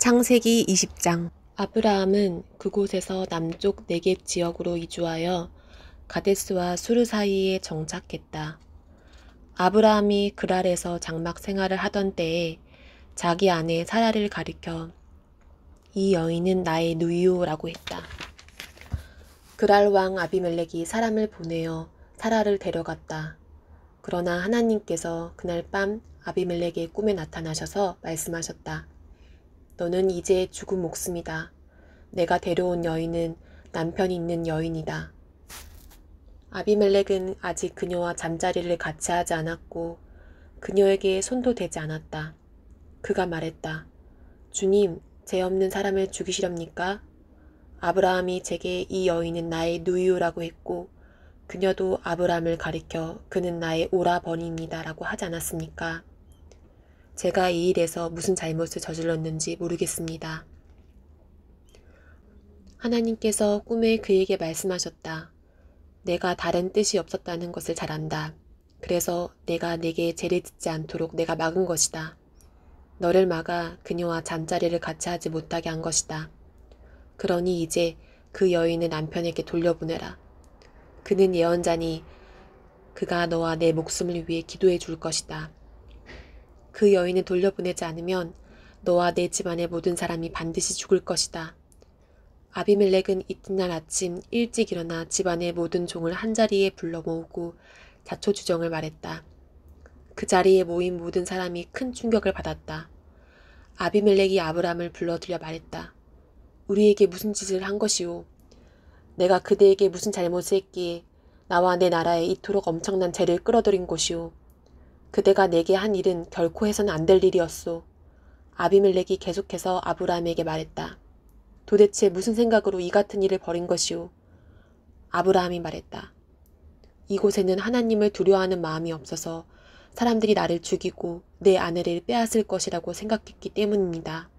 창세기 20장. 아브라함은 그곳에서 남쪽 네겝 지역으로 이주하여 가데스와 수르 사이에 정착했다. 아브라함이 그랄에서 장막 생활을 하던 때에 자기 아내 사라를 가리켜 이 여인은 나의 누이요라고 했다. 그랄 왕 아비멜렉이 사람을 보내어 사라를 데려갔다. 그러나 하나님께서 그날 밤 아비멜렉의 꿈에 나타나셔서 말씀하셨다. 너는 이제 죽은 목숨이다. 내가 데려온 여인은 남편이 있는 여인이다. 아비멜렉은 아직 그녀와 잠자리를 같이 하지 않았고 그녀에게 손도 대지 않았다. 그가 말했다. 주님, 죄 없는 사람을 죽이시렵니까? 아브라함이 제게 이 여인은 나의 누이요라고 했고 그녀도 아브라함을 가리켜 그는 나의 오라버니입니다 라고 하지 않았습니까? 제가 이 일에서 무슨 잘못을 저질렀는지 모르겠습니다. 하나님께서 꿈에 그에게 말씀하셨다. 내가 다른 뜻이 없었다는 것을 잘 안다. 그래서 내가 내게 죄를 짓지 않도록 내가 막은 것이다. 너를 막아 그녀와 잠자리를 같이 하지 못하게 한 것이다. 그러니 이제 그 여인을 남편에게 돌려보내라. 그는 예언자니 그가 너와 내 목숨을 위해 기도해 줄 것이다. 그 여인을 돌려보내지 않으면 너와 내 집안의 모든 사람이 반드시 죽을 것이다. 아비멜렉은 이튿날 아침 일찍 일어나 집안의 모든 종을 한자리에 불러 모으고 자초주정을 말했다. 그 자리에 모인 모든 사람이 큰 충격을 받았다. 아비멜렉이 아브람을 불러들여 말했다. 우리에게 무슨 짓을 한 것이오? 내가 그대에게 무슨 잘못을 했기에 나와 내 나라에 이토록 엄청난 죄를 끌어들인 것이오. 그대가 내게 한 일은 결코 해서는 안 될 일이었소. 아비멜렉이 계속해서 아브라함에게 말했다. 도대체 무슨 생각으로 이 같은 일을 벌인 것이오? 아브라함이 말했다. 이곳에는 하나님을 두려워하는 마음이 없어서 사람들이 나를 죽이고 내 아내를 빼앗을 것이라고 생각했기 때문입니다.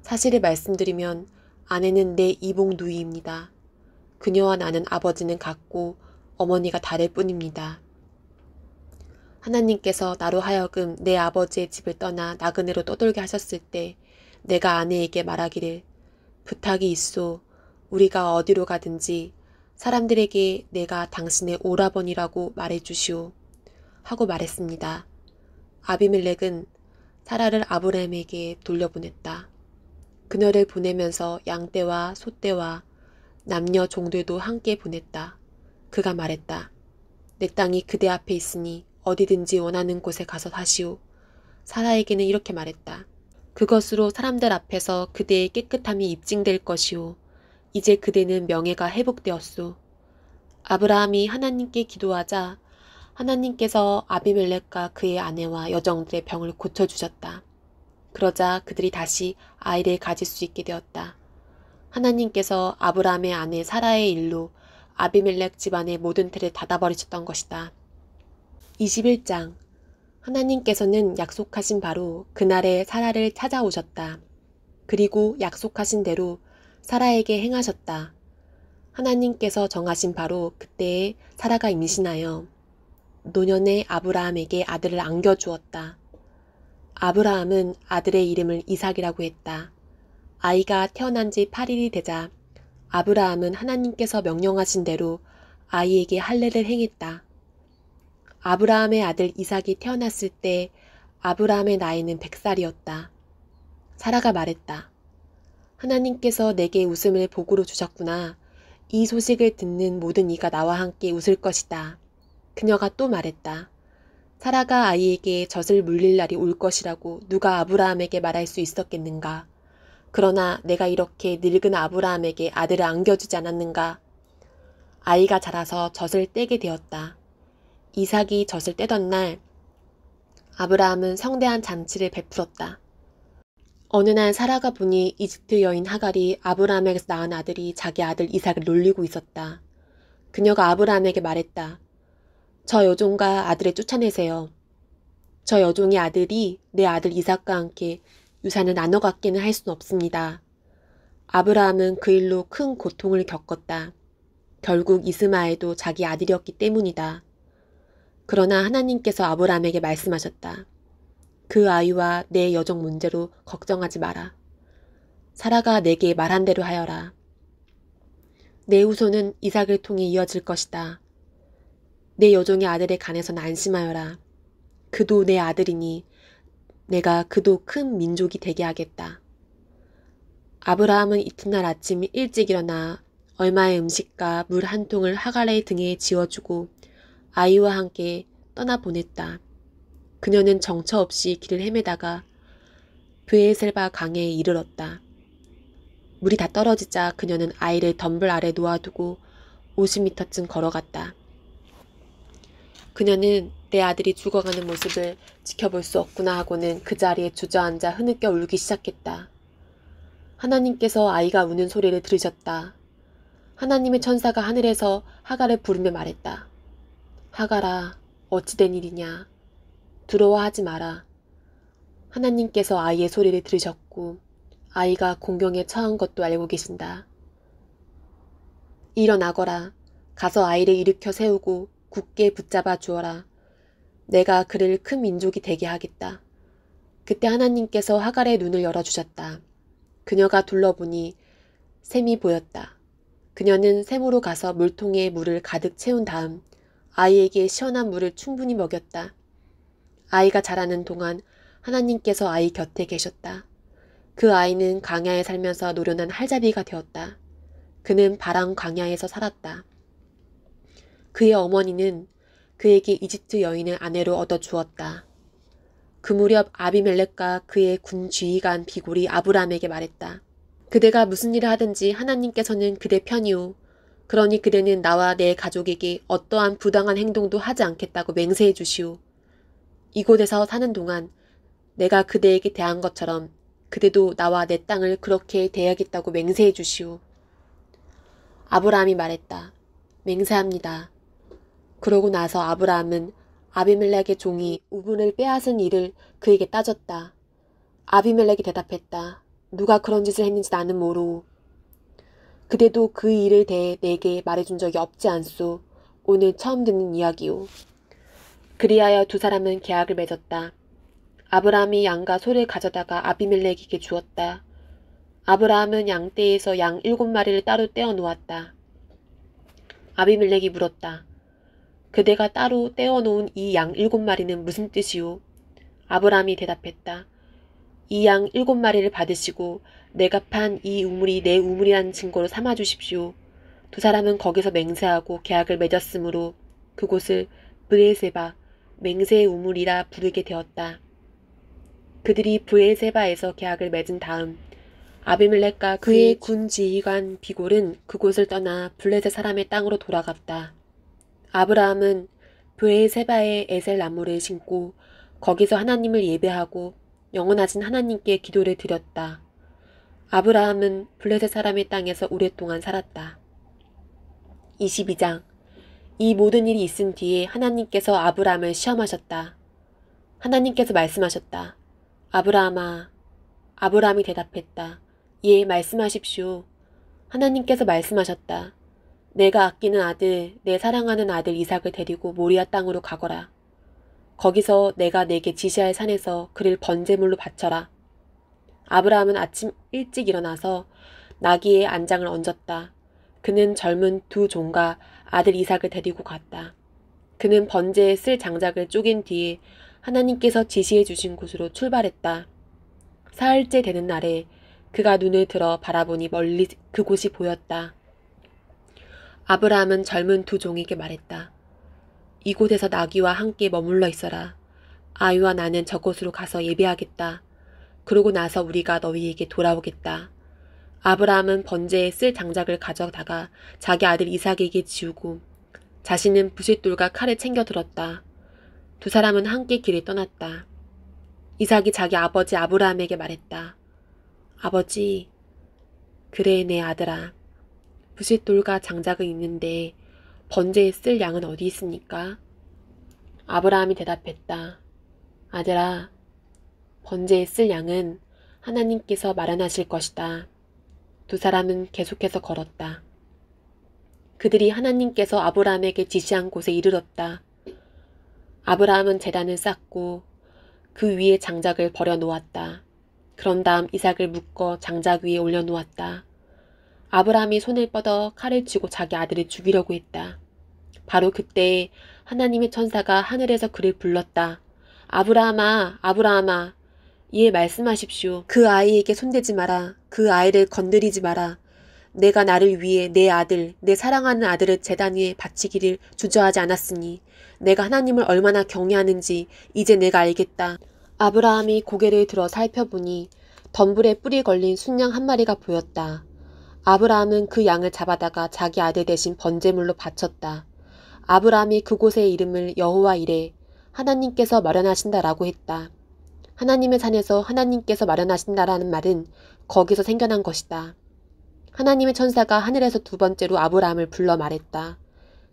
사실을 말씀드리면 아내는 내 이복 누이입니다. 그녀와 나는 아버지는 같고 어머니가 다를 뿐입니다. 하나님께서 나로 하여금 내 아버지의 집을 떠나 나그네로 떠돌게 하셨을 때 내가 아내에게 말하기를 부탁이 있소. 우리가 어디로 가든지 사람들에게 내가 당신의 오라버니라고 말해주시오. 하고 말했습니다. 아비멜렉은 사라를 아브라함에게 돌려보냈다. 그녀를 보내면서 양떼와 소떼와 남녀 종들도 함께 보냈다. 그가 말했다. 내 땅이 그대 앞에 있으니 어디든지 원하는 곳에 가서 사시오. 사라에게는 이렇게 말했다. 그것으로 사람들 앞에서 그대의 깨끗함이 입증될 것이오. 이제 그대는 명예가 회복되었소. 아브라함이 하나님께 기도하자 하나님께서 아비멜렉과 그의 아내와 여종들의 병을 고쳐주셨다. 그러자 그들이 다시 아이를 가질 수 있게 되었다. 하나님께서 아브라함의 아내 사라의 일로 아비멜렉 집안의 모든 틀을 닫아버리셨던 것이다. 21장. 하나님께서는 약속하신 바로 그날에 사라를 찾아오셨다. 그리고 약속하신 대로 사라에게 행하셨다. 하나님께서 정하신 바로 그때에 사라가 임신하여 노년의 아브라함에게 아들을 안겨주었다. 아브라함은 아들의 이름을 이삭이라고 했다. 아이가 태어난 지 8일이 되자 아브라함은 하나님께서 명령하신 대로 아이에게 할례를 행했다. 아브라함의 아들 이삭이 태어났을 때 아브라함의 나이는 100살이었다. 사라가 말했다. 하나님께서 내게 웃음을 복으로 주셨구나. 이 소식을 듣는 모든 이가 나와 함께 웃을 것이다. 그녀가 또 말했다. 사라가 아이에게 젖을 물릴 날이 올 것이라고 누가 아브라함에게 말할 수 있었겠는가. 그러나 내가 이렇게 늙은 아브라함에게 아들을 안겨주지 않았는가. 아이가 자라서 젖을 떼게 되었다. 이삭이 젖을 떼던 날 아브라함은 성대한 잔치를 베풀었다. 어느 날 사라가 보니 이집트 여인 하갈이 아브라함에게서 낳은 아들이 자기 아들 이삭을 놀리고 있었다. 그녀가 아브라함에게 말했다. 저 여종과 아들을 쫓아내세요. 저 여종의 아들이 내 아들 이삭과 함께 유산을 나눠 갖기는 할 수는 없습니다. 아브라함은 그 일로 큰 고통을 겪었다. 결국 이스마엘도 자기 아들이었기 때문이다. 그러나 하나님께서 아브라함에게 말씀하셨다. 그 아이와 내 여종 문제로 걱정하지 마라. 사라가 내게 말한 대로 하여라. 내 후손은 이삭을 통해 이어질 것이다. 내 여종의 아들에 관해선 안심하여라. 그도 내 아들이니 내가 그도 큰 민족이 되게 하겠다. 아브라함은 이튿날 아침 일찍 일어나 얼마의 음식과 물 한 통을 하갈의 등에 지어주고 아이와 함께 떠나보냈다. 그녀는 정처 없이 길을 헤매다가 브에셀바 강에 이르렀다. 물이 다 떨어지자 그녀는 아이를 덤불 아래 놓아두고 50m쯤 걸어갔다. 그녀는 내 아들이 죽어가는 모습을 지켜볼 수 없구나 하고는 그 자리에 주저앉아 흐느껴 울기 시작했다. 하나님께서 아이가 우는 소리를 들으셨다. 하나님의 천사가 하늘에서 하갈을 부르며 말했다. 하갈아, 어찌된 일이냐. 두려워 하지 마라. 하나님께서 아이의 소리를 들으셨고 아이가 공경에 처한 것도 알고 계신다. 일어나거라. 가서 아이를 일으켜 세우고 굳게 붙잡아 주어라. 내가 그를 큰 민족이 되게 하겠다. 그때 하나님께서 하갈의 눈을 열어주셨다. 그녀가 둘러보니 샘이 보였다. 그녀는 샘으로 가서 물통에 물을 가득 채운 다음 아이에게 시원한 물을 충분히 먹였다. 아이가 자라는 동안 하나님께서 아이 곁에 계셨다. 그 아이는 광야에 살면서 노련한 할자비가 되었다. 그는 바람 광야에서 살았다. 그의 어머니는 그에게 이집트 여인을 아내로 얻어 주었다. 그 무렵 아비멜렉과 그의 군 지휘관 비골이 아브라함에게 말했다. 그대가 무슨 일을 하든지 하나님께서는 그대 편이오. 그러니 그대는 나와 내 가족에게 어떠한 부당한 행동도 하지 않겠다고 맹세해 주시오. 이곳에서 사는 동안 내가 그대에게 대한 것처럼 그대도 나와 내 땅을 그렇게 대하겠다고 맹세해 주시오. 아브라함이 말했다. 맹세합니다. 그러고 나서 아브라함은 아비멜렉의 종이 우분을 빼앗은 일을 그에게 따졌다. 아비멜렉이 대답했다. 누가 그런 짓을 했는지 나는 모르오. 그대도 그 일을 대해 내게 말해준 적이 없지 않소. 오늘 처음 듣는 이야기오. 그리하여 두 사람은 계약을 맺었다. 아브라함이 양과 소를 가져다가 아비멜렉에게 주었다. 아브라함은 양떼에서 양 7마리를 따로 떼어 놓았다. 아비멜렉이 물었다. 그대가 따로 떼어 놓은 이 양 7마리는 무슨 뜻이오? 아브라함이 대답했다. 이 양 7마리를 받으시고 내가 판 이 우물이 내 우물이라는 증거로 삼아 주십시오. 두 사람은 거기서 맹세하고 계약을 맺었으므로 그곳을 브에세바, 맹세의 우물이라 부르게 되었다. 그들이 브에세바에서 계약을 맺은 다음 아비멜렉과 그의 군 지휘관 비골은 그곳을 떠나 블레셋 사람의 땅으로 돌아갔다. 아브라함은 브에세바의 에셀 나무를 심고 거기서 하나님을 예배하고 영원하신 하나님께 기도를 드렸다. 아브라함은 블레셋 사람의 땅에서 오랫동안 살았다. 22장. 이 모든 일이 있은 뒤에 하나님께서 아브라함을 시험하셨다. 하나님께서 말씀하셨다. 아브라함아. 아브라함이 대답했다. 예, 말씀하십시오. 하나님께서 말씀하셨다. 내가 아끼는 아들, 내 사랑하는 아들 이삭을 데리고 모리아 땅으로 가거라. 거기서 내가 내게 지시할 산에서 그를 번제물로 바쳐라. 아브라함은 아침 일찍 일어나서 나귀의 안장을 얹었다. 그는 젊은 두 종과 아들 이삭을 데리고 갔다. 그는 번제에 쓸 장작을 쪼갠 뒤에 하나님께서 지시해 주신 곳으로 출발했다. 사흘째 되는 날에 그가 눈을 들어 바라보니 멀리 그곳이 보였다. 아브라함은 젊은 두 종에게 말했다. 이곳에서 나귀와 함께 머물러 있어라. 아이와 나는 저곳으로 가서 예배하겠다. 그러고 나서 우리가 너희에게 돌아오겠다. 아브라함은 번제에 쓸 장작을 가져다가 자기 아들 이삭에게 지우고 자신은 부싯돌과 칼을 챙겨 들었다. 두 사람은 함께 길을 떠났다. 이삭이 자기 아버지 아브라함에게 말했다. 아버지, 그래 내 아들아. 부싯돌과 장작은 있는데 번제에 쓸 양은 어디 있습니까? 아브라함이 대답했다. 아들아, 번제에 쓸 양은 하나님께서 마련하실 것이다. 두 사람은 계속해서 걸었다. 그들이 하나님께서 아브라함에게 지시한 곳에 이르렀다. 아브라함은 제단을 쌓고 그 위에 장작을 버려 놓았다. 그런 다음 이삭을 묶어 장작 위에 올려놓았다. 아브라함이 손을 뻗어 칼을 쥐고 자기 아들을 죽이려고 했다. 바로 그때 하나님의 천사가 하늘에서 그를 불렀다. 아브라함아, 아브라함아, 이에 말씀하십시오. 그 아이에게 손대지 마라. 그 아이를 건드리지 마라. 내가 나를 위해 내 아들, 내 사랑하는 아들을 제단 위에 바치기를 주저하지 않았으니 내가 하나님을 얼마나 경외하는지 이제 내가 알겠다. 아브라함이 고개를 들어 살펴보니 덤불에 뿔이 걸린 순양 한 마리가 보였다. 아브라함은 그 양을 잡아다가 자기 아들 대신 번제물로 바쳤다. 아브라함이 그곳의 이름을 여호와 이레, 하나님께서 마련하신다라고 했다. 하나님의 산에서 하나님께서 마련하신다라는 말은 거기서 생겨난 것이다. 하나님의 천사가 하늘에서 두 번째로 아브라함을 불러 말했다.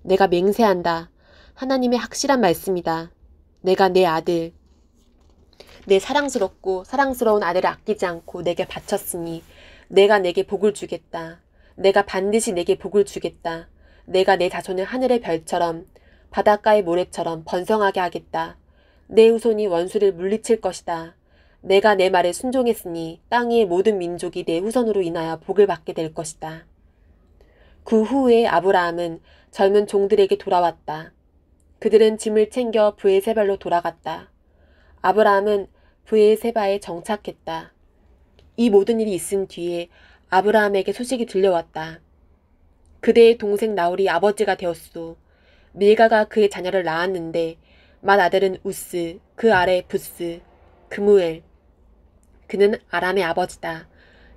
내가 맹세한다. 하나님의 확실한 말씀이다. 내가 내 아들, 내 사랑스럽고 사랑스러운 아들을 아끼지 않고 내게 바쳤으니 내가 내게 복을 주겠다. 내가 반드시 내게 복을 주겠다. 내가 내 자손을 하늘의 별처럼 바닷가의 모래처럼 번성하게 하겠다. 내 후손이 원수를 물리칠 것이다. 내가 내 말에 순종했으니 땅 위의 모든 민족이 내 후손으로 인하여 복을 받게 될 것이다. 그 후에 아브라함은 젊은 종들에게 돌아왔다. 그들은 짐을 챙겨 브에세바로 돌아갔다. 아브라함은 브에세바에 정착했다. 이 모든 일이 있은 뒤에 아브라함에게 소식이 들려왔다. 그대의 동생 나홀이 아버지가 되었소. 밀가가 그의 자녀를 낳았는데 맏아들은 우스, 그 아래 부스, 그무엘. 그는 아람의 아버지다.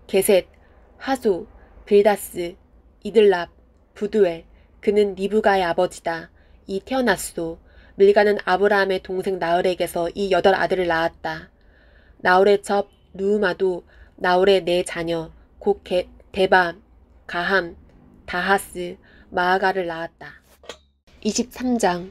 게셋, 하소, 빌다스, 이들랍, 부두엘. 그는 리브가의 아버지다. 이 태어났소. 밀가는 아브라함의 동생 나홀에게서 이 8아들을 낳았다. 나홀의 첩 루우마도 나홀의 4자녀 곧 데바, 가함, 다하스, 마아가를 낳았다. 23장.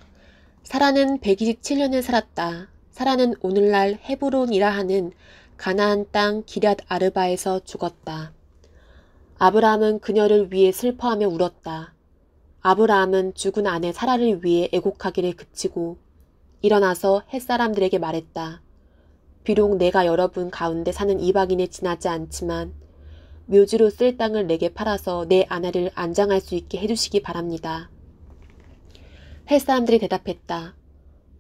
사라는 127년을 살았다. 사라는 오늘날 헤브론이라 하는 가나안 땅 기럇 아르바에서 죽었다. 아브라함은 그녀를 위해 슬퍼하며 울었다. 아브라함은 죽은 아내 사라를 위해 애곡하기를 그치고 일어나서 햇사람들에게 말했다. 비록 내가 여러분 가운데 사는 이방인에 지나지 않지만 묘지로 쓸 땅을 내게 팔아서 내 아내를 안장할 수 있게 해주시기 바랍니다. 햇사람들이 대답했다.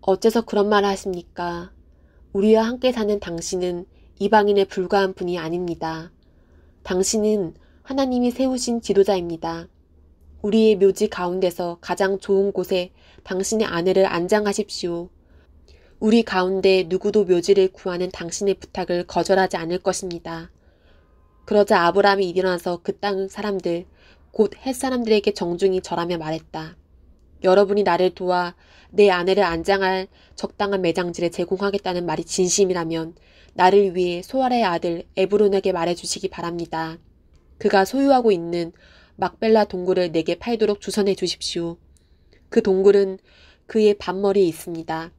어째서 그런 말을 하십니까? 우리와 함께 사는 당신은 이방인에 불과한 분이 아닙니다. 당신은 하나님이 세우신 지도자입니다. 우리의 묘지 가운데서 가장 좋은 곳에 당신의 아내를 안장하십시오. 우리 가운데 누구도 묘지를 구하는 당신의 부탁을 거절하지 않을 것입니다. 그러자 아브라함이 일어나서 그 땅 사람들, 곧 햇사람들에게 정중히 절하며 말했다. 여러분이 나를 도와 내 아내를 안장할 적당한 매장지를 제공하겠다는 말이 진심이라면 나를 위해 소알의 아들 에브론에게 말해주시기 바랍니다. 그가 소유하고 있는 막벨라 동굴을 내게 팔도록 주선해 주십시오. 그 동굴은 그의 밭머리에 있습니다.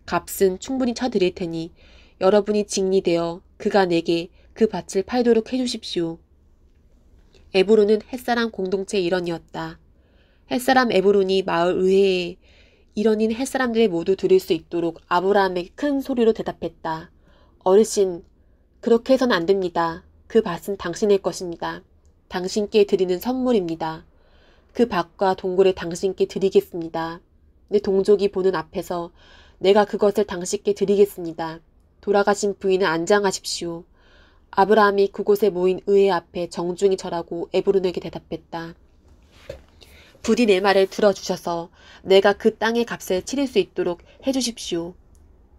값은 충분히 쳐드릴 테니 여러분이 직리되어 그가 내게 그 밭을 팔도록 해주십시오. 에브론은 햇사람 공동체의 일원이었다. 햇사람 에브론이 마을 의회에 일원인 햇사람들이 모두 들을 수 있도록 아브라함에게 큰 소리로 대답했다. 어르신, 그렇게 해서는 안 됩니다. 그 밭은 당신의 것입니다. 당신께 드리는 선물입니다. 그 밭과 동굴을 당신께 드리겠습니다. 내 동족이 보는 앞에서 내가 그것을 당신께 드리겠습니다. 돌아가신 부인을 안장하십시오. 아브라함이 그곳에 모인 의회 앞에 정중히 절하고 에브론에게 대답했다. 부디 내 말을 들어주셔서 내가 그 땅의 값을 치를 수 있도록 해주십시오.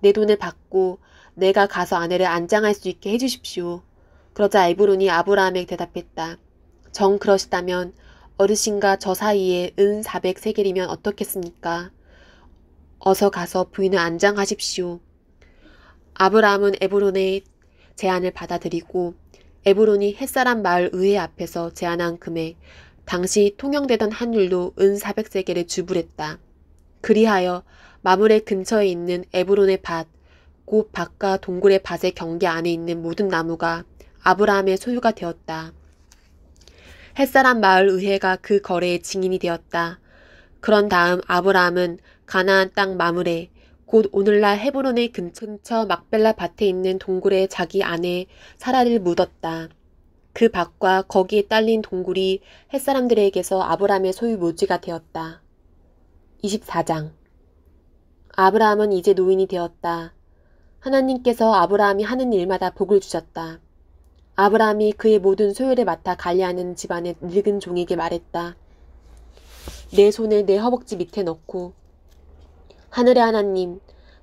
내 돈을 받고 내가 가서 아내를 안장할 수 있게 해주십시오. 그러자 에브론이 아브라함에게 대답했다. 정 그러시다면 어르신과 저 사이에 은 400세겔이면 어떻겠습니까? 어서 가서 부인을 안장하십시오. 아브라함은 에브론의 제안을 받아들이고 에브론이 햇사람 마을 의회 앞에서 제안한 금액, 당시 통용되던 환율로 은 400세겔을 주불했다. 그리하여 마므레 근처에 있는 에브론의 밭, 곧 밭과 동굴의 밭의 경계 안에 있는 모든 나무가 아브라함의 소유가 되었다. 햇사람 마을 의회가 그 거래의 증인이 되었다. 그런 다음 아브라함은 가나안 땅 마므레, 곧 오늘날 헤브론의 근처 막벨라 밭에 있는 동굴에 자기 아내 사라를 묻었다. 그 밭과 거기에 딸린 동굴이 햇사람들에게서 아브라함의 소유 묘지가 되었다. 24장. 아브라함은 이제 노인이 되었다. 하나님께서 아브라함이 하는 일마다 복을 주셨다. 아브라함이 그의 모든 소유를 맡아 관리하는 집안의 늙은 종에게 말했다. 내 손을 내 허벅지 밑에 넣고 하늘의 하나님,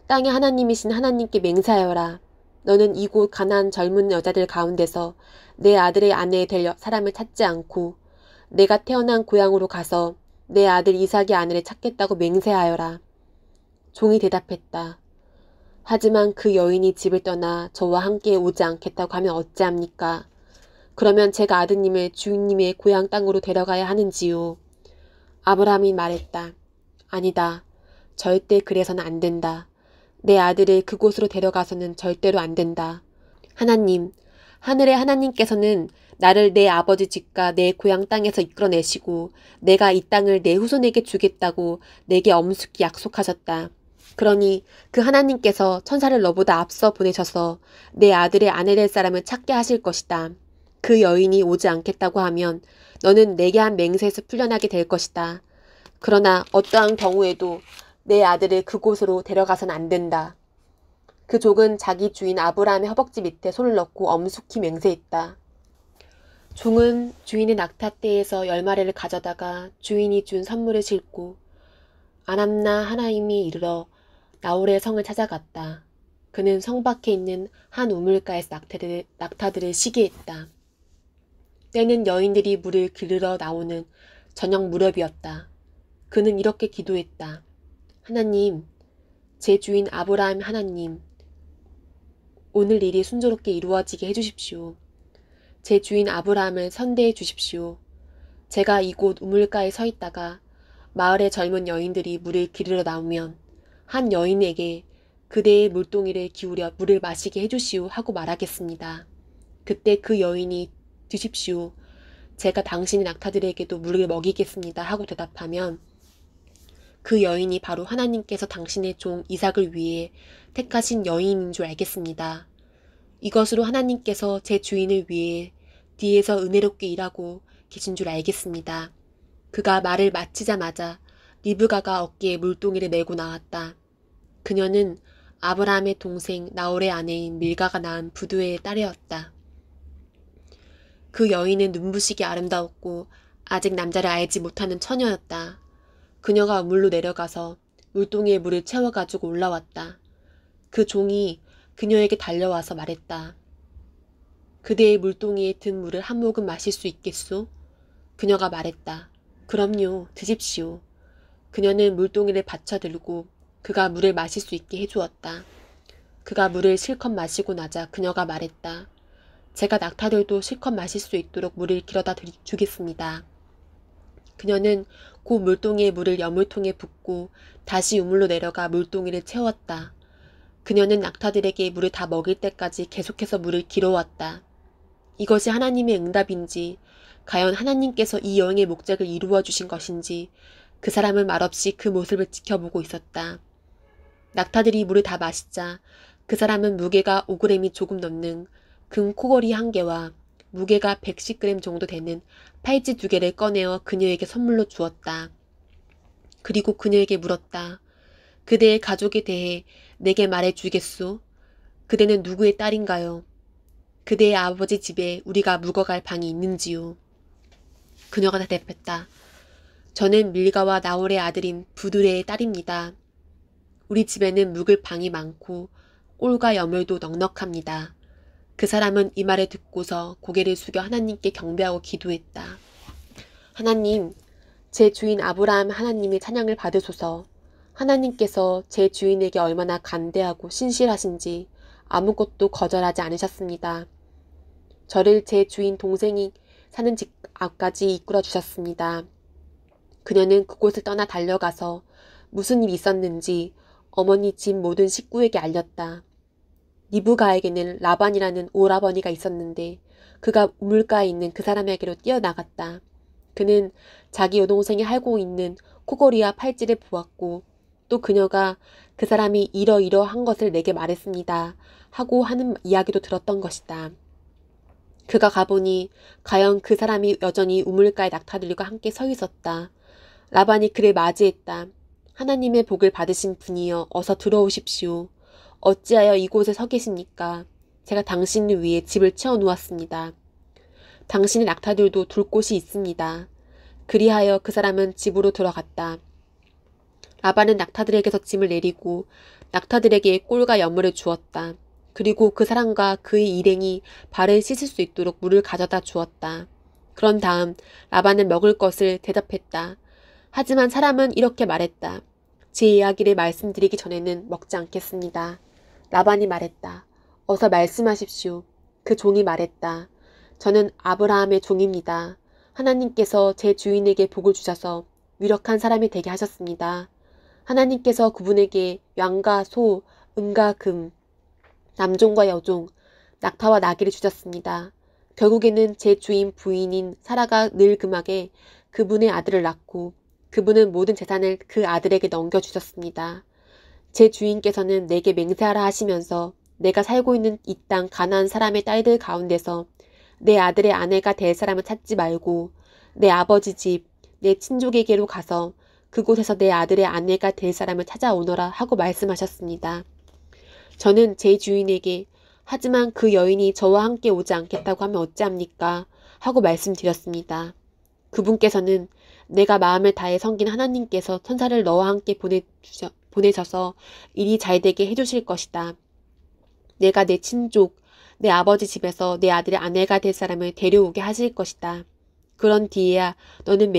땅의 하나님이신 하나님께 맹세하여라. 너는 이곳 가나안 젊은 여자들 가운데서 내 아들의 아내 될 사람을 찾지 않고 내가 태어난 고향으로 가서 내 아들 이삭의 아내를 찾겠다고 맹세하여라. 종이 대답했다. 하지만 그 여인이 집을 떠나 저와 함께 오지 않겠다고 하면 어찌합니까? 그러면 제가 아드님을 주인님의 고향 땅으로 데려가야 하는지요? 아브라함이 말했다. 아니다. 절대 그래서는 안 된다. 내 아들을 그곳으로 데려가서는 절대로 안 된다. 하나님, 하늘의 하나님께서는 나를 내 아버지 집과 내 고향 땅에서 이끌어내시고 내가 이 땅을 내 후손에게 주겠다고 내게 엄숙히 약속하셨다. 그러니 그 하나님께서 천사를 너보다 앞서 보내셔서 내 아들의 아내 될 사람을 찾게 하실 것이다. 그 여인이 오지 않겠다고 하면 너는 내게 한 맹세에서 풀려나게 될 것이다. 그러나 어떠한 경우에도 내 아들을 그곳으로 데려가서는 안 된다. 그 종은 자기 주인 아브라함의 허벅지 밑에 손을 넣고 엄숙히 맹세했다. 종은 주인의 낙타떼에서 10마리를 가져다가 주인이 준 선물을 싣고 아람나 하나임이 이르러 나홀의 성을 찾아갔다. 그는 성 밖에 있는 한 우물가에서 낙타들을 쉬게 했다. 때는 여인들이 물을 기르러 나오는 저녁 무렵이었다. 그는 이렇게 기도했다. 하나님, 제 주인 아브라함 하나님, 오늘 일이 순조롭게 이루어지게 해주십시오. 제 주인 아브라함을 선대해 주십시오. 제가 이곳 우물가에 서 있다가 마을의 젊은 여인들이 물을 기르러 나오면 한 여인에게 그대의 물동이를 기울여 물을 마시게 해주시오 하고 말하겠습니다. 그때 그 여인이 드십시오. 제가 당신의 낙타들에게도 물을 먹이겠습니다 하고 대답하면 그 여인이 바로 하나님께서 당신의 종 이삭을 위해 택하신 여인인 줄 알겠습니다. 이것으로 하나님께서 제 주인을 위해 뒤에서 은혜롭게 일하고 계신 줄 알겠습니다. 그가 말을 마치자마자 리브가가 어깨에 물동이를 메고 나왔다. 그녀는 아브라함의 동생 나홀의 아내인 밀가가 낳은 부두의 딸이었다. 그 여인은 눈부시게 아름다웠고 아직 남자를 알지 못하는 처녀였다. 그녀가 우물로 내려가서 물동이에 물을 채워가지고 올라왔다. 그 종이 그녀에게 달려와서 말했다. 그대의 물동이에 든 물을 한 모금 마실 수 있겠소? 그녀가 말했다. 그럼요, 드십시오. 그녀는 물동이를 받쳐 들고 그가 물을 마실 수 있게 해주었다. 그가 물을 실컷 마시고 나자 그녀가 말했다. 제가 낙타들도 실컷 마실 수 있도록 물을 길어다 주겠습니다. 그녀는 그 물동이의 물을 여물통에 붓고 다시 우물로 내려가 물동이를 채웠다. 그녀는 낙타들에게 물을 다 먹일 때까지 계속해서 물을 길어왔다. 이것이 하나님의 응답인지 과연 하나님께서 이 여행의 목적을 이루어 주신 것인지 그 사람은 말없이 그 모습을 지켜보고 있었다. 낙타들이 물을 다 마시자 그 사람은 무게가 5g이 조금 넘는 금 코걸이 1개와 무게가 110g 정도 되는 팔찌 2개를 꺼내어 그녀에게 선물로 주었다. 그리고 그녀에게 물었다. 그대의 가족에 대해 내게 말해주겠소? 그대는 누구의 딸인가요? 그대의 아버지 집에 우리가 묵어갈 방이 있는지요? 그녀가 대답했다. 저는 밀가와 나홀의 아들인 부두레의 딸입니다. 우리 집에는 묵을 방이 많고 꼴과 여물도 넉넉합니다. 그 사람은 이 말을 듣고서 고개를 숙여 하나님께 경배하고 기도했다. 하나님, 제 주인 아브라함 하나님의 찬양을 받으소서. 하나님께서 제 주인에게 얼마나 간대하고 신실하신지 아무것도 거절하지 않으셨습니다. 저를 제 주인 동생이 사는 집 앞까지 이끌어 주셨습니다. 그녀는 그곳을 떠나 달려가서 무슨 일이 있었는지 어머니 집 모든 식구에게 알렸다. 리브가에게는 라반이라는 오라버니가 있었는데 그가 우물가에 있는 그 사람에게로 뛰어나갔다. 그는 자기 여동생이 할고 있는 코걸이와 팔찌를 보았고 또 그녀가 그 사람이 이러이러한 것을 내게 말했습니다. 하고 하는 이야기도 들었던 것이다. 그가 가보니 과연 그 사람이 여전히 우물가에 낙타들과 함께 서 있었다. 라반이 그를 맞이했다. 하나님의 복을 받으신 분이여 어서 들어오십시오. 어찌하여 이곳에 서 계십니까? 제가 당신을 위해 집을 채워놓았습니다. 당신의 낙타들도 둘 곳이 있습니다. 그리하여 그 사람은 집으로 들어갔다. 라반은 낙타들에게서 짐을 내리고 낙타들에게 꼴과 여물을 주었다. 그리고 그 사람과 그의 일행이 발을 씻을 수 있도록 물을 가져다 주었다. 그런 다음 라반은 먹을 것을 대답했다. 하지만 사람은 이렇게 말했다. 제 이야기를 말씀드리기 전에는 먹지 않겠습니다. 라반이 말했다. 어서 말씀하십시오. 그 종이 말했다. 저는 아브라함의 종입니다. 하나님께서 제 주인에게 복을 주셔서 유력한 사람이 되게 하셨습니다. 하나님께서 그분에게 양과 소, 은과 금, 남종과 여종, 낙타와 나귀를 주셨습니다. 결국에는 제 주인 부인인 사라가 늙음하게 그분의 아들을 낳고 그분은 모든 재산을 그 아들에게 넘겨주셨습니다. 제 주인께서는 내게 맹세하라 하시면서 내가 살고 있는 이 땅 가나안 사람의 딸들 가운데서 내 아들의 아내가 될 사람을 찾지 말고 내 아버지 집, 내 친족에게로 가서 그곳에서 내 아들의 아내가 될 사람을 찾아오너라 하고 말씀하셨습니다. 저는 제 주인에게 하지만 그 여인이 저와 함께 오지 않겠다고 하면 어찌합니까? 하고 말씀드렸습니다. 그분께서는 내가 마음을 다해 섬긴 하나님께서 천사를 너와 함께 보내셔서 일이 잘되게 해주실 것이다. 내가 내 친족, 내 아버지 집에서 내 아들의 아내가 될 사람을 데려오게 하실 것이다. 그런 뒤에야 너는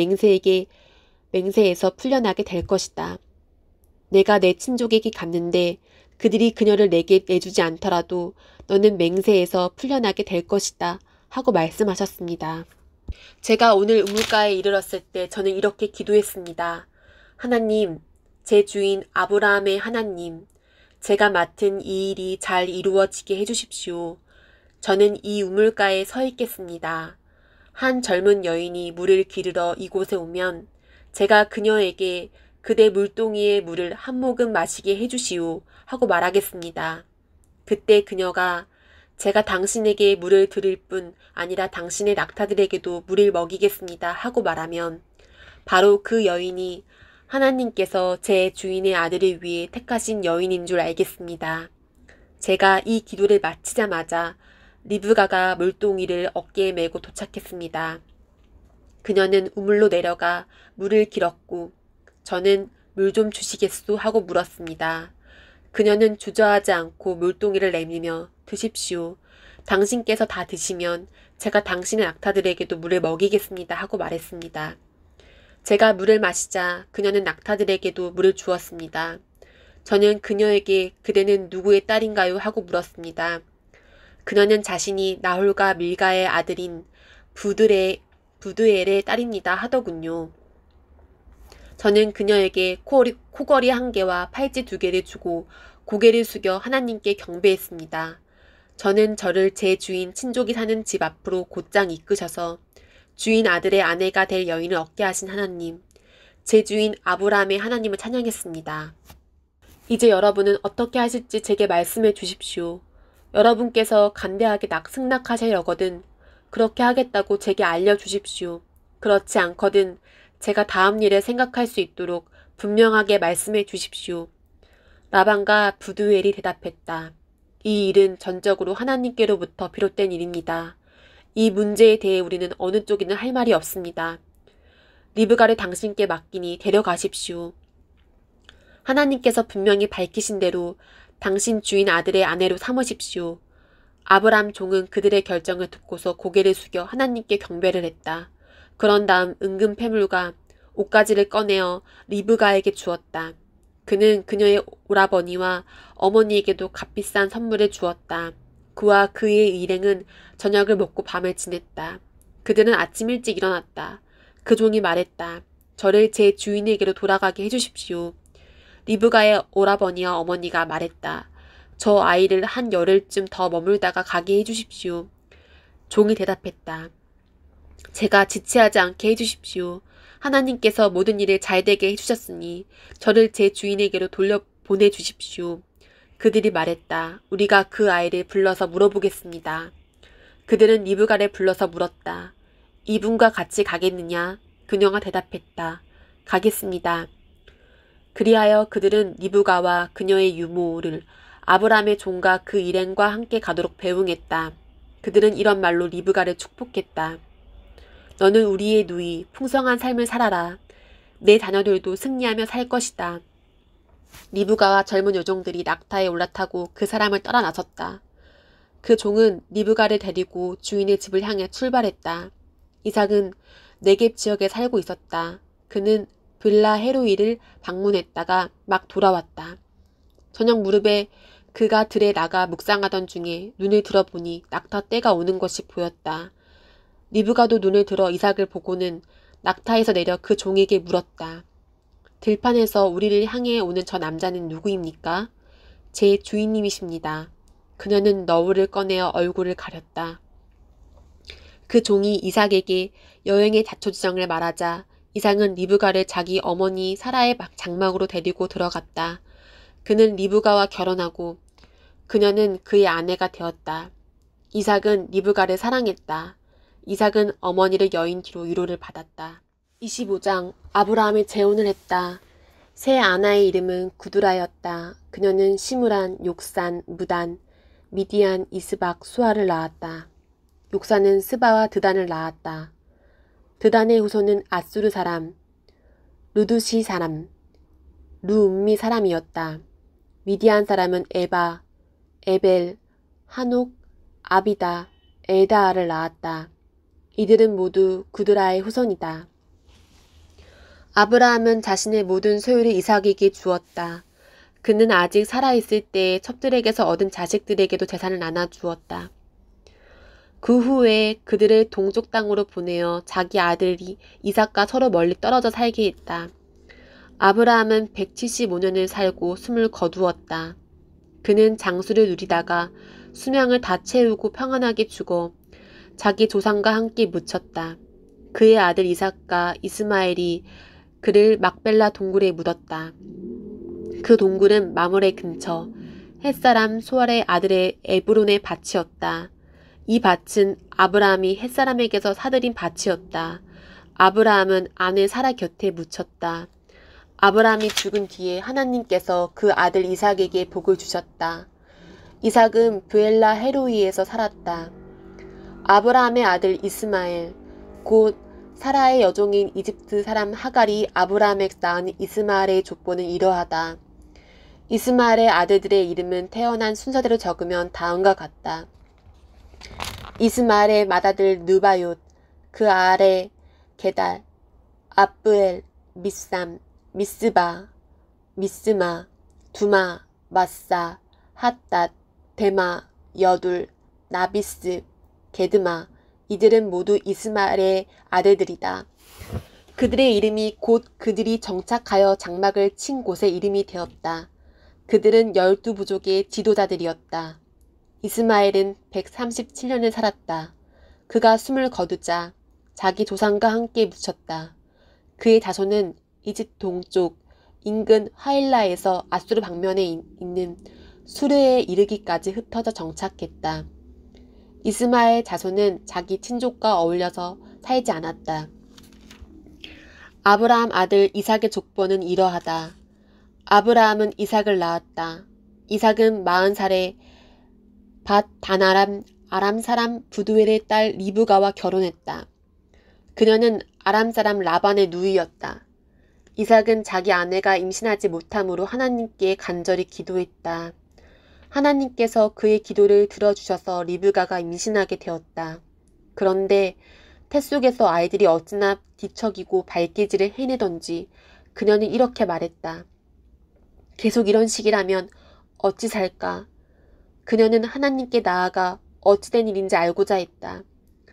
맹세에서 풀려나게 될 것이다. 내가 내 친족에게 갔는데 그들이 그녀를 내게 내주지 않더라도 너는 맹세에서 풀려나게 될 것이다. 하고 말씀하셨습니다. 제가 오늘 우물가에 이르렀을 때 저는 이렇게 기도했습니다. 하나님, 제 주인 아브라함의 하나님, 제가 맡은 이 일이 잘 이루어지게 해주십시오. 저는 이 우물가에 서 있겠습니다. 한 젊은 여인이 물을 기르러 이곳에 오면 제가 그녀에게 그대 물동이의 물을 한 모금 마시게 해주시오 하고 말하겠습니다. 그때 그녀가 제가 당신에게 물을 드릴 뿐 아니라 당신의 낙타들에게도 물을 먹이겠습니다 하고 말하면 바로 그 여인이 하나님께서 제 주인의 아들을 위해 택하신 여인인 줄 알겠습니다. 제가 이 기도를 마치자마자 리브가가 물동이를 어깨에 메고 도착했습니다. 그녀는 우물로 내려가 물을 길었고 저는 물 좀 주시겠소 하고 물었습니다. 그녀는 주저하지 않고 물동이를 내밀며 드십시오. 당신께서 다 드시면 제가 당신의 낙타들에게도 물을 먹이겠습니다 하고 말했습니다. 제가 물을 마시자 그녀는 낙타들에게도 물을 주었습니다. 저는 그녀에게 그대는 누구의 딸인가요? 하고 물었습니다. 그녀는 자신이 나홀과 밀가의 아들인 부드엘의 딸입니다 하더군요. 저는 그녀에게 코걸이 1개와 팔찌 2개를 주고 고개를 숙여 하나님께 경배했습니다. 저는 저를 제 주인 친족이 사는 집 앞으로 곧장 이끄셔서 주인 아들의 아내가 될 여인을 얻게 하신 하나님, 제 주인 아브라함의 하나님을 찬양했습니다. 이제 여러분은 어떻게 하실지 제게 말씀해 주십시오. 여러분께서 간대하게 승낙하시려거든 그렇게 하겠다고 제게 알려주십시오. 그렇지 않거든 제가 다음 일에 생각할 수 있도록 분명하게 말씀해 주십시오. 라반과 부두엘이 대답했다. 이 일은 전적으로 하나님께로부터 비롯된 일입니다. 이 문제에 대해 우리는 어느 쪽이든 할 말이 없습니다. 리브가를 당신께 맡기니 데려가십시오. 하나님께서 분명히 밝히신 대로 당신 주인 아들의 아내로 삼으십시오. 아브람 종은 그들의 결정을 듣고서 고개를 숙여 하나님께 경배를 했다. 그런 다음 은금 패물과 옷가지를 꺼내어 리브가에게 주었다. 그는 그녀의 오라버니와 어머니에게도 값비싼 선물을 주었다. 그와 그의 일행은 저녁을 먹고 밤을 지냈다. 그들은 아침 일찍 일어났다. 그 종이 말했다. 저를 제 주인에게로 돌아가게 해주십시오. 리브가의 오라버니와 어머니가 말했다. 저 아이를 한 열흘쯤 더 머물다가 가게 해주십시오. 종이 대답했다. 제가 지체하지 않게 해주십시오. 하나님께서 모든 일을 잘되게 해주셨으니 저를 제 주인에게로 돌려보내주십시오. 그들이 말했다. 우리가 그 아이를 불러서 물어보겠습니다. 그들은 리브가를 불러서 물었다. 이분과 같이 가겠느냐? 그녀가 대답했다. 가겠습니다. 그리하여 그들은 리브가와 그녀의 유모를 아브라함의 종과 그 일행과 함께 가도록 배웅했다. 그들은 이런 말로 리브가를 축복했다. 너는 우리의 누이, 풍성한 삶을 살아라. 내 자녀들도 승리하며 살 것이다. 리브가와 젊은 여종들이 낙타에 올라타고 그 사람을 따라 나섰다. 그 종은 리브가를 데리고 주인의 집을 향해 출발했다. 이삭은 네겝 지역에 살고 있었다. 그는 빌라 헤로이를 방문했다가 막 돌아왔다. 저녁 무렵에 그가 들에 나가 묵상하던 중에 눈을 들어보니 낙타 떼가 오는 것이 보였다. 리브가도 눈을 들어 이삭을 보고는 낙타에서 내려 그 종에게 물었다. 들판에서 우리를 향해 오는 저 남자는 누구입니까? 제 주인님이십니다. 그녀는 너울을 꺼내어 얼굴을 가렸다. 그 종이 이삭에게 여행의 자초지정을 말하자 이삭은 리브가를 자기 어머니 사라의 장막으로 데리고 들어갔다. 그는 리브가와 결혼하고 그녀는 그의 아내가 되었다. 이삭은 리브가를 사랑했다. 이삭은 어머니를 여인 뒤로 위로를 받았다. 25장 아브라함이 재혼을 했다. 새 아나의 이름은 구두라였다. 그녀는 시므란, 욕산, 무단, 미디안, 이스박, 수아를 낳았다. 욕산은 스바와 드단을 낳았다. 드단의 후손은 아수르 사람, 루두시 사람, 루음미 사람이었다. 미디안 사람은 에바, 에벨, 한옥, 아비다, 엘다아를 낳았다. 이들은 모두 구드라의 후손이다. 아브라함은 자신의 모든 소유를 이삭에게 주었다. 그는 아직 살아있을 때 첩들에게서 얻은 자식들에게도 재산을 나눠주었다. 그 후에 그들을 동쪽 땅으로 보내어 자기 아들이 이삭과 서로 멀리 떨어져 살게 했다. 아브라함은 175년을 살고 숨을 거두었다. 그는 장수를 누리다가 수명을 다 채우고 평안하게 죽어 자기 조상과 함께 묻혔다. 그의 아들 이삭과 이스마엘이 그를 막벨라 동굴에 묻었다. 그 동굴은 마므레 근처 햇사람 소알의 아들의 에브론의 밭이었다. 이 밭은 아브라함이 햇사람에게서 사들인 밭이었다. 아브라함은 아내 사라 곁에 묻혔다. 아브라함이 죽은 뒤에 하나님께서 그 아들 이삭에게 복을 주셨다. 이삭은 브엘라 헤로이에서 살았다. 아브라함의 아들 이스마엘, 곧 사라의 여종인 이집트 사람 하갈이 아브라함에게 낳은 이스마엘의 족보는 이러하다. 이스마엘의 아들들의 이름은 태어난 순서대로 적으면 다음과 같다. 이스마엘의 맏아들 느바욤, 그 아래 게달, 압브엘, 미삼, 미스바, 미스마, 두마, 마사, 핫닷, 데마, 여둘, 나비스, 게드마. 이들은 모두 이스마엘의 아들들이다. 그들의 이름이 곧 그들이 정착하여 장막을 친 곳의 이름이 되었다. 그들은 12부족의 지도자들이었다. 이스마엘은 137년을 살았다. 그가 숨을 거두자 자기 조상과 함께 묻혔다. 그의 자손은 이집트 동쪽 인근 하일라에서 아수르 방면에 있는 수르에 이르기까지 흩어져 정착했다. 이스마엘 자손은 자기 친족과 어울려서 살지 않았다. 아브라함 아들 이삭의 족보는 이러하다. 아브라함은 이삭을 낳았다. 이삭은 40살에 밧 다나람 아람 사람 부두엘의 딸 리브가와 결혼했다. 그녀는 아람 사람 라반의 누이였다. 이삭은 자기 아내가 임신하지 못함으로 하나님께 간절히 기도했다. 하나님께서 그의 기도를 들어주셔서 리브가가 임신하게 되었다. 그런데 태 속에서 아이들이 어찌나 뒤척이고 발기질을 해내던지 그녀는 이렇게 말했다. 계속 이런 식이라면 어찌 살까? 그녀는 하나님께 나아가 어찌된 일인지 알고자 했다.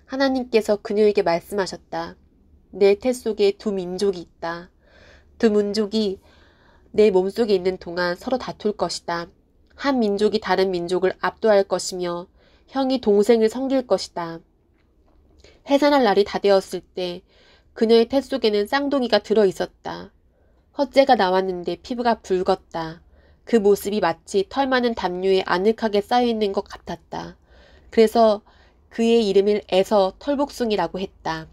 하나님께서 그녀에게 말씀하셨다. 내 태 속에 두 민족이 있다. 두 민족이 내 몸속에 있는 동안 서로 다툴 것이다. 한 민족이 다른 민족을 압도할 것이며 형이 동생을 섬길 것이다. 해산할 날이 다 되었을 때 그녀의 태 속에는 쌍둥이가 들어 있었다. 헛째가 나왔는데 피부가 붉었다. 그 모습이 마치 털 많은 담요에 아늑하게 쌓여있는 것 같았다. 그래서 그의 이름을 에서 털복숭이라고 했다.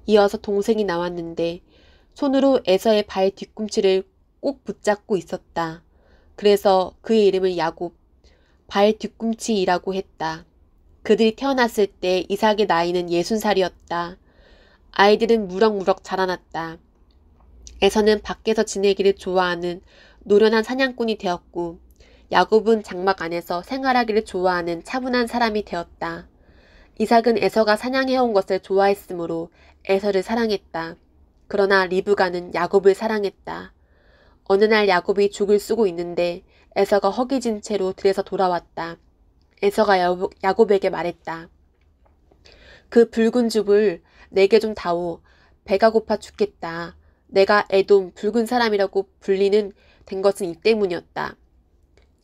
이어서 동생이 나왔는데 손으로 에서의 발 뒤꿈치를 꼭 붙잡고 있었다. 그래서 그의 이름을 야곱, 발 뒤꿈치이라고 했다. 그들이 태어났을 때 이삭의 나이는 60살이었다. 아이들은 무럭무럭 자라났다. 에서는 밖에서 지내기를 좋아하는 노련한 사냥꾼이 되었고 야곱은 장막 안에서 생활하기를 좋아하는 차분한 사람이 되었다. 이삭은 에서가 사냥해온 것을 좋아했으므로 에서를 사랑했다. 그러나 리브가는 야곱을 사랑했다. 어느 날 야곱이 죽을 쓰고 있는데 에서가 허기진 채로 들에서 돌아왔다. 에서가 야곱에게 말했다. 그 붉은 죽을 내게 좀 다오. 배가 고파 죽겠다. 내가 에돔 붉은 사람이라고 불리는 된 것은 이 때문이었다.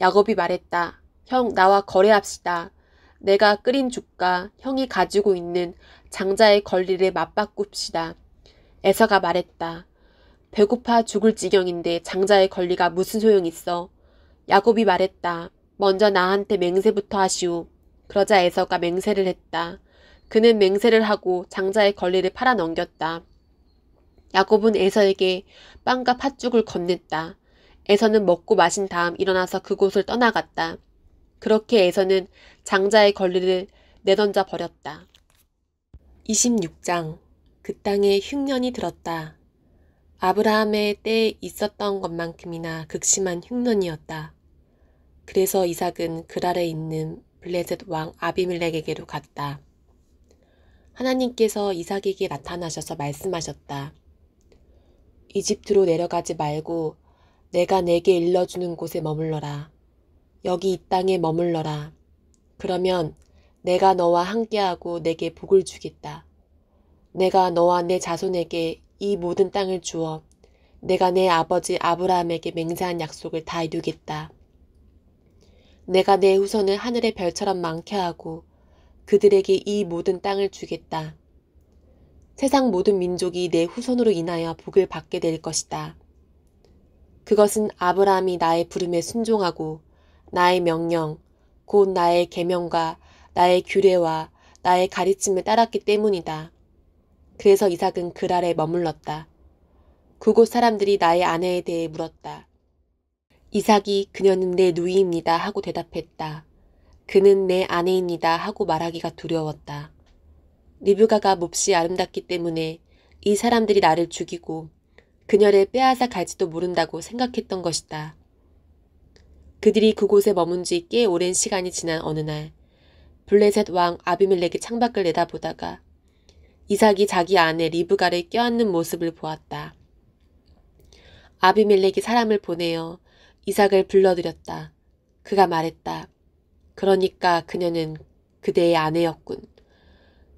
야곱이 말했다. 형, 나와 거래합시다. 내가 끓인 죽과 형이 가지고 있는 장자의 권리를 맞바꿉시다. 에서가 말했다. 배고파 죽을 지경인데 장자의 권리가 무슨 소용 있어. 야곱이 말했다. 먼저 나한테 맹세부터 하시오. 그러자 에서가 맹세를 했다. 그는 맹세를 하고 장자의 권리를 팔아 넘겼다. 야곱은 에서에게 빵과 팥죽을 건넸다. 에서는 먹고 마신 다음 일어나서 그곳을 떠나갔다. 그렇게 에서는 장자의 권리를 내던져 버렸다. 26장. 그 땅에 흉년이 들었다. 아브라함의 때에 있었던 것만큼이나 극심한 흉년이었다. 그래서 이삭은 그랄에 있는 블레셋 왕 아비멜렉에게로 갔다. 하나님께서 이삭에게 나타나셔서 말씀하셨다. 이집트로 내려가지 말고 내가 내게 일러주는 곳에 머물러라. 여기 이 땅에 머물러라. 그러면 내가 너와 함께하고 내게 복을 주겠다. 내가 너와 내 자손에게 이 모든 땅을 주어 내가 내 아버지 아브라함에게 맹세한 약속을 다 이루겠다. 내가 내 후손을 하늘의 별처럼 많게 하고 그들에게 이 모든 땅을 주겠다. 세상 모든 민족이 내 후손으로 인하여 복을 받게 될 것이다. 그것은 아브라함이 나의 부름에 순종하고 나의 명령, 곧 나의 계명과 나의 규례와 나의 가르침을 따랐기 때문이다. 그래서 이삭은 그랄에 머물렀다. 그곳 사람들이 나의 아내에 대해 물었다. 이삭이 그녀는 내 누이입니다 하고 대답했다. 그는 내 아내입니다 하고 말하기가 두려웠다. 리브가가 몹시 아름답기 때문에 이 사람들이 나를 죽이고 그녀를 빼앗아 갈지도 모른다고 생각했던 것이다. 그들이 그곳에 머문 지 꽤 오랜 시간이 지난 어느 날 블레셋 왕 아비멜렉이 창밖을 내다보다가 이삭이 자기 아내 리브가를 껴안는 모습을 보았다. 아비멜렉이 사람을 보내어 이삭을 불러들였다. 그가 말했다. 그러니까 그녀는 그대의 아내였군.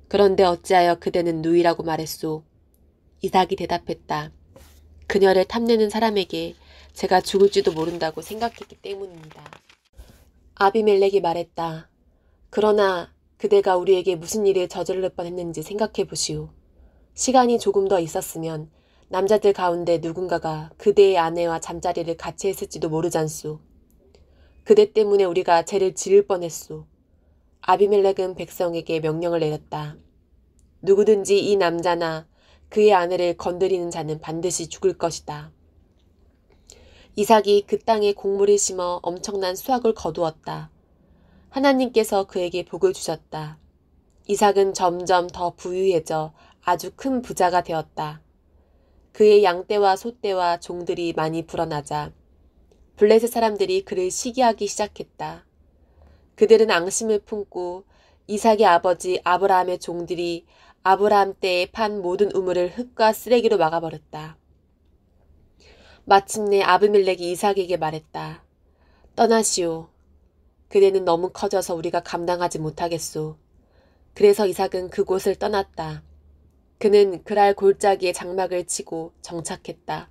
그런데 어찌하여 그대는 누이라고 말했소? 이삭이 대답했다. 그녀를 탐내는 사람에게 제가 죽을지도 모른다고 생각했기 때문입니다. 아비멜렉이 말했다. 그러나 그대가 우리에게 무슨 일을 저지를 뻔했는지 생각해 보시오. 시간이 조금 더 있었으면 남자들 가운데 누군가가 그대의 아내와 잠자리를 같이 했을지도 모르잖소. 그대 때문에 우리가 죄를 지을 뻔했소. 아비멜렉은 백성에게 명령을 내렸다. 누구든지 이 남자나 그의 아내를 건드리는 자는 반드시 죽을 것이다. 이삭이 그 땅에 곡물을 심어 엄청난 수확을 거두었다. 하나님께서 그에게 복을 주셨다. 이삭은 점점 더 부유해져 아주 큰 부자가 되었다. 그의 양떼와 소떼와 종들이 많이 불어나자 블레셋 사람들이 그를 시기하기 시작했다. 그들은 앙심을 품고 이삭의 아버지 아브라함의 종들이 아브라함 때에 판 모든 우물을 흙과 쓰레기로 막아버렸다. 마침내 아비멜렉이 이삭에게 말했다. 떠나시오. 그대는 너무 커져서 우리가 감당하지 못하겠소. 그래서 이삭은 그곳을 떠났다. 그는 그랄 골짜기에 장막을 치고 정착했다.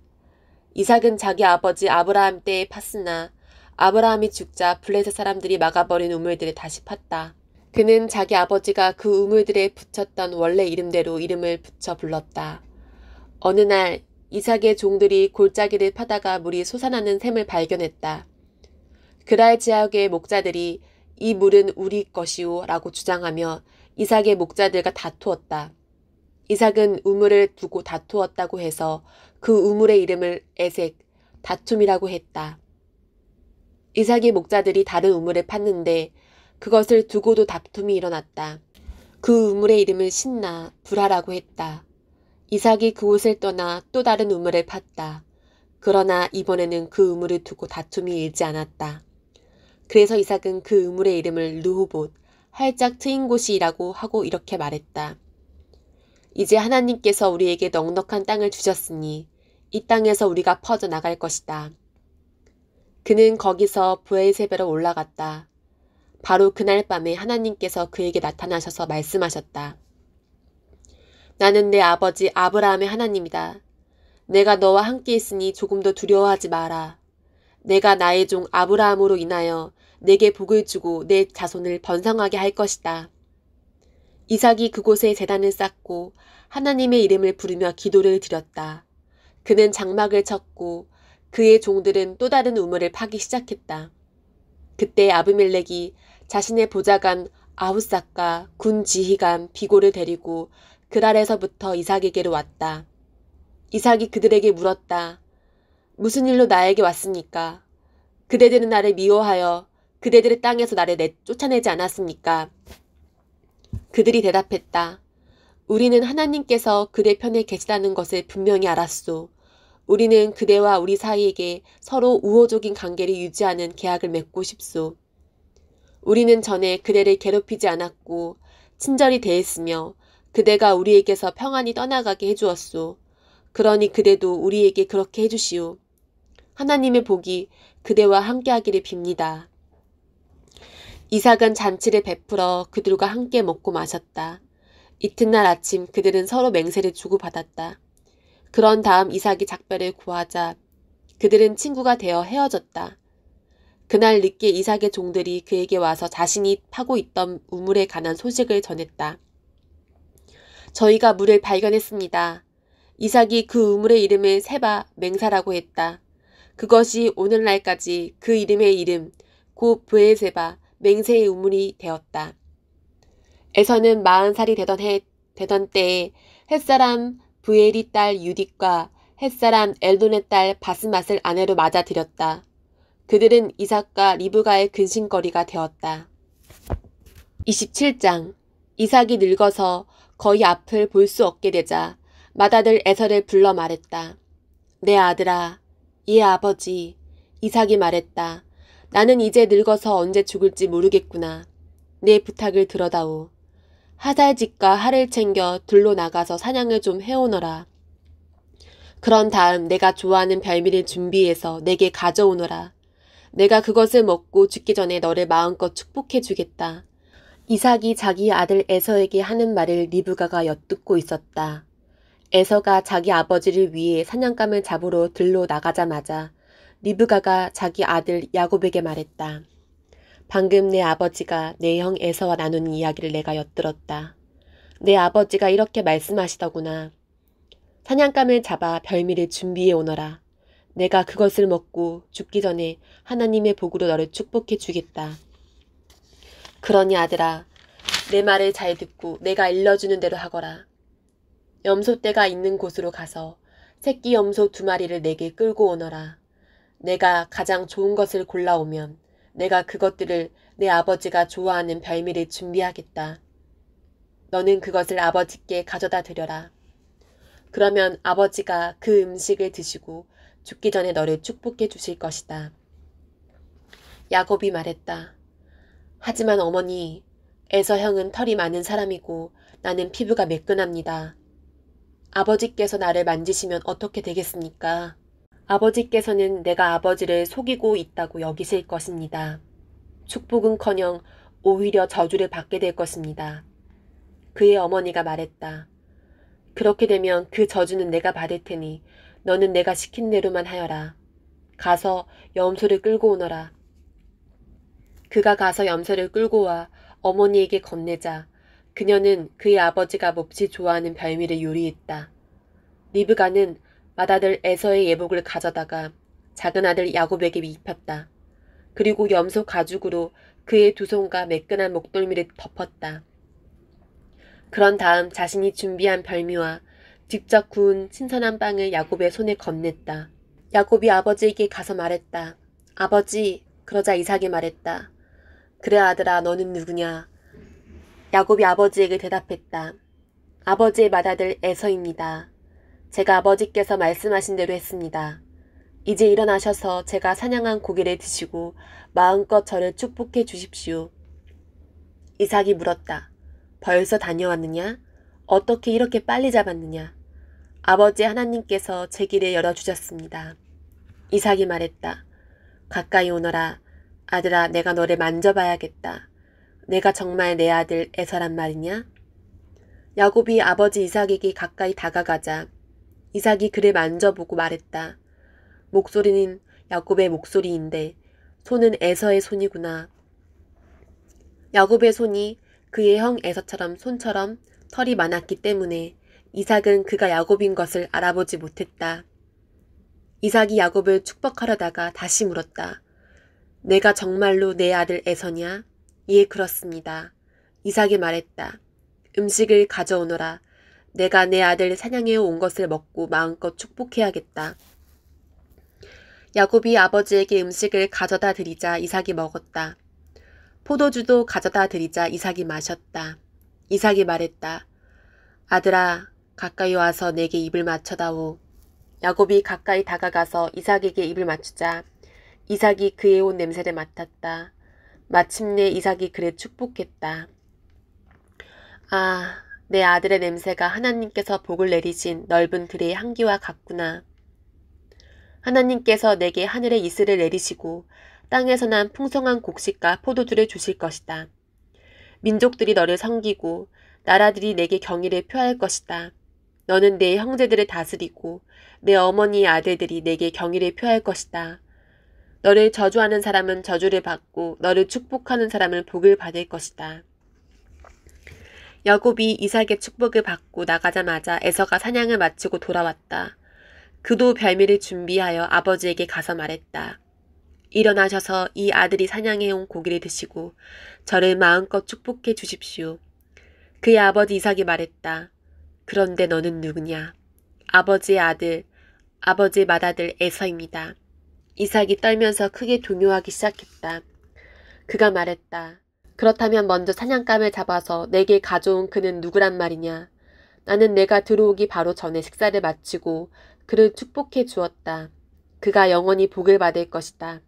이삭은 자기 아버지 아브라함 때에 팠으나 아브라함이 죽자 블레셋 사람들이 막아버린 우물들을 다시 팠다. 그는 자기 아버지가 그 우물들에 붙였던 원래 이름대로 이름을 붙여 불렀다. 어느 날 이삭의 종들이 골짜기를 파다가 물이 솟아나는 샘을 발견했다. 그랄 지역의 목자들이 이 물은 우리 것이오 라고 주장하며 이삭의 목자들과 다투었다. 이삭은 우물을 두고 다투었다고 해서 그 우물의 이름을 에색, 다툼이라고 했다. 이삭의 목자들이 다른 우물을 팠는데 그것을 두고도 다툼이 일어났다. 그 우물의 이름을 신나, 불화라고 했다. 이삭이 그곳을 떠나 또 다른 우물을 팠다. 그러나 이번에는 그 우물을 두고 다툼이 일지 않았다. 그래서 이삭은 그 우물의 이름을 르호봇, 활짝 트인 곳이라고 하고 이렇게 말했다. 이제 하나님께서 우리에게 넉넉한 땅을 주셨으니 이 땅에서 우리가 퍼져나갈 것이다. 그는 거기서 브엘세바로 올라갔다. 바로 그날 밤에 하나님께서 그에게 나타나셔서 말씀하셨다. 나는 내 아버지 아브라함의 하나님이다. 내가 너와 함께 있으니 조금도 두려워하지 마라. 내가 나의 종 아브라함으로 인하여 내게 복을 주고 내 자손을 번성하게 할 것이다. 이삭이 그곳에 제단을 쌓고 하나님의 이름을 부르며 기도를 드렸다. 그는 장막을 쳤고 그의 종들은 또 다른 우물을 파기 시작했다. 그때 아비멜렉이 자신의 보좌관 아후삭과 군 지휘관 비골을 데리고 그랄에서부터 이삭에게로 왔다. 이삭이 그들에게 물었다. 무슨 일로 나에게 왔습니까? 그대들은 나를 미워하여 그대들의 땅에서 나를 쫓아내지 않았습니까? 그들이 대답했다. 우리는 하나님께서 그대 편에 계시다는 것을 분명히 알았소. 우리는 그대와 우리 사이에게 서로 우호적인 관계를 유지하는 계약을 맺고 싶소. 우리는 전에 그대를 괴롭히지 않았고 친절히 대했으며 그대가 우리에게서 평안히 떠나가게 해주었소. 그러니 그대도 우리에게 그렇게 해주시오. 하나님의 복이 그대와 함께하기를 빕니다. 이삭은 잔치를 베풀어 그들과 함께 먹고 마셨다. 이튿날 아침 그들은 서로 맹세를 주고받았다. 그런 다음 이삭이 작별을 고하자 그들은 친구가 되어 헤어졌다. 그날 늦게 이삭의 종들이 그에게 와서 자신이 파고 있던 우물에 관한 소식을 전했다. 저희가 물을 발견했습니다. 이삭이 그 우물의 이름을 세바 맹사라고 했다. 그것이 오늘날까지 그 이름의 이름 곧 브엘세바 맹세의 우물이 되었다. 에서는 40살이 되던 때에 햇사람 브엘이 딸 유딕과 햇사람 엘돈의 딸 바스맛을 아내로 맞아들였다. 그들은 이삭과 리브가의 근심거리가 되었다. 27장 이삭이 늙어서 거의 앞을 볼 수 없게 되자 맏아들 에서를 불러 말했다. 내 아들아, 예 아버지. 이삭이 말했다. 나는 이제 늙어서 언제 죽을지 모르겠구나. 내 부탁을 들어다오. 하살집과 할을 챙겨 들로 나가서 사냥을 좀 해오너라. 그런 다음 내가 좋아하는 별미를 준비해서 내게 가져오너라. 내가 그것을 먹고 죽기 전에 너를 마음껏 축복해 주겠다. 이삭이 자기 아들 에서에게 하는 말을 리브가가 엿듣고 있었다. 에서가 자기 아버지를 위해 사냥감을 잡으러 들로 나가자마자 리브가가 자기 아들 야곱에게 말했다. 방금 내 아버지가 내 형 에서와 나눈 이야기를 내가 엿들었다. 내 아버지가 이렇게 말씀하시더구나. 사냥감을 잡아 별미를 준비해 오너라. 내가 그것을 먹고 죽기 전에 하나님의 복으로 너를 축복해 주겠다. 그러니 아들아, 내 말을 잘 듣고 내가 일러주는 대로 하거라. 염소떼가 있는 곳으로 가서 새끼 염소 2마리를 내게 끌고 오너라. 내가 가장 좋은 것을 골라오면 내가 그것들을 내 아버지가 좋아하는 별미를 준비하겠다. 너는 그것을 아버지께 가져다 드려라. 그러면 아버지가 그 음식을 드시고 죽기 전에 너를 축복해 주실 것이다. 야곱이 말했다. 하지만 어머니, 에서 형은 털이 많은 사람이고 나는 피부가 매끈합니다. 아버지께서 나를 만지시면 어떻게 되겠습니까? 아버지께서는 내가 아버지를 속이고 있다고 여기실 것입니다. 축복은커녕 오히려 저주를 받게 될 것입니다. 그의 어머니가 말했다. 그렇게 되면 그 저주는 내가 받을 테니 너는 내가 시킨 대로만 하여라. 가서 염소를 끌고 오너라. 그가 가서 염소를 끌고 와 어머니에게 건네자 그녀는 그의 아버지가 몹시 좋아하는 별미를 요리했다. 리브가는 맏아들 에서의 예복을 가져다가 작은 아들 야곱에게 입혔다. 그리고 염소 가죽으로 그의 두 손과 매끈한 목덜미를 덮었다. 그런 다음 자신이 준비한 별미와 직접 구운 신선한 빵을 야곱의 손에 건넸다. 야곱이 아버지에게 가서 말했다. 아버지, 그러자 이삭이 말했다. 그래 아들아, 너는 누구냐? 야곱이 아버지에게 대답했다. 아버지의 맏아들 에서입니다. 제가 아버지께서 말씀하신 대로 했습니다. 이제 일어나셔서 제가 사냥한 고기를 드시고 마음껏 저를 축복해 주십시오. 이삭이 물었다. 벌써 다녀왔느냐? 어떻게 이렇게 빨리 잡았느냐? 아버지 하나님께서 제 길을 열어주셨습니다. 이삭이 말했다. 가까이 오너라. 아들아, 내가 너를 만져봐야겠다. 내가 정말 내 아들 에서란 말이냐? 야곱이 아버지 이삭에게 가까이 다가가자 이삭이 그를 만져보고 말했다. 목소리는 야곱의 목소리인데 손은 에서의 손이구나. 야곱의 손이 그의 형 에서처럼 손처럼 털이 많았기 때문에 이삭은 그가 야곱인 것을 알아보지 못했다. 이삭이 야곱을 축복하려다가 다시 물었다. 내가 정말로 내 아들 에서냐? 예, 그렇습니다. 이삭이 말했다. 음식을 가져오너라. 내가 내 아들 사냥해 온 것을 먹고 마음껏 축복해야겠다. 야곱이 아버지에게 음식을 가져다 드리자 이삭이 먹었다. 포도주도 가져다 드리자 이삭이 마셨다. 이삭이 말했다. 아들아, 가까이 와서 내게 입을 맞춰다오. 야곱이 가까이 다가가서 이삭에게 입을 맞추자 이삭이 그의 옷 냄새를 맡았다. 마침내 이삭이 그를 축복했다. 아, 내 아들의 냄새가 하나님께서 복을 내리신 넓은 들의 향기와 같구나. 하나님께서 내게 하늘의 이슬을 내리시고 땅에서 난 풍성한 곡식과 포도주를 주실 것이다. 민족들이 너를 섬기고 나라들이 내게 경의를 표할 것이다. 너는 내 형제들을 다스리고 내 어머니의 아들들이 내게 경의를 표할 것이다. 너를 저주하는 사람은 저주를 받고 너를 축복하는 사람은 복을 받을 것이다. 야곱이 이삭의 축복을 받고 나가자마자 에서가 사냥을 마치고 돌아왔다. 그도 별미를 준비하여 아버지에게 가서 말했다. 일어나셔서 이 아들이 사냥해온 고기를 드시고 저를 마음껏 축복해 주십시오. 그의 아버지 이삭이 말했다. 그런데 너는 누구냐? 아버지의 아들, 아버지의 맏아들 에서입니다. 이삭이 떨면서 크게 동요하기 시작했다. 그가 말했다. 그렇다면 먼저 사냥감을 잡아서 내게 가져온 그는 누구란 말이냐? 나는 내가 들어오기 바로 전에 식사를 마치고 그를 축복해 주었다. 그가 영원히 복을 받을 것이다.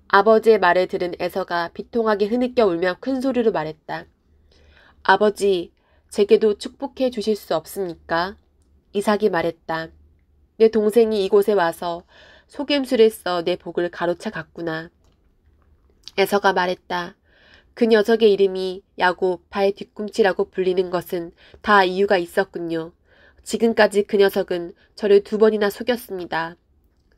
아버지의 말을 들은 에서가 비통하게 흐느껴 울며 큰 소리로 말했다. 아버지, 제게도 축복해 주실 수 없습니까? 이삭이 말했다. 내 동생이 이곳에 와서 속임수를 써 내 복을 가로채 갔구나. 에서가 말했다. 그 녀석의 이름이 야곱 발 뒤꿈치라고 불리는 것은 다 이유가 있었군요. 지금까지 그 녀석은 저를 2번이나 속였습니다.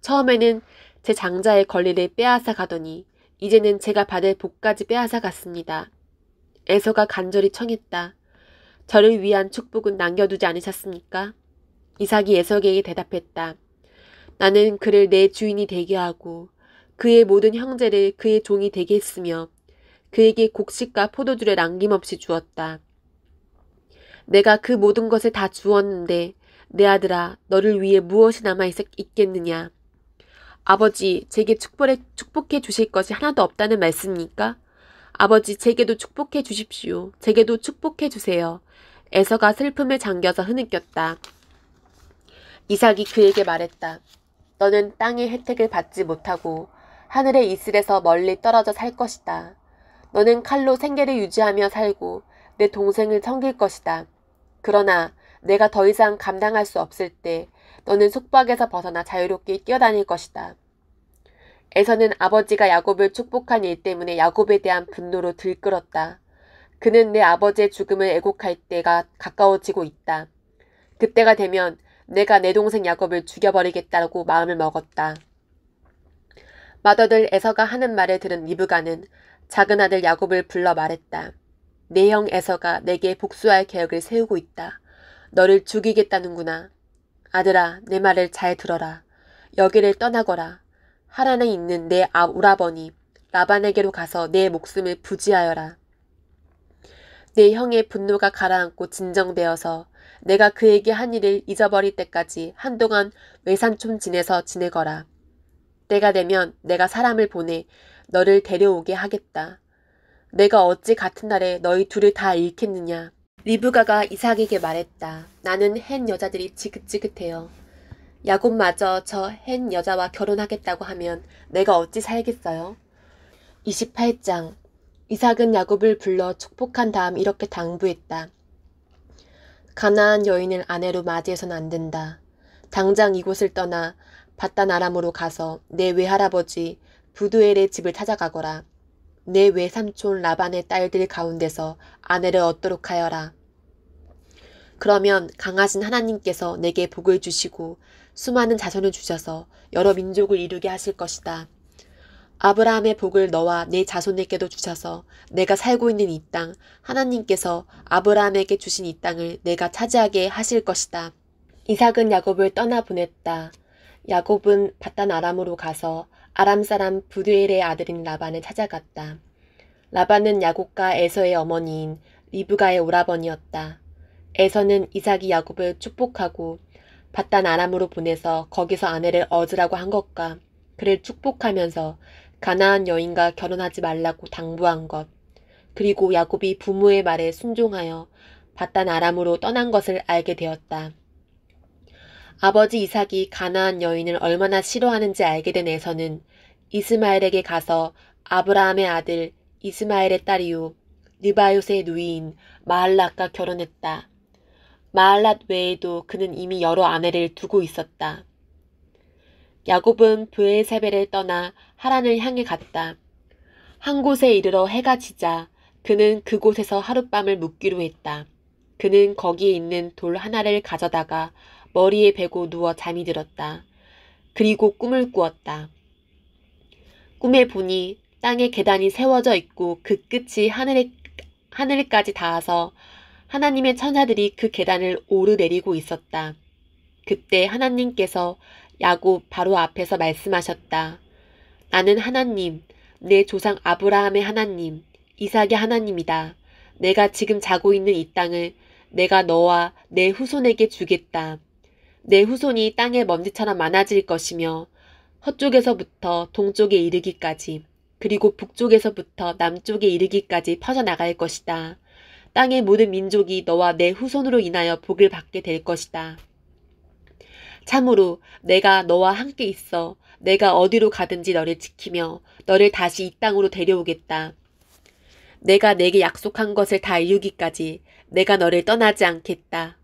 처음에는 제 장자의 권리를 빼앗아 가더니 이제는 제가 받을 복까지 빼앗아 갔습니다. 에서가 간절히 청했다. 저를 위한 축복은 남겨두지 않으셨습니까? 이삭이 에서에게 대답했다. 나는 그를 내 주인이 되게 하고 그의 모든 형제를 그의 종이 되게 했으며 그에게 곡식과 포도주를 남김없이 주었다. 내가 그 모든 것을 다 주었는데 내 아들아 너를 위해 무엇이 남아있겠느냐. 아버지 제게 축복해 주실 것이 하나도 없다는 말씀입니까? 아버지 제게도 축복해 주십시오. 제게도 축복해 주세요. 에서가 슬픔에 잠겨서 흐느꼈다. 이삭이 그에게 말했다. 너는 땅의 혜택을 받지 못하고 하늘의 이슬에서 멀리 떨어져 살 것이다. 너는 칼로 생계를 유지하며 살고 내 동생을 섬길 것이다. 그러나 내가 더 이상 감당할 수 없을 때 너는 속박에서 벗어나 자유롭게 뛰어다닐 것이다. 에서는 아버지가 야곱을 축복한 일 때문에 야곱에 대한 분노로 들끓었다. 그는 내 아버지의 죽음을 애곡할 때가 가까워지고 있다. 그때가 되면 내가 내 동생 야곱을 죽여버리겠다고 마음을 먹었다. 맏아들 에서가 하는 말을 들은 리브가는 작은 아들 야곱을 불러 말했다. 내 형 에서가 내게 복수할 계획을 세우고 있다. 너를 죽이겠다는구나. 아들아, 내 말을 잘 들어라. 여기를 떠나거라. 하란에 있는 내 오라버니 라반에게로 가서 내 목숨을 부지하여라. 내 형의 분노가 가라앉고 진정되어서 내가 그에게 한 일을 잊어버릴 때까지 한동안 외산촌 지내서 지내거라. 때가 되면 내가 사람을 보내 너를 데려오게 하겠다. 내가 어찌 같은 날에 너희 둘을 다 잃겠느냐. 리브가가 이삭에게 말했다. 나는 헨 여자들이 지긋지긋해요. 야곱마저 저 헨 여자와 결혼하겠다고 하면 내가 어찌 살겠어요? 28장. 이삭은 야곱을 불러 축복한 다음 이렇게 당부했다. 가나안 여인을 아내로 맞이해서는 안 된다. 당장 이곳을 떠나 바단 아람으로 가서 내 외할아버지 부두엘의 집을 찾아가거라. 내 외삼촌 라반의 딸들 가운데서 아내를 얻도록 하여라. 그러면 강하신 하나님께서 내게 복을 주시고 수많은 자손을 주셔서 여러 민족을 이루게 하실 것이다. 아브라함의 복을 너와 내 자손에게도 주셔서 내가 살고 있는 이 땅, 하나님께서 아브라함에게 주신 이 땅을 내가 차지하게 하실 것이다. 이삭은 야곱을 떠나보냈다. 야곱은 바단 아람으로 가서 아람 사람 부두엘의 아들인 라반을 찾아갔다. 라반은 야곱과 에서의 어머니인 리브가의 오라버니였다. 에서는 이삭이 야곱을 축복하고 바단 아람으로 보내서 거기서 아내를 얻으라고 한 것과 그를 축복하면서 가나안 여인과 결혼하지 말라고 당부한 것, 그리고 야곱이 부모의 말에 순종하여 바단 아람으로 떠난 것을 알게 되었다. 아버지 이삭이 가나안 여인을 얼마나 싫어하는지 알게 된 에서는 이스마엘에게 가서 아브라함의 아들 이스마엘의 딸이요 느바요스의 누이인 마할랏과 결혼했다. 마할랏 외에도 그는 이미 여러 아내를 두고 있었다. 야곱은 브엘세벨을 떠나 하란을 향해 갔다. 한 곳에 이르러 해가 지자 그는 그곳에서 하룻밤을 묵기로 했다. 그는 거기에 있는 돌 하나를 가져다가 머리에 베고 누워 잠이 들었다. 그리고 꿈을 꾸었다. 꿈에 보니 땅에 계단이 세워져 있고 그 끝이 하늘까지 닿아서 하나님의 천사들이 그 계단을 오르내리고 있었다. 그때 하나님께서 야곱 바로 앞에서 말씀하셨다. 나는 하나님, 내 조상 아브라함의 하나님, 이삭의 하나님이다. 내가 지금 자고 있는 이 땅을 내가 너와 내 후손에게 주겠다. 내 후손이 땅의 먼지처럼 많아질 것이며 서쪽에서부터 동쪽에 이르기까지 그리고 북쪽에서부터 남쪽에 이르기까지 퍼져나갈 것이다. 땅의 모든 민족이 너와 내 후손으로 인하여 복을 받게 될 것이다. 참으로 내가 너와 함께 있어 내가 어디로 가든지 너를 지키며 너를 다시 이 땅으로 데려오겠다. 내가 내게 약속한 것을 다 이루기까지 내가 너를 떠나지 않겠다.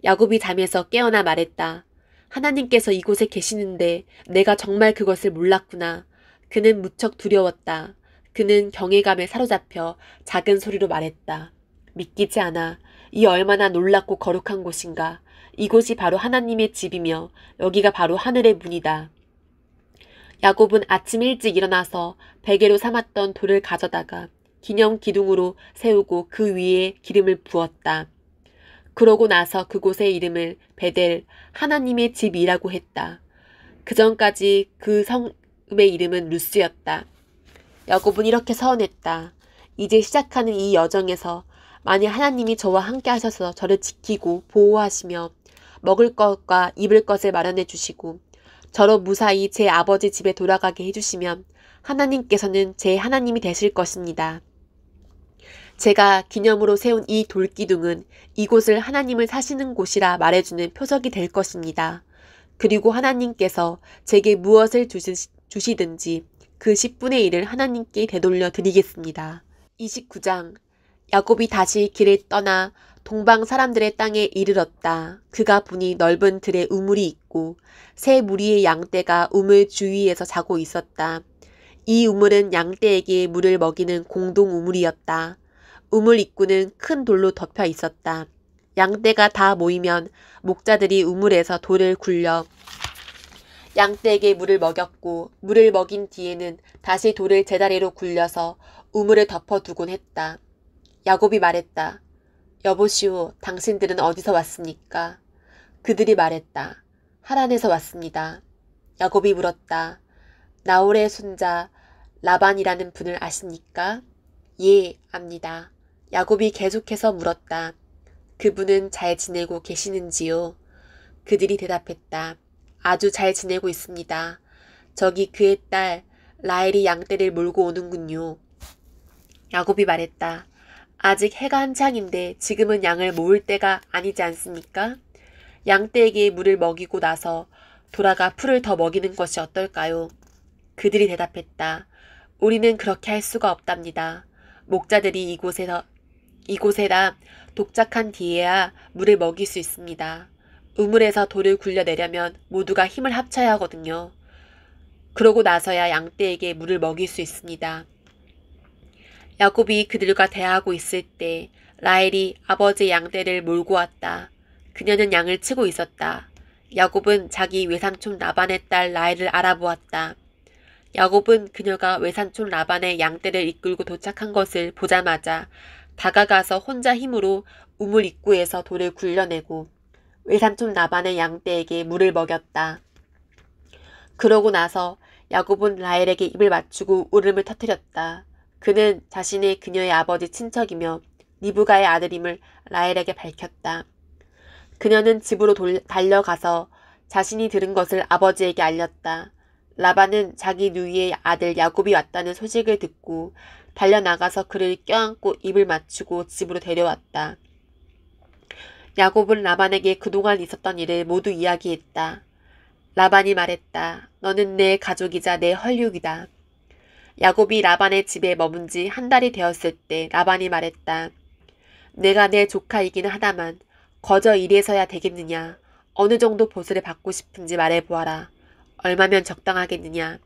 야곱이 잠에서 깨어나 말했다. 하나님께서 이곳에 계시는데 내가 정말 그것을 몰랐구나. 그는 무척 두려웠다. 그는 경외감에 사로잡혀 작은 소리로 말했다. 믿기지 않아. 이 얼마나 놀랍고 거룩한 곳인가. 이곳이 바로 하나님의 집이며 여기가 바로 하늘의 문이다. 야곱은 아침 일찍 일어나서 베개로 삼았던 돌을 가져다가 기념 기둥으로 세우고 그 위에 기름을 부었다. 그러고 나서 그곳의 이름을 베델, 하나님의 집이라고 했다. 그 전까지 그 성읍의 이름은 루스였다. 야곱은 이렇게 서원했다. 이제 시작하는 이 여정에서 만일 하나님이 저와 함께 하셔서 저를 지키고 보호하시며 먹을 것과 입을 것을 마련해 주시고 저로 무사히 제 아버지 집에 돌아가게 해주시면 하나님께서는 제 하나님이 되실 것입니다. 제가 기념으로 세운 이 돌기둥은 이곳을 하나님을 사시는 곳이라 말해주는 표적이 될 것입니다. 그리고 하나님께서 제게 무엇을 주시든지 그 10분의 1을 하나님께 되돌려 드리겠습니다. 29장. 야곱이 다시 길을 떠나 동방 사람들의 땅에 이르렀다. 그가 보니 넓은 들에 우물이 있고 새 무리의 양떼가 우물 주위에서 자고 있었다. 이 우물은 양떼에게 물을 먹이는 공동 우물이었다. 우물 입구는 큰 돌로 덮여 있었다. 양떼가 다 모이면 목자들이 우물에서 돌을 굴려 양떼에게 물을 먹였고 물을 먹인 뒤에는 다시 돌을 제자리로 굴려서 우물을 덮어두곤 했다. 야곱이 말했다. 여보시오, 당신들은 어디서 왔습니까? 그들이 말했다. 하란에서 왔습니다. 야곱이 물었다. 나홀의 손자 라반이라는 분을 아십니까? 예, 압니다. 야곱이 계속해서 물었다. 그분은 잘 지내고 계시는지요? 그들이 대답했다. 아주 잘 지내고 있습니다. 저기 그의 딸 라헬이 양떼를 몰고 오는군요. 야곱이 말했다. 아직 해가 한창인데 지금은 양을 모을 때가 아니지 않습니까? 양떼에게 물을 먹이고 나서 돌아가 풀을 더 먹이는 것이 어떨까요? 그들이 대답했다. 우리는 그렇게 할 수가 없답니다. 목자들이 이곳에다 독작한 뒤에야 물을 먹일 수 있습니다. 우물에서 돌을 굴려내려면 모두가 힘을 합쳐야 하거든요. 그러고 나서야 양떼에게 물을 먹일 수 있습니다. 야곱이 그들과 대화하고 있을 때 라헬이 아버지의 양떼를 몰고 왔다. 그녀는 양을 치고 있었다. 야곱은 자기 외삼촌 라반의 딸 라헬을 알아보았다. 야곱은 그녀가 외삼촌 라반의 양떼를 이끌고 도착한 것을 보자마자 다가가서 혼자 힘으로 우물 입구에서 돌을 굴려내고 외삼촌 라반의 양떼에게 물을 먹였다. 그러고 나서 야곱은 라헬에게 입을 맞추고 울음을 터뜨렸다. 그는 자신의 그녀의 아버지 친척이며 리브가의 아들임을 라헬에게 밝혔다. 그녀는 집으로 달려가서 자신이 들은 것을 아버지에게 알렸다. 라반은 자기 누이의 아들 야곱이 왔다는 소식을 듣고 달려나가서 그를 껴안고 입을 맞추고 집으로 데려왔다. 야곱은 라반에게 그동안 있었던 일을 모두 이야기했다. 라반이 말했다. 너는 내 가족이자 내 혈육이다. 야곱이 라반의 집에 머문 지 한 달이 되었을 때 라반이 말했다. 내가 내 조카이기는 하다만 거저 이래서야 되겠느냐. 어느 정도 보수를 받고 싶은지 말해보아라. 얼마면 적당하겠느냐.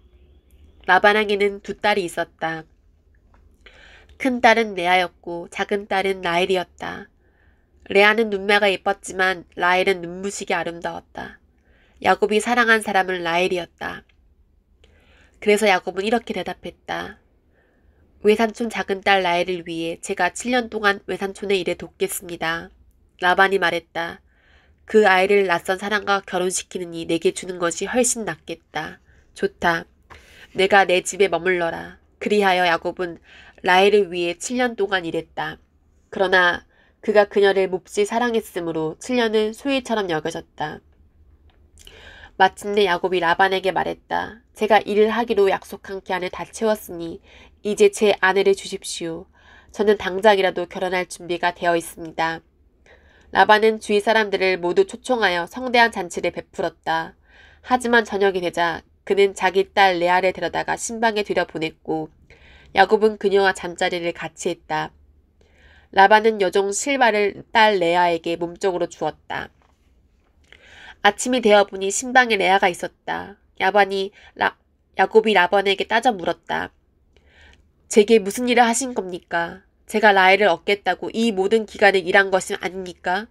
라반에게는 두 딸이 있었다. 큰 딸은 레아였고 작은 딸은 라헬이었다. 레아는 눈매가 예뻤지만 라헬은 눈부시게 아름다웠다. 야곱이 사랑한 사람은 라헬이었다. 그래서 야곱은 이렇게 대답했다. 외삼촌 작은 딸 라헬을 위해 제가 7년 동안 외삼촌의 일에 돕겠습니다. 라반이 말했다. 그 아이를 낯선 사람과 결혼시키느니 내게 주는 것이 훨씬 낫겠다. 좋다. 내가 내 집에 머물러라. 그리하여 야곱은 라헬을 위해 7년 동안 일했다. 그러나 그가 그녀를 몹시 사랑했으므로 7년은 소일처럼 여겨졌다. 마침내 야곱이 라반에게 말했다. 제가 일을 하기로 약속한 기한을 다 채웠으니 이제 제 아내를 주십시오. 저는 당장이라도 결혼할 준비가 되어 있습니다. 라반은 주위 사람들을 모두 초청하여 성대한 잔치를 베풀었다. 하지만 저녁이 되자 그는 자기 딸 레아를 데려다가 신방에 들여보냈고 야곱은 그녀와 잠자리를 같이 했다. 라반은 여종 실바를 딸 레아에게 몸쪽으로 주었다. 아침이 되어보니 신방에 레아가 있었다. 야곱이 라반에게 따져 물었다. 제게 무슨 일을 하신 겁니까? 제가 라헬을 얻겠다고 이 모든 기간을 일한 것이 아닙니까?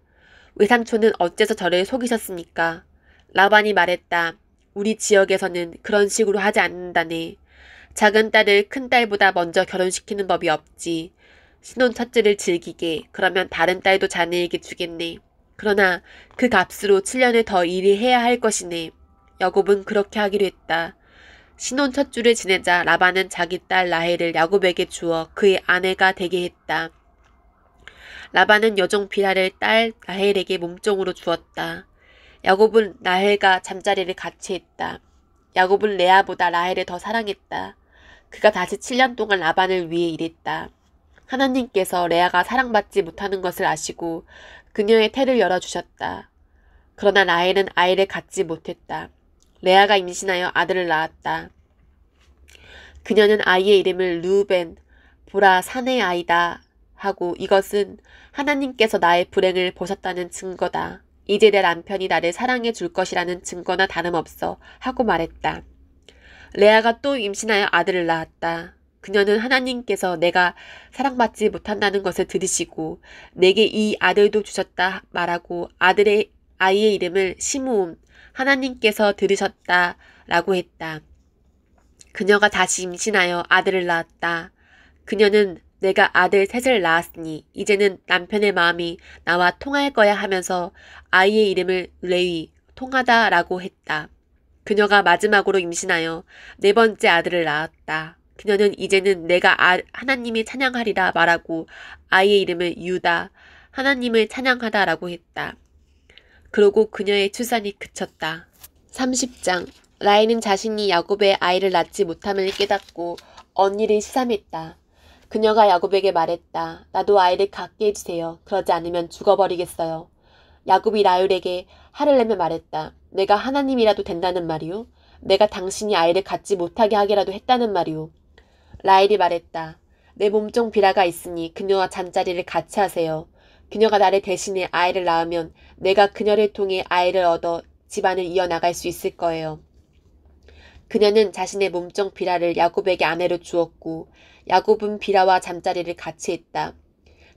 외삼촌은 어째서 저를 속이셨습니까? 라반이 말했다. 우리 지역에서는 그런 식으로 하지 않는다네. 작은 딸을 큰 딸보다 먼저 결혼시키는 법이 없지. 신혼 첫째를 즐기게. 그러면 다른 딸도 자네에게 주겠네. 그러나 그 값으로 7년을 더 일을 해야 할 것이네. 야곱은 그렇게 하기로 했다. 신혼 첫 주를 지내자 라반은 자기 딸 라헬을 야곱에게 주어 그의 아내가 되게 했다. 라반은 여종 비라를 딸 라헬에게 몸종으로 주었다. 야곱은 라헬과 잠자리를 같이 했다. 야곱은 레아보다 라헬을 더 사랑했다. 그가 다시 7년 동안 라반을 위해 일했다. 하나님께서 레아가 사랑받지 못하는 것을 아시고 그녀의 태를 열어주셨다. 그러나 라헬은 아이를 갖지 못했다. 레아가 임신하여 아들을 낳았다. 그녀는 아이의 이름을 르우벤, 보라 산의 아이다 하고 이것은 하나님께서 나의 불행을 보셨다는 증거다. 이제 내 남편이 나를 사랑해 줄 것이라는 증거나 다름없어 하고 말했다. 레아가 또 임신하여 아들을 낳았다. 그녀는 하나님께서 내가 사랑받지 못한다는 것을 들으시고 내게 이 아들도 주셨다 말하고 아이의 이름을 시므온, 하나님께서 들으셨다라고 했다. 그녀가 다시 임신하여 아들을 낳았다. 그녀는 내가 아들 셋을 낳았으니 이제는 남편의 마음이 나와 통할 거야 하면서 아이의 이름을 레위, 통하다라고 했다. 그녀가 마지막으로 임신하여 네 번째 아들을 낳았다. 그녀는 이제는 내가 하나님이 찬양하리라 말하고 아이의 이름을 유다, 하나님을 찬양하다라고 했다. 그러고 그녀의 출산이 그쳤다. 30장. 라헬은 자신이 야곱의 아이를 낳지 못함을 깨닫고 언니를 시삼했다. 그녀가 야곱에게 말했다. 나도 아이를 갖게 해주세요. 그러지 않으면 죽어버리겠어요. 야곱이 라헬에게 화를 내며 말했다. 내가 하나님이라도 된다는 말이오? 내가 당신이 아이를 갖지 못하게 하기라도 했다는 말이오? 라헬이 말했다. 내 몸종 비라가 있으니 그녀와 잠자리를 같이 하세요. 그녀가 나를 대신해 아이를 낳으면 내가 그녀를 통해 아이를 얻어 집안을 이어나갈 수 있을 거예요. 그녀는 자신의 몸종 비라를 야곱에게 아내로 주었고 야곱은 비라와 잠자리를 같이 했다.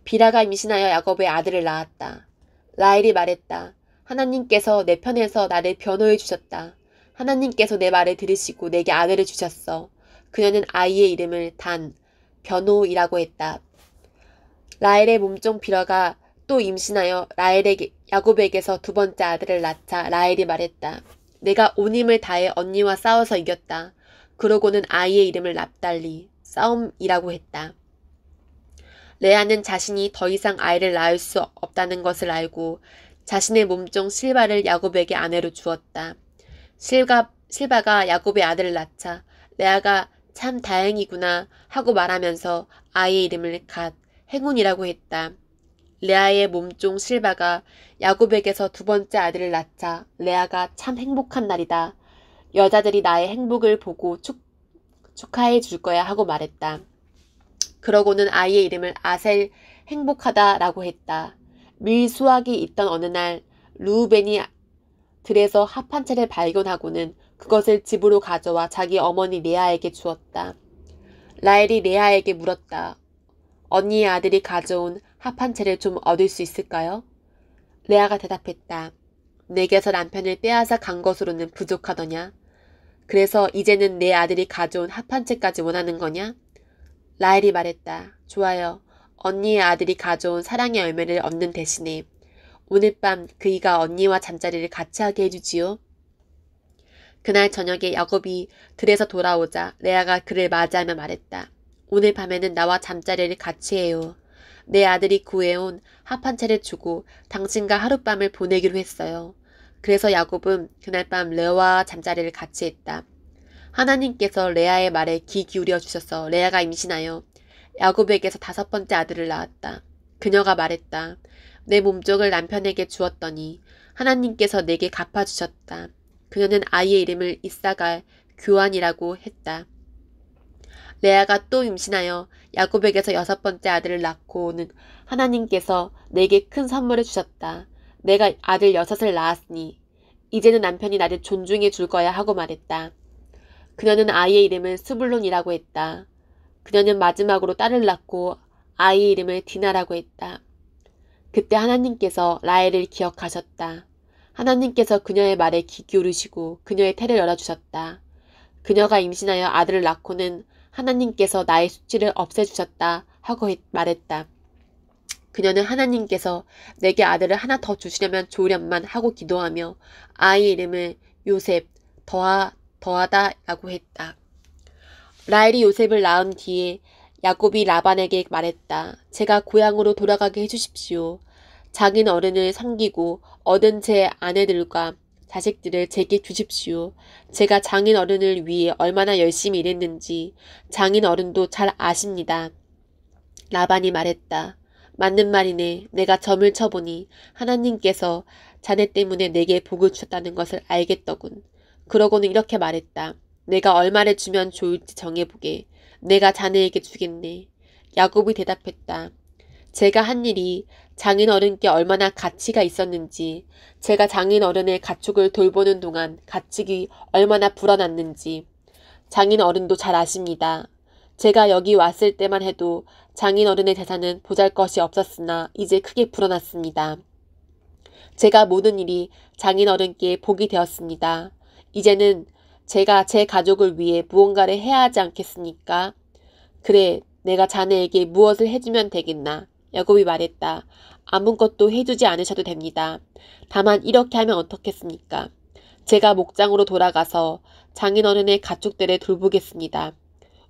비라가 임신하여 야곱의 아들을 낳았다. 라헬이 말했다. 하나님께서 내 편에서 나를 변호해 주셨다. 하나님께서 내 말을 들으시고 내게 아들을 주셨어. 그녀는 아이의 이름을 단, 변호이라고 했다. 라헬의 몸종 비라가 또 임신하여 야곱에게서 두 번째 아들을 낳자 라헬이 말했다. 내가 온 힘을 다해 언니와 싸워서 이겼다. 그러고는 아이의 이름을 납달리, 싸움이라고 했다. 레아는 자신이 더 이상 아이를 낳을 수 없다는 것을 알고 자신의 몸종 실바를 야곱에게 아내로 주었다. 실바가 야곱의 아들을 낳자 레아가 참 다행이구나 하고 말하면서 아이의 이름을 갓, 행운이라고 했다. 레아의 몸종 실바가 야곱에게서 두 번째 아들을 낳자 레아가 참 행복한 날이다. 여자들이 나의 행복을 보고 축하해 줄 거야 하고 말했다. 그러고는 아이의 이름을 아셀 행복하다라고 했다. 밀 수확이 있던 어느 날 르우벤이 들에서 합 한 채를 발견하고는 그것을 집으로 가져와 자기 어머니 레아에게 주었다. 라헬이 레아에게 물었다. 언니의 아들이 가져온 합 한 채를 좀 얻을 수 있을까요? 레아가 대답했다. 내게서 남편을 빼앗아 간 것으로는 부족하더냐? 그래서 이제는 내 아들이 가져온 합 한 채까지 원하는 거냐? 라헬이 말했다. 좋아요. 언니의 아들이 가져온 사랑의 열매를 얻는 대신에 오늘 밤 그이가 언니와 잠자리를 같이 하게 해주지요. 그날 저녁에 야곱이 들에서 돌아오자 레아가 그를 맞이하며 말했다. 오늘 밤에는 나와 잠자리를 같이 해요. 내 아들이 구해온 합 한 채를 주고 당신과 하룻밤을 보내기로 했어요. 그래서 야곱은 그날 밤 레아와 잠자리를 같이 했다. 하나님께서 레아의 말에 귀 기울여 주셔서 레아가 임신하여 야곱에게서 다섯 번째 아들을 낳았다. 그녀가 말했다. 내 몸종을 남편에게 주었더니 하나님께서 내게 갚아주셨다. 그녀는 아이의 이름을 이사갈, 교환이라고 했다. 레아가 또 임신하여 야곱에게서 여섯 번째 아들을 낳고는 하나님께서 내게 큰 선물을 주셨다. 내가 아들 여섯을 낳았으니 이제는 남편이 나를 존중해 줄 거야 하고 말했다. 그녀는 아이의 이름을 스불론이라고 했다. 그녀는 마지막으로 딸을 낳고 아이의 이름을 디나라고 했다. 그때 하나님께서 라헬을 기억하셨다. 하나님께서 그녀의 말에 귀 기울이시고 그녀의 태를 열어주셨다. 그녀가 임신하여 아들을 낳고는 하나님께서 나의 수치를 없애주셨다 하고 말했다. 그녀는 하나님께서 내게 아들을 하나 더 주시려면 좋으련만 하고 기도하며 아이의 이름을 요셉, 더하다라고 했다. 라헬이 요셉을 낳은 뒤에 야곱이 라반에게 말했다. 제가 고향으로 돌아가게 해주십시오. 작은 어른을 섬기고 얻은 제 아내들과 자식들을 제게 주십시오. 제가 장인 어른을 위해 얼마나 열심히 일했는지 장인 어른도 잘 아십니다. 라반이 말했다. 맞는 말이네. 내가 점을 쳐보니 하나님께서 자네 때문에 내게 복을 주셨다는 것을 알겠더군. 그러고는 이렇게 말했다. 내가 얼마를 주면 좋을지 정해보게. 내가 자네에게 주겠네. 야곱이 대답했다. 제가 한 일이 장인 어른께 얼마나 가치가 있었는지, 제가 장인 어른의 가축을 돌보는 동안 가축이 얼마나 불어났는지 장인 어른도 잘 아십니다. 제가 여기 왔을 때만 해도 장인 어른의 재산은 보잘것이 없었으나 이제 크게 불어났습니다. 제가 모든 일이 장인 어른께 복이 되었습니다. 이제는 제가 제 가족을 위해 무언가를 해야 하지 않겠습니까? 그래, 내가 자네에게 무엇을 해주면 되겠나? 야곱이 말했다. 아무것도 해주지 않으셔도 됩니다. 다만 이렇게 하면 어떻겠습니까? 제가 목장으로 돌아가서 장인어른의 가축들을 돌보겠습니다.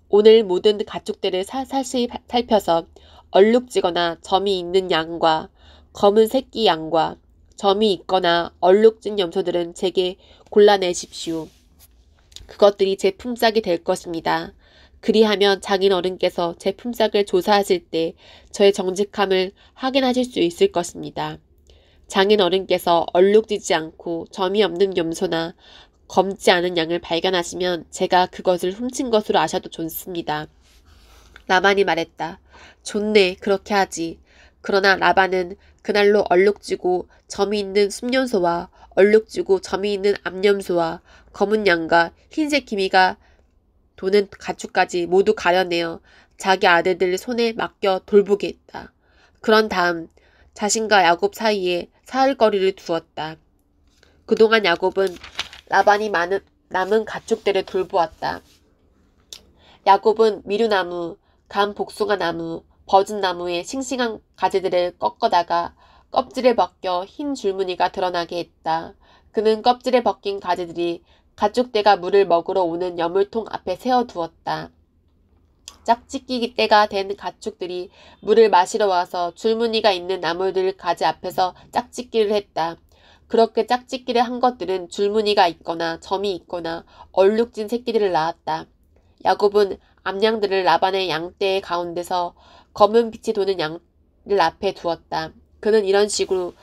오늘 모든 가축들을 살살 살펴서 얼룩지거나 점이 있는 양과 검은 새끼 양과 점이 있거나 얼룩진 염소들은 제게 골라내십시오. 그것들이 제 품삯이 될 것입니다. 그리하면 장인어른께서 제 품삯을 조사하실 때 저의 정직함을 확인하실 수 있을 것입니다. 장인어른께서 얼룩지지 않고 점이 없는 염소나 검지 않은 양을 발견하시면 제가 그것을 훔친 것으로 아셔도 좋습니다. 라반이 말했다. 좋네, 그렇게 하지. 그러나 라반은 그날로 얼룩지고 점이 있는 순염소와 얼룩지고 점이 있는 암염소와 검은 양과 흰색 기미가 도는 가축까지 모두 가려내어 자기 아들들 손에 맡겨 돌보게 했다. 그런 다음 자신과 야곱 사이에 사흘거리를 두었다. 그동안 야곱은 라반이 남은 가축들을 돌보았다. 야곱은 미루나무, 감복숭아나무, 버섯나무의 싱싱한 가지들을 꺾어다가 껍질을 벗겨 흰 줄무늬가 드러나게 했다. 그는 껍질에 벗긴 가지들이 가축대가 물을 먹으러 오는 여물통 앞에 세워두었다. 짝짓기 때가 된 가축들이 물을 마시러 와서 줄무늬가 있는 나무들 가지 앞에서 짝짓기를 했다. 그렇게 짝짓기를 한 것들은 줄무늬가 있거나 점이 있거나 얼룩진 새끼들을 낳았다. 야곱은 암양들을 라반의 양떼의 가운데서 검은 빛이 도는 양을 앞에 두었다. 그는 이런 식으로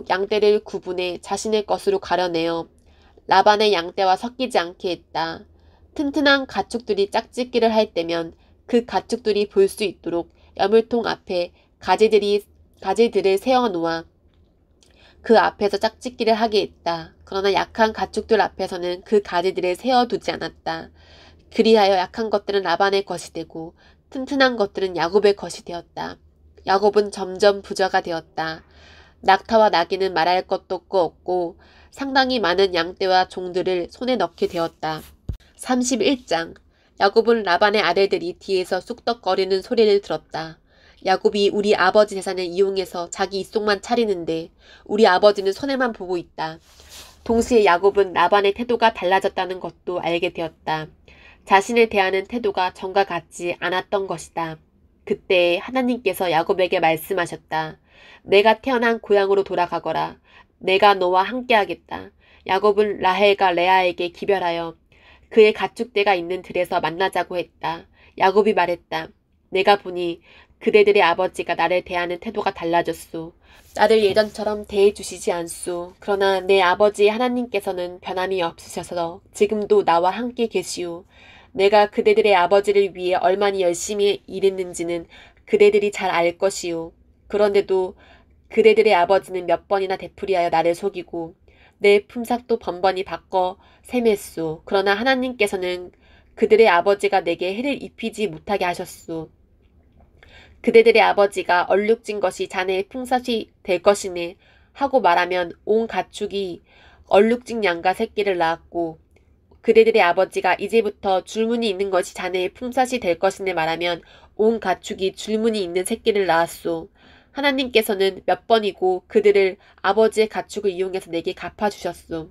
양떼를 구분해 자신의 것으로 가려내어 라반의 양떼와 섞이지 않게 했다. 튼튼한 가축들이 짝짓기를 할 때면 그 가축들이 볼 수 있도록 여물통 앞에 가지들을 세워놓아 그 앞에서 짝짓기를 하게 했다. 그러나 약한 가축들 앞에서는 그 가지들을 세워두지 않았다. 그리하여 약한 것들은 라반의 것이 되고 튼튼한 것들은 야곱의 것이 되었다. 야곱은 점점 부자가 되었다. 낙타와 나귀는 말할 것도 없고 상당히 많은 양떼와 종들을 손에 넣게 되었다. 31장 야곱은 라반의 아들들이 뒤에서 쑥덕거리는 소리를 들었다. 야곱이 우리 아버지 재산을 이용해서 자기 입속만 차리는데 우리 아버지는 손해만 보고 있다. 동시에 야곱은 라반의 태도가 달라졌다는 것도 알게 되었다. 자신을 대하는 태도가 전과 같지 않았던 것이다. 그때 하나님께서 야곱에게 말씀하셨다. 내가 태어난 고향으로 돌아가거라. 내가 너와 함께하겠다. 야곱은 라헬과 레아에게 기별하여 그의 가축대가 있는 들에서 만나자고 했다. 야곱이 말했다. 내가 보니 그대들의 아버지가 나를 대하는 태도가 달라졌소. 나를 예전처럼 대해주시지 않소. 그러나 내 아버지 하나님께서는 변함이 없으셔서 지금도 나와 함께 계시오. 내가 그대들의 아버지를 위해 얼마나 열심히 일했는지는 그대들이 잘 알 것이오. 그런데도 그대들의 아버지는 몇 번이나 되풀이하여 나를 속이고 내 품삯도 번번이 바꿔 셈했소. 그러나 하나님께서는 그들의 아버지가 내게 해를 입히지 못하게 하셨소. 그대들의 아버지가 얼룩진 것이 자네의 품삯이 될 것이네 하고 말하면 온 가축이 얼룩진 양과 새끼를 낳았고 그대들의 아버지가 이제부터 줄무늬 있는 것이 자네의 품삯이 될 것이네 말하면 온 가축이 줄무늬 있는 새끼를 낳았소. 하나님께서는 몇 번이고 그들을 아버지의 가축을 이용해서 내게 갚아주셨소.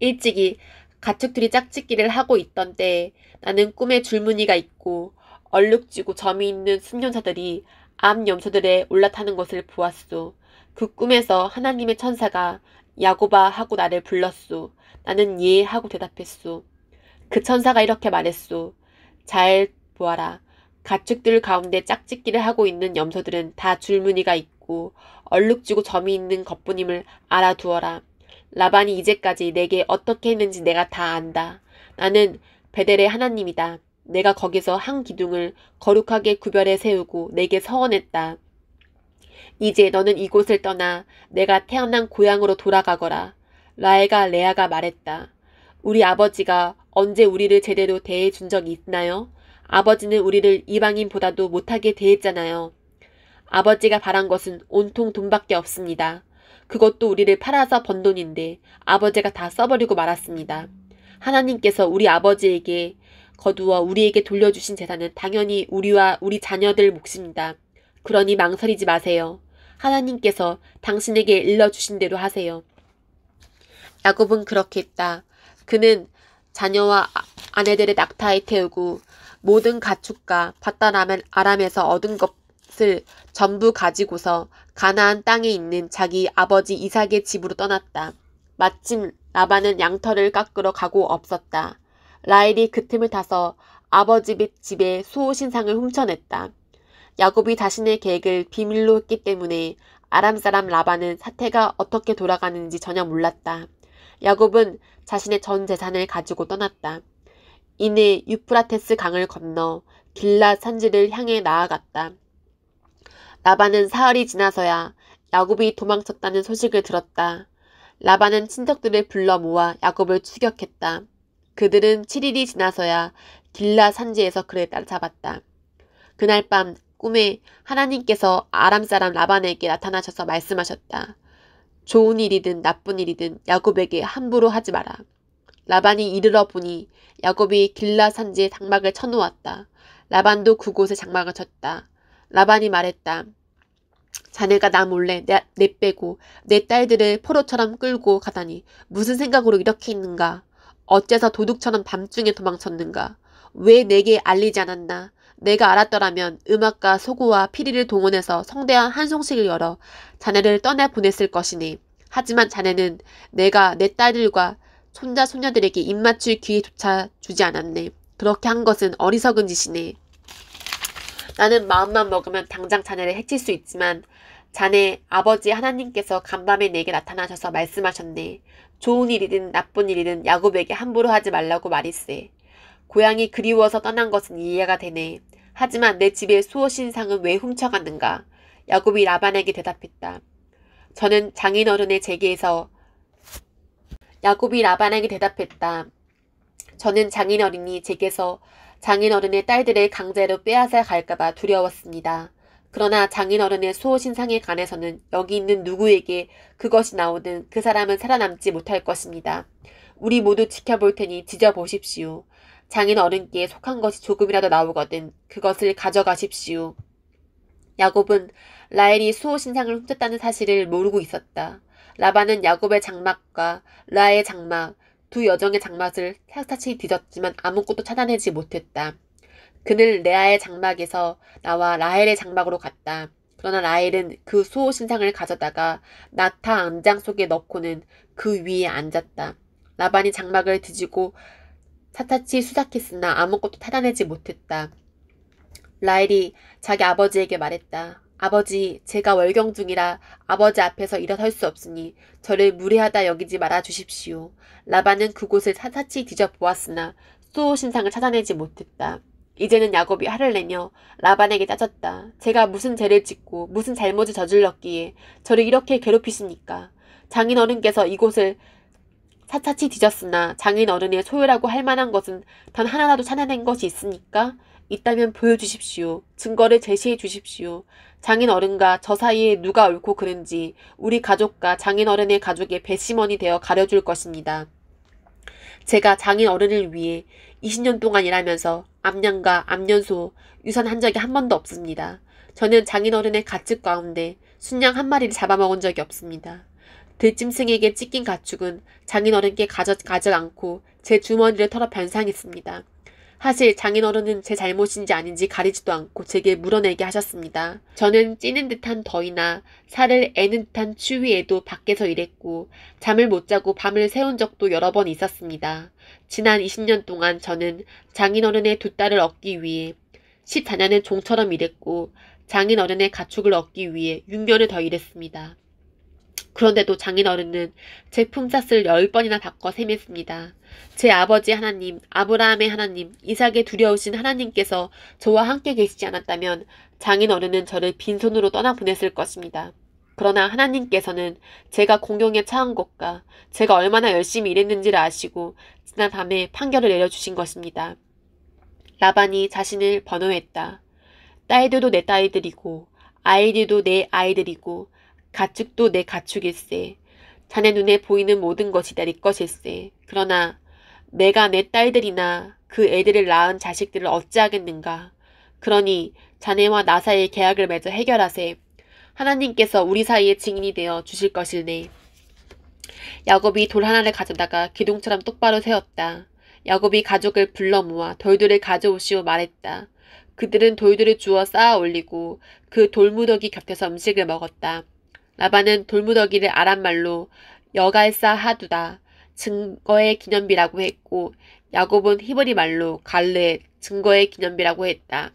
일찍이 가축들이 짝짓기를 하고 있던 때에 나는 꿈에 줄무늬가 있고 얼룩지고 점이 있는 순념사들이 암 염소들에 올라타는 것을 보았소. 그 꿈에서 하나님의 천사가 야곱아 하고 나를 불렀소. 나는 예 하고 대답했소. 그 천사가 이렇게 말했소. 잘 보아라. 가축들 가운데 짝짓기를 하고 있는 염소들은 다 줄무늬가 있고 얼룩지고 점이 있는 것뿐임을 알아두어라. 라반이 이제까지 내게 어떻게 했는지 내가 다 안다. 나는 베델의 하나님이다. 내가 거기서 한 기둥을 거룩하게 구별해 세우고 내게 서원했다. 이제 너는 이곳을 떠나 내가 태어난 고향으로 돌아가거라. 라헬과 레아가 말했다. 우리 아버지가 언제 우리를 제대로 대해준 적이 있나요? 아버지는 우리를 이방인보다도 못하게 대했잖아요. 아버지가 바란 것은 온통 돈밖에 없습니다. 그것도 우리를 팔아서 번 돈인데 아버지가 다 써버리고 말았습니다. 하나님께서 우리 아버지에게 거두어 우리에게 돌려주신 재산은 당연히 우리와 우리 자녀들 몫입니다. 그러니 망설이지 마세요. 하나님께서 당신에게 일러주신 대로 하세요. 야곱은 그렇게 했다. 그는 자녀와 아내들의 낙타에 태우고 모든 가축과 밧단 아람에서 얻은 것을 전부 가지고서 가나안 땅에 있는 자기 아버지 이삭의 집으로 떠났다. 마침 라반은 양털을 깎으러 가고 없었다. 라헬이 그 틈을 타서 아버지 집에 수호신상을 훔쳐냈다. 야곱이 자신의 계획을 비밀로 했기 때문에 아람 사람 라반은 사태가 어떻게 돌아가는지 전혀 몰랐다. 야곱은 자신의 전 재산을 가지고 떠났다. 이내 유프라테스 강을 건너 길랏 산지를 향해 나아갔다. 라반은 사흘이 지나서야 야곱이 도망쳤다는 소식을 들었다. 라반은 친척들을 불러 모아 야곱을 추격했다. 그들은 7일이 지나서야 길랏 산지에서 그를 따라잡았다. 그날 밤 꿈에 하나님께서 아람 사람 라반에게 나타나셔서 말씀하셨다. 좋은 일이든 나쁜 일이든 야곱에게 함부로 하지 마라. 라반이 이르러 보니 야곱이 길랏 산지에 장막을 쳐놓았다. 라반도 그곳에 장막을 쳤다. 라반이 말했다. 자네가 나 몰래 내 빼고 내 딸들을 포로처럼 끌고 가다니 무슨 생각으로 이렇게 있는가? 어째서 도둑처럼 밤중에 도망쳤는가? 왜 내게 알리지 않았나? 내가 알았더라면 음악가 소고와 피리를 동원해서 성대한 한송식을 열어 자네를 떠내보냈을 것이니. 하지만 자네는 내가 내 딸들과 손자 손녀들에게 입맞출 기회조차 주지 않았네. 그렇게 한 것은 어리석은 짓이네. 나는 마음만 먹으면 당장 자네를 해칠 수 있지만 자네 아버지 하나님께서 간밤에 내게 나타나셔서 말씀하셨네. 좋은 일이든 나쁜 일이든 야곱에게 함부로 하지 말라고 말일세. 고향이 그리워서 떠난 것은 이해가 되네. 하지만 내 집의 수호신상은 왜 훔쳐갔는가? 야곱이 라반에게 대답했다. 저는 장인어른의 제게에서 야곱이 라반에게 대답했다. 저는 장인어른이 제게서 장인어른의 딸들을 강제로 빼앗아 갈까봐 두려웠습니다. 그러나 장인어른의 수호신상에 관해서는 여기 있는 누구에게 그것이 나오든 그 사람은 살아남지 못할 것입니다. 우리 모두 지켜볼 테니 지져보십시오. 장인어른께 속한 것이 조금이라도 나오거든 그것을 가져가십시오. 야곱은 라헬이 수호신상을 훔쳤다는 사실을 모르고 있었다. 라반은 야곱의 장막과 라헬의 장막, 두 여정의 장막을 샅샅이 뒤졌지만 아무것도 찾아내지 못했다. 그는 레아의 장막에서 나와 라헬의 장막으로 갔다. 그러나 라헬은 그 수호신상을 가져다가 낙타 안장 속에 넣고는 그 위에 앉았다. 라반이 장막을 뒤지고 샅샅이 수색했으나 아무것도 찾아내지 못했다. 라헬이 자기 아버지에게 말했다. 아버지, 제가 월경 중이라 아버지 앞에서 일어설 수 없으니 저를 무례하다 여기지 말아 주십시오. 라반은 그곳을 샅샅이 뒤져보았으나 수호신상을 찾아내지 못했다. 이제는 야곱이 화를 내며 라반에게 따졌다. 제가 무슨 죄를 짓고 무슨 잘못을 저질렀기에 저를 이렇게 괴롭히십니까? 장인어른께서 이곳을 샅샅이 뒤졌으나 장인어른의 소유라고 할 만한 것은 단 하나라도 찾아낸 것이 있습니까? 있다면 보여주십시오. 증거를 제시해 주십시오. 장인어른과 저 사이에 누가 옳고 그른지 우리 가족과 장인어른의 가족의 배심원이 되어 가려줄 것입니다. 제가 장인어른을 위해 20년 동안 일하면서 암양과 암년소 유산한 적이 한 번도 없습니다. 저는 장인어른의 가축 가운데 순양 한 마리를 잡아먹은 적이 없습니다. 들짐승에게 찢긴 가축은 장인어른께 가져 않고 제 주머니를 털어 변상했습니다. 사실 장인어른은 제 잘못인지 아닌지 가리지도 않고 제게 물어내게 하셨습니다. 저는 찌는 듯한 더위나 살을 애는 듯한 추위에도 밖에서 일했고 잠을 못 자고 밤을 새운 적도 여러 번 있었습니다. 지난 20년 동안 저는 장인어른의 두 딸을 얻기 위해 14년을 종처럼 일했고 장인어른의 가축을 얻기 위해 6년을 더 일했습니다. 그런데도 장인어른은 제 품삯을 10번이나 바꿔 세맸습니다. 제 아버지 하나님, 아브라함의 하나님, 이삭의 두려우신 하나님께서 저와 함께 계시지 않았다면 장인어른은 저를 빈손으로 떠나보냈을 것입니다. 그러나 하나님께서는 제가 공경에 처한 것과 제가 얼마나 열심히 일했는지를 아시고 지난 밤에 판결을 내려주신 것입니다. 라반이 자신을 번호했다. 딸들도 내 딸들이고 아이들도 내 아이들이고 가축도 내 가축일세. 자네 눈에 보이는 모든 것이 내 것일세. 그러나 내가 내 딸들이나 그 애들을 낳은 자식들을 어찌하겠는가. 그러니 자네와 나 사이의 계약을 맺어 해결하세. 하나님께서 우리 사이의 증인이 되어 주실 것이네. 야곱이 돌 하나를 가져다가 기둥처럼 똑바로 세웠다. 야곱이 가족을 불러 모아 돌들을 가져오시오 말했다. 그들은 돌들을 주워 쌓아 올리고 그 돌무더기 곁에서 음식을 먹었다. 라반은 돌무더기를 아람말로 여갈사 하두다, 증거의 기념비라고 했고, 야곱은 히브리 말로 갈르엣, 증거의 기념비라고 했다.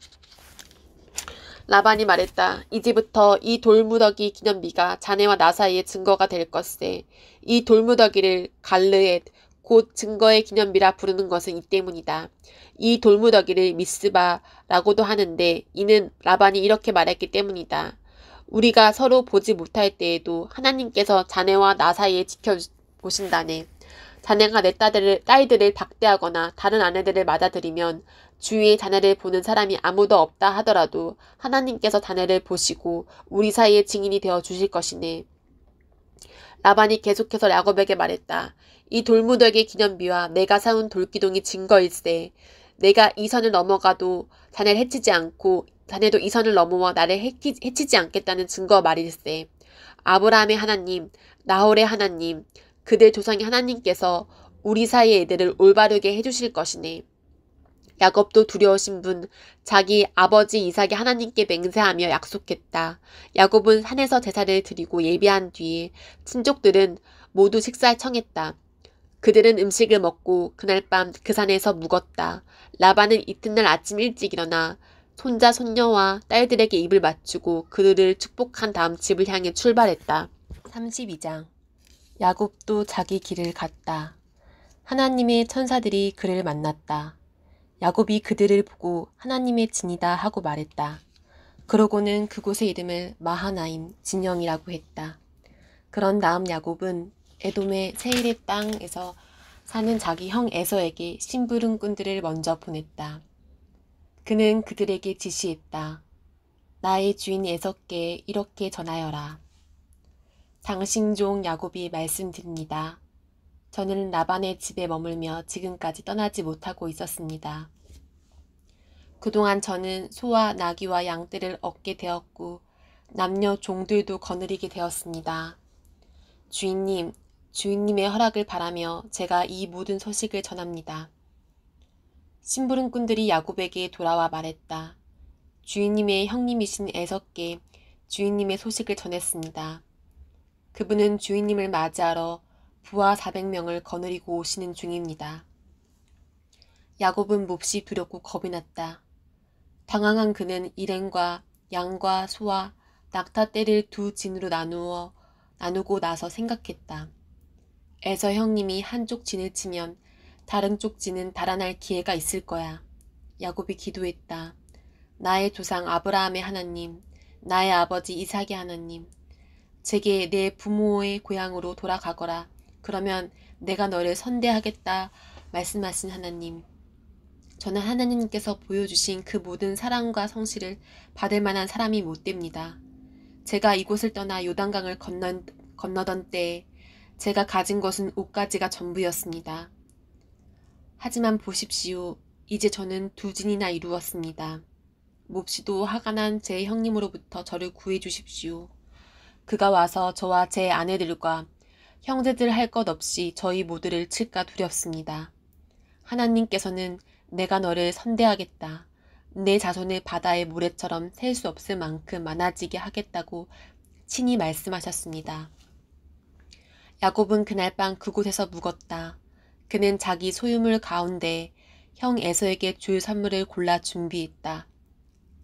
라반이 말했다. 이제부터 이 돌무더기 기념비가 자네와 나 사이의 증거가 될 것세. 이 돌무더기를 갈르엣, 곧 증거의 기념비라 부르는 것은 이 때문이다. 이 돌무더기를 미스바라고도 하는데 이는 라반이 이렇게 말했기 때문이다. 우리가 서로 보지 못할 때에도 하나님께서 자네와 나 사이에 지켜보신다네. 자네가 내 딸들을 박대하거나 다른 아내들을 맞아들이면 주위에 자네를 보는 사람이 아무도 없다 하더라도 하나님께서 자네를 보시고 우리 사이의 증인이 되어 주실 것이네. 라반이 계속해서 야곱에게 말했다. 이 돌무더기 기념비와 내가 사온 돌기둥이 증거일세. 내가 이 선을 넘어가도 자네를 해치지 않고 자네도 이 선을 넘어와 나를 해치지 않겠다는 증거 말일세. 아브라함의 하나님, 나홀의 하나님, 그들 조상의 하나님께서 우리 사이의 애들을 올바르게 해주실 것이네. 야곱도 두려우신 분, 자기 아버지 이삭의 하나님께 맹세하며 약속했다. 야곱은 산에서 제사를 드리고 예비한 뒤에 친족들은 모두 식사에 청했다. 그들은 음식을 먹고 그날 밤 그 산에서 묵었다. 라반은 이튿날 아침 일찍 일어나 손자 손녀와 딸들에게 입을 맞추고 그들을 축복한 다음 집을 향해 출발했다. 32장. 야곱도 자기 길을 갔다. 하나님의 천사들이 그를 만났다. 야곱이 그들을 보고 하나님의 진이다 하고 말했다. 그러고는 그곳의 이름을 마하나임 진영이라고 했다. 그런 다음 야곱은 에돔의 세일의 땅에서 사는 자기 형 에서에게 심부름꾼들을 먼저 보냈다. 그는 그들에게 지시했다. 나의 주인 에서께 이렇게 전하여라. 당신 종 야곱이 말씀드립니다. 저는 라반의 집에 머물며 지금까지 떠나지 못하고 있었습니다. 그동안 저는 소와 나귀와 양떼를 얻게 되었고 남녀 종들도 거느리게 되었습니다. 주인님의 허락을 바라며 제가 이 모든 소식을 전합니다. 심부름꾼들이 야곱에게 돌아와 말했다. 주인님의 형님이신 에서께 주인님의 소식을 전했습니다. 그분은 주인님을 맞이하러 부하 400명을 거느리고 오시는 중입니다. 야곱은 몹시 두렵고 겁이 났다. 당황한 그는 일행과 양과 소와 낙타떼를 두 진으로 나누고 나서 생각했다. 에서 형님이 한쪽 진을 치면 다른 쪽 진은 달아날 기회가 있을 거야. 야곱이 기도했다. 나의 조상 아브라함의 하나님, 나의 아버지 이삭의 하나님, 제게 내 부모의 고향으로 돌아가거라. 그러면 내가 너를 선대하겠다 말씀하신 하나님. 저는 하나님께서 보여주신 그 모든 사랑과 성실을 받을 만한 사람이 못 됩니다. 제가 이곳을 떠나 요단강을 건너던 때에 제가 가진 것은 옷가지가 전부였습니다. 하지만 보십시오. 이제 저는 2진이나 이루었습니다. 몹시도 화가 난 제 형님으로부터 저를 구해 주십시오. 그가 와서 저와 제 아내들과 형제들 할 것 없이 저희 모두를 칠까 두렵습니다. 하나님께서는 내가 너를 선대하겠다. 내 자손을 바다의 모래처럼 셀 수 없을 만큼 많아지게 하겠다고 친히 말씀하셨습니다. 야곱은 그날 밤 그곳에서 묵었다. 그는 자기 소유물 가운데 형 에서에게 줄 선물을 골라 준비했다.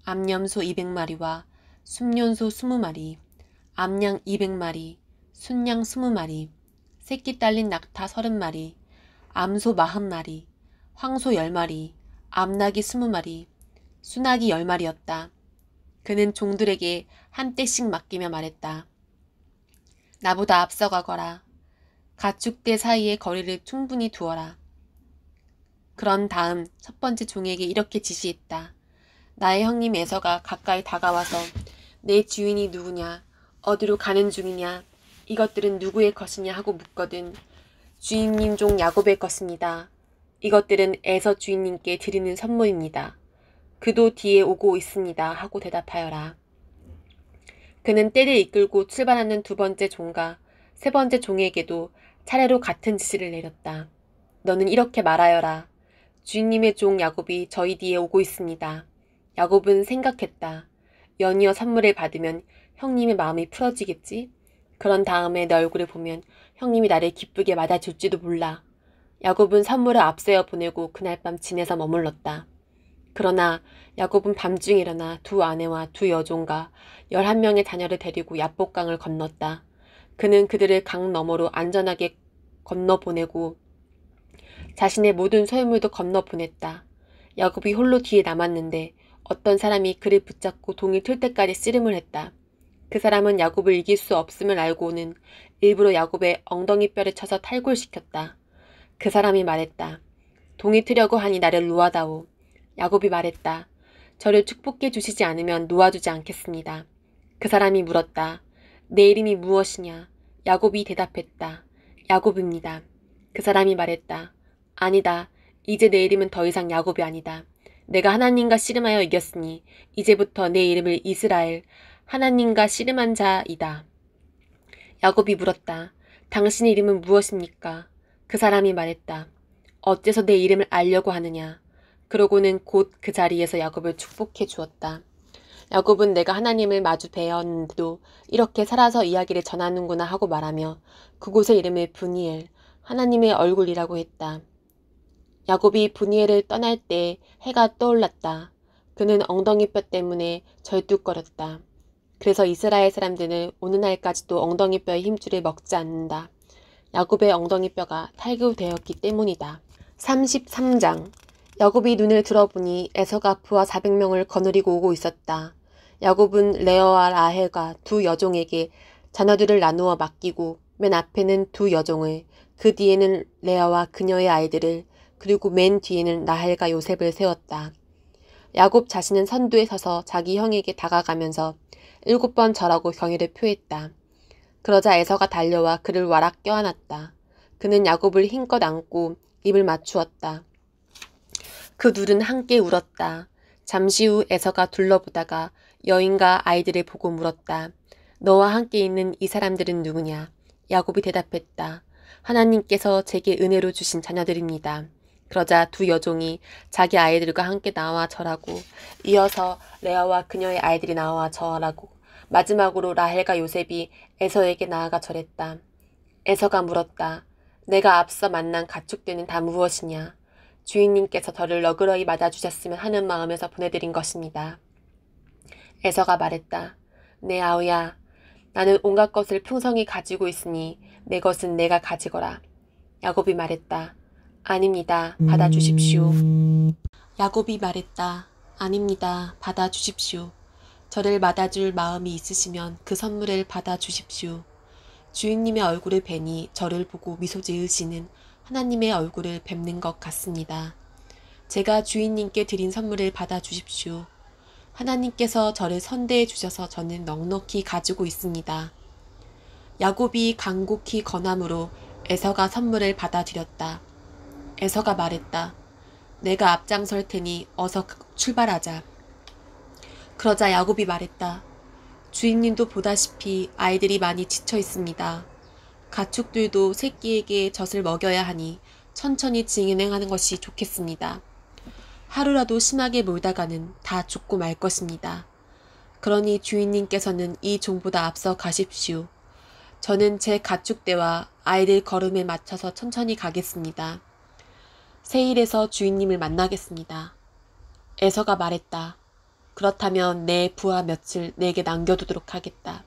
암염소 200마리와 순년소 20마리, 암양 200마리, 순양 20마리, 새끼 딸린 낙타 30마리, 암소 40마리, 황소 10마리, 암나귀 20마리, 수나귀 10마리였다. 그는 종들에게 한 떼씩 맡기며 말했다. 나보다 앞서가거라. 가축대 사이의 거리를 충분히 두어라. 그런 다음 첫 번째 종에게 이렇게 지시했다. 나의 형님 에서가 가까이 다가와서 내 주인이 누구냐, 어디로 가는 중이냐, 이것들은 누구의 것이냐 하고 묻거든. 주인님 종 야곱의 것입니다. 이것들은 에서 주인님께 드리는 선물입니다. 그도 뒤에 오고 있습니다 하고 대답하여라. 그는 떼를 이끌고 출발하는 두 번째 종과 세 번째 종에게도 차례로 같은 지시를 내렸다. 너는 이렇게 말하여라. 주인님의 종 야곱이 저희 뒤에 오고 있습니다. 야곱은 생각했다. 연이어 선물을 받으면 형님의 마음이 풀어지겠지? 그런 다음에 내 얼굴을 보면 형님이 나를 기쁘게 맞아줄지도 몰라. 야곱은 선물을 앞세워 보내고 그날 밤 진에서 머물렀다. 그러나 야곱은 밤중에 일어나 두 아내와 두 여종과 11명의 자녀를 데리고 야복강을 건넜다. 그는 그들을 강 너머로 안전하게 건너보내고 자신의 모든 소유물도 건너보냈다. 야곱이 홀로 뒤에 남았는데 어떤 사람이 그를 붙잡고 동이 틀 때까지 씨름을 했다. 그 사람은 야곱을 이길 수 없음을 알고는 일부러 야곱의 엉덩이뼈를 쳐서 탈골시켰다. 그 사람이 말했다. 동이 트려고 하니 나를 놓아다오. 야곱이 말했다. 저를 축복해 주시지 않으면 놓아주지 않겠습니다. 그 사람이 물었다. 내 이름이 무엇이냐? 야곱이 대답했다. 야곱입니다. 그 사람이 말했다. 아니다. 이제 내 이름은 더 이상 야곱이 아니다. 내가 하나님과 씨름하여 이겼으니 이제부터 내 이름을 이스라엘, 하나님과 씨름한 자이다. 야곱이 물었다. 당신의 이름은 무엇입니까? 그 사람이 말했다. 어째서 내 이름을 알려고 하느냐? 그러고는 곧 그 자리에서 야곱을 축복해 주었다. 야곱은 내가 하나님을 마주 뵈었는데도 이렇게 살아서 이야기를 전하는구나 하고 말하며 그곳의 이름을 브니엘, 하나님의 얼굴이라고 했다. 야곱이 브니엘을 떠날 때 해가 떠올랐다. 그는 엉덩이뼈 때문에 절뚝거렸다. 그래서 이스라엘 사람들은 오늘날까지도 엉덩이뼈의 힘줄을 먹지 않는다. 야곱의 엉덩이뼈가 탈구되었기 때문이다. 33장 야곱이 눈을 들어보니 에서가 부하 400명을 거느리고 오고 있었다. 야곱은 레어와 라헬과 두 여종에게 자녀들을 나누어 맡기고 맨 앞에는 두 여종을, 그 뒤에는 레아와 그녀의 아이들을, 그리고 맨 뒤에는 라헬과 요셉을 세웠다. 야곱 자신은 선두에 서서 자기 형에게 다가가면서 7번 절하고 경의를 표했다. 그러자 에서가 달려와 그를 와락 껴안았다. 그는 야곱을 힘껏 안고 입을 맞추었다. 그 둘은 함께 울었다. 잠시 후 에서가 둘러보다가 여인과 아이들을 보고 물었다. 너와 함께 있는 이 사람들은 누구냐? 야곱이 대답했다. 하나님께서 제게 은혜로 주신 자녀들입니다. 그러자 두 여종이 자기 아이들과 함께 나와 절하고 이어서 레아와 그녀의 아이들이 나와 절하고 마지막으로 라헬과 요셉이 에서에게 나아가 절했다. 에서가 물었다. 내가 앞서 만난 가축들은 다 무엇이냐? 주인님께서 저를 너그러이 맞아주셨으면 하는 마음에서 보내드린 것입니다. 에서가 말했다. 내 아우야, 나는 온갖 것을 풍성히 가지고 있으니 내 것은 내가 가지거라. 야곱이 말했다. 아닙니다. 받아주십시오. 야곱이 말했다. 아닙니다. 받아주십시오. 저를 맞아줄 마음이 있으시면 그 선물을 받아주십시오. 주인님의 얼굴을 뵈니 저를 보고 미소 지으시는 하나님의 얼굴을 뵙는 것 같습니다. 제가 주인님께 드린 선물을 받아주십시오. 하나님께서 저를 선대해 주셔서 저는 넉넉히 가지고 있습니다. 야곱이 간곡히 권함으로 에서가 선물을 받아들였다. 에서가 말했다. 내가 앞장설 테니 어서 출발하자. 그러자 야곱이 말했다. 주인님도 보다시피 아이들이 많이 지쳐 있습니다. 가축들도 새끼에게 젖을 먹여야 하니 천천히 진행하는 것이 좋겠습니다. 하루라도 심하게 몰다가는 다 죽고 말 것입니다. 그러니 주인님께서는 이 종보다 앞서 가십시오. 저는 제 가축대와 아이들 걸음에 맞춰서 천천히 가겠습니다. 세일에서 주인님을 만나겠습니다. 에서가 말했다. 그렇다면 내 부하 며칠 내게 남겨두도록 하겠다.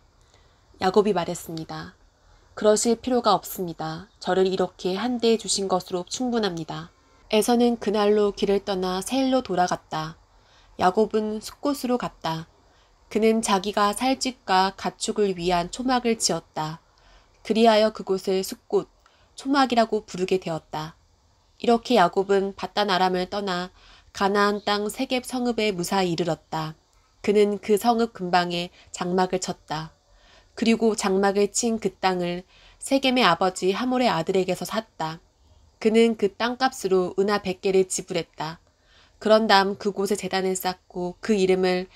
야곱이 말했습니다. 그러실 필요가 없습니다. 저를 이렇게 한대해 주신 것으로 충분합니다. 에서는 그날로 길을 떠나 세일로 돌아갔다. 야곱은 숫곳으로 갔다. 그는 자기가 살 집과 가축을 위한 초막을 지었다. 그리하여 그곳을 숫곳, 초막이라고 부르게 되었다. 이렇게 야곱은 밧단 아람을 떠나 가나안 땅 세겝 성읍에 무사히 이르렀다. 그는 그 성읍 근방에 장막을 쳤다. 그리고 장막을 친 그 땅을 세겜의 아버지 하몰의 아들에게서 샀다. 그는 그 땅값으로 은하 100개를 지불했다. 그런 다음 그곳에 제단을 쌓고 그 이름을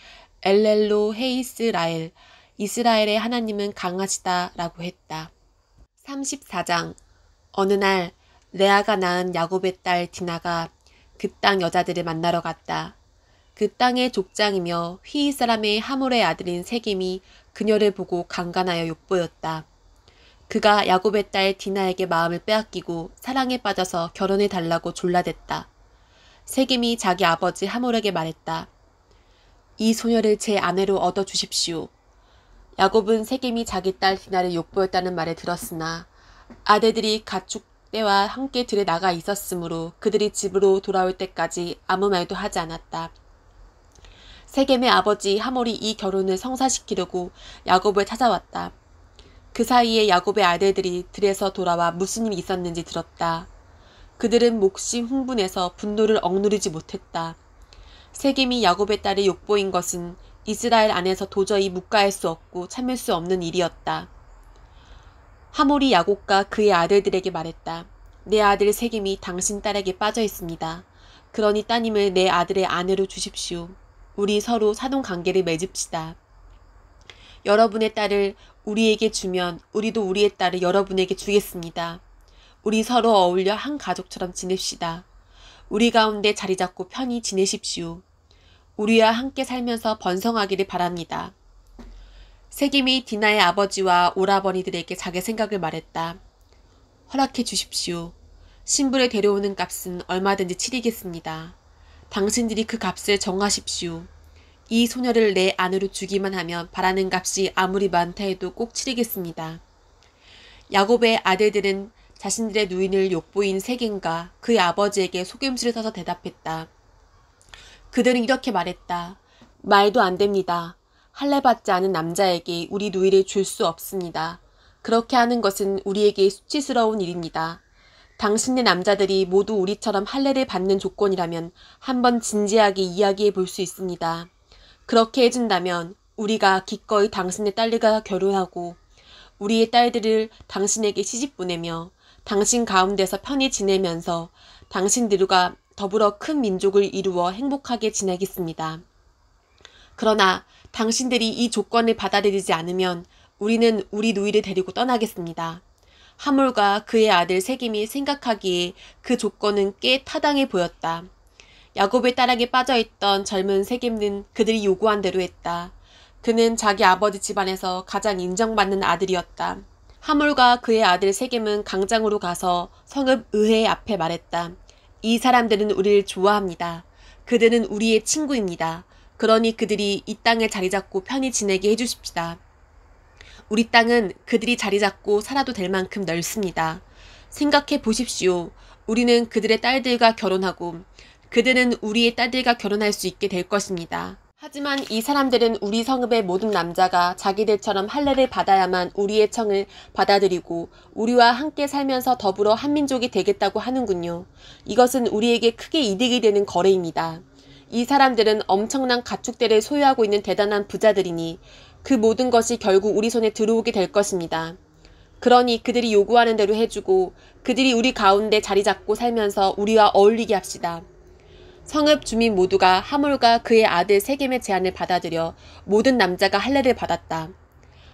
엘렐로 헤이스라엘, 이스라엘의 하나님은 강하시다 라고 했다. 34장. 어느 날 레아가 낳은 야곱의 딸 디나가 그 땅 여자들을 만나러 갔다. 그 땅의 족장이며 휘잇 사람의 하몰의 아들인 세겜이 그녀를 보고 간간하여 욕보였다. 그가 야곱의 딸 디나에게 마음을 빼앗기고 사랑에 빠져서 결혼해 달라고 졸라댔다. 세겜이 자기 아버지 하몰에게 말했다. 이 소녀를 제 아내로 얻어주십시오. 야곱은 세겜이 자기 딸 디나를 욕보였다는 말을 들었으나 아들들이 가축대와 함께 들에 나가 있었으므로 그들이 집으로 돌아올 때까지 아무 말도 하지 않았다. 세겜의 아버지 하몰이 이 결혼을 성사시키려고 야곱을 찾아왔다. 그 사이에 야곱의 아들들이 들에서 돌아와 무슨 일이 있었는지 들었다. 그들은 몹시 흥분해서 분노를 억누르지 못했다. 세겜이 야곱의 딸을 욕보인 것은 이스라엘 안에서 도저히 묵과할 수 없고 참을 수 없는 일이었다. 하몰이 야곱과 그의 아들들에게 말했다. 내 아들 세겜이 당신 딸에게 빠져 있습니다. 그러니 따님을 내 아들의 아내로 주십시오. 우리 서로 사돈관계를 맺읍시다. 여러분의 딸을 우리에게 주면 우리도 우리의 딸을 여러분에게 주겠습니다. 우리 서로 어울려 한 가족처럼 지냅시다. 우리 가운데 자리 잡고 편히 지내십시오. 우리와 함께 살면서 번성하기를 바랍니다. 세겜이 디나의 아버지와 오라버니들에게 자기 생각을 말했다. 허락해 주십시오. 신부를 데려오는 값은 얼마든지 치르겠습니다. 당신들이 그 값을 정하십시오. 이 소녀를 내 아내로 주기만 하면 바라는 값이 아무리 많다 해도 꼭 치르겠습니다. 야곱의 아들들은 자신들의 누인을 욕보인 세겜과 그의 아버지에게 속임수를 써서 대답했다. 그들은 이렇게 말했다. 말도 안 됩니다. 할례받지 않은 남자에게 우리 누이를 줄 수 없습니다. 그렇게 하는 것은 우리에게 수치스러운 일입니다. 당신네 남자들이 모두 우리처럼 할례를 받는 조건이라면 한번 진지하게 이야기해 볼 수 있습니다. 그렇게 해준다면 우리가 기꺼이 당신의 딸들과 결혼하고 우리의 딸들을 당신에게 시집 보내며 당신 가운데서 편히 지내면서 당신들과 더불어 큰 민족을 이루어 행복하게 지내겠습니다. 그러나 당신들이 이 조건을 받아들이지 않으면 우리는 우리 누이를 데리고 떠나겠습니다. 하몰과 그의 아들 세겜이 생각하기에 그 조건은 꽤 타당해 보였다. 야곱의 딸에게 빠져있던 젊은 세겜은 그들이 요구한 대로 했다. 그는 자기 아버지 집안에서 가장 인정받는 아들이었다. 하몰과 그의 아들 세겜은 강장으로 가서 성읍 의회 앞에 말했다. 이 사람들은 우리를 좋아합니다. 그들은 우리의 친구입니다. 그러니 그들이 이 땅에 자리 잡고 편히 지내게 해주십시다. 우리 땅은 그들이 자리 잡고 살아도 될 만큼 넓습니다. 생각해 보십시오. 우리는 그들의 딸들과 결혼하고 그들은 우리의 딸들과 결혼할 수 있게 될 것입니다. 하지만 이 사람들은 우리 성읍의 모든 남자가 자기들처럼 할례를 받아야만 우리의 청을 받아들이고 우리와 함께 살면서 더불어 한민족이 되겠다고 하는군요. 이것은 우리에게 크게 이득이 되는 거래입니다. 이 사람들은 엄청난 가축대를 소유하고 있는 대단한 부자들이니 그 모든 것이 결국 우리 손에 들어오게 될 것입니다. 그러니 그들이 요구하는 대로 해주고 그들이 우리 가운데 자리 잡고 살면서 우리와 어울리게 합시다. 성읍 주민 모두가 하몰과 그의 아들 세겜의 제안을 받아들여 모든 남자가 할례를 받았다.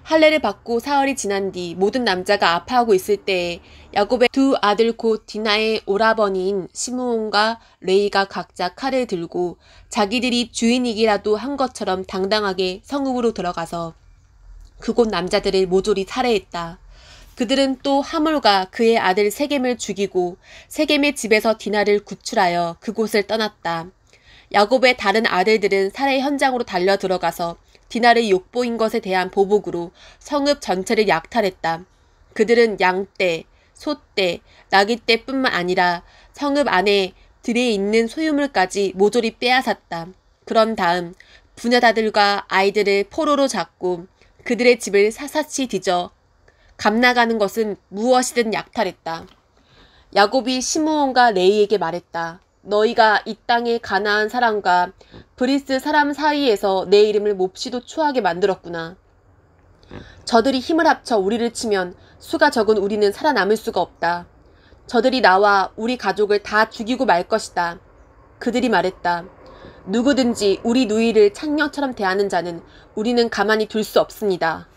할례를 받고 사흘이 지난 뒤 모든 남자가 아파하고 있을 때에 야곱의 두 아들 곧 디나의 오라버니인 시므온과 레이가 각자 칼을 들고 자기들이 주인이기라도 한 것처럼 당당하게 성읍으로 들어가서 그곳 남자들을 모조리 살해했다. 그들은 또 하몰과 그의 아들 세겜을 죽이고 세겜의 집에서 디나를 구출하여 그곳을 떠났다. 야곱의 다른 아들들은 살해 현장으로 달려 들어가서 디나를 욕보인 것에 대한 보복으로 성읍 전체를 약탈했다. 그들은 양떼, 소떼, 나귀떼뿐만 아니라 성읍 안에 들에 있는 소유물까지 모조리 빼앗았다. 그런 다음 부녀다들과 아이들을 포로로 잡고 그들의 집을 샅샅이 뒤져 감나가는 것은 무엇이든 약탈했다. 야곱이 시므온과 레이에게 말했다. 너희가 이 땅의 가나안 사람과 브리스 사람 사이에서 내 이름을 몹시도 추하게 만들었구나. 저들이 힘을 합쳐 우리를 치면 수가 적은 우리는 살아남을 수가 없다. 저들이 나와 우리 가족을 다 죽이고 말 것이다. 그들이 말했다. 누구든지 우리 누이를 창녀처럼 대하는 자는 우리는 가만히 둘 수 없습니다.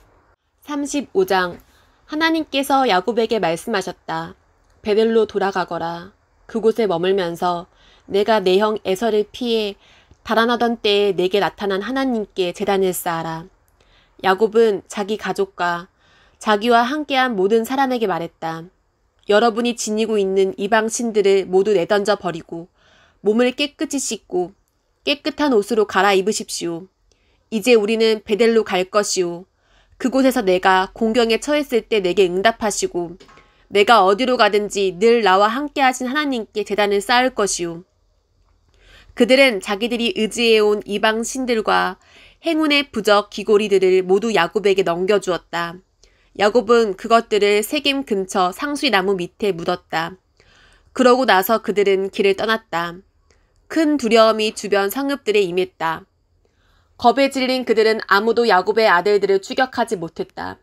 35장. 하나님께서 야곱에게 말씀하셨다. 베델로 돌아가거라. 그곳에 머물면서 내가 내 형 에서를 피해 달아나던 때에 내게 나타난 하나님께 제단을 쌓아라. 야곱은 자기 가족과 자기와 함께한 모든 사람에게 말했다. 여러분이 지니고 있는 이방 신들을 모두 내던져 버리고 몸을 깨끗이 씻고 깨끗한 옷으로 갈아입으십시오. 이제 우리는 베델로 갈 것이오. 그곳에서 내가 공경에 처했을 때 내게 응답하시고 내가 어디로 가든지 늘 나와 함께 하신 하나님께 제단을 쌓을 것이오. 그들은 자기들이 의지해온 이방 신들과 행운의 부적 귀고리들을 모두 야곱에게 넘겨주었다. 야곱은 그것들을 세겜 근처 상수리나무 밑에 묻었다. 그러고 나서 그들은 길을 떠났다. 큰 두려움이 주변 성읍들에 임했다. 겁에 질린 그들은 아무도 야곱의 아들들을 추격하지 못했다.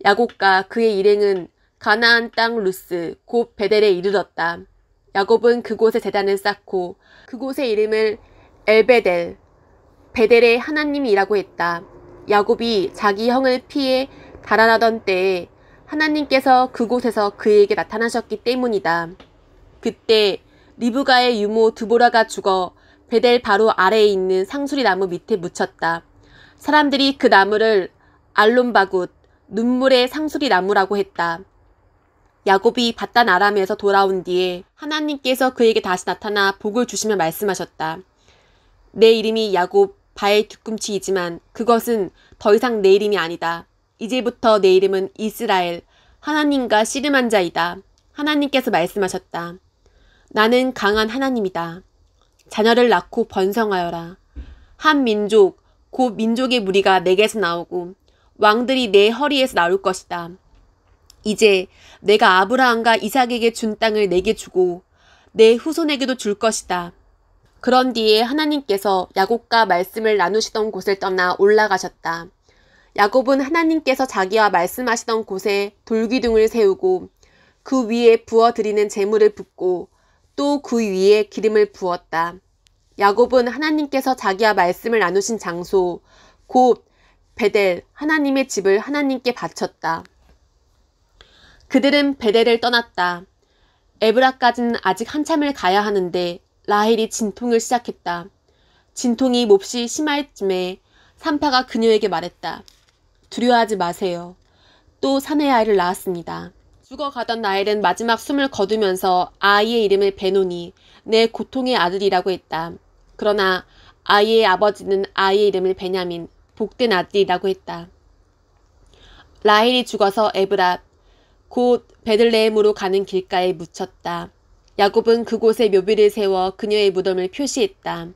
야곱과 그의 일행은 가나안 땅 루스 곧 베델에 이르렀다. 야곱은 그곳에 제단을 쌓고 그곳의 이름을 엘베델, 베델의 하나님이라고 했다. 야곱이 자기 형을 피해 달아나던 때에 하나님께서 그곳에서 그에게 나타나셨기 때문이다. 그때 리브가의 유모 드보라가 죽어 베델 바로 아래에 있는 상수리 나무 밑에 묻혔다. 사람들이 그 나무를 알론바굿, 눈물의 상수리 나무라고 했다. 야곱이 바단 아람에서 돌아온 뒤에 하나님께서 그에게 다시 나타나 복을 주시며 말씀하셨다. 내 이름이 야곱, 바의 뒤꿈치이지만 그것은 더 이상 내 이름이 아니다. 이제부터 내 이름은 이스라엘, 하나님과 씨름한 자이다. 하나님께서 말씀하셨다. 나는 강한 하나님이다. 자녀를 낳고 번성하여라. 한 민족, 곧 민족의 무리가 내게서 나오고 왕들이 내 허리에서 나올 것이다. 이제 내가 아브라함과 이삭에게 준 땅을 내게 주고 내 후손에게도 줄 것이다. 그런 뒤에 하나님께서 야곱과 말씀을 나누시던 곳을 떠나 올라가셨다. 야곱은 하나님께서 자기와 말씀하시던 곳에 돌기둥을 세우고 그 위에 부어드리는 제물을 붓고 또 그 위에 기름을 부었다. 야곱은 하나님께서 자기와 말씀을 나누신 장소 곧 베델 하나님의 집을 하나님께 바쳤다. 그들은 베델을 떠났다. 에브라까지는 아직 한참을 가야 하는데 라헬이 진통을 시작했다. 진통이 몹시 심할 쯤에 산파가 그녀에게 말했다. 두려워하지 마세요. 또 사내 아이를 낳았습니다. 죽어가던 라헬은 마지막 숨을 거두면서 아이의 이름을 베노니 내 고통의 아들이라고 했다. 그러나 아이의 아버지는 아이의 이름을 베냐민, 복된 아들이라고 했다. 라헬이 죽어서 에브라, 곧 베들레헴으로 가는 길가에 묻혔다. 야곱은 그곳에 묘비를 세워 그녀의 무덤을 표시했다.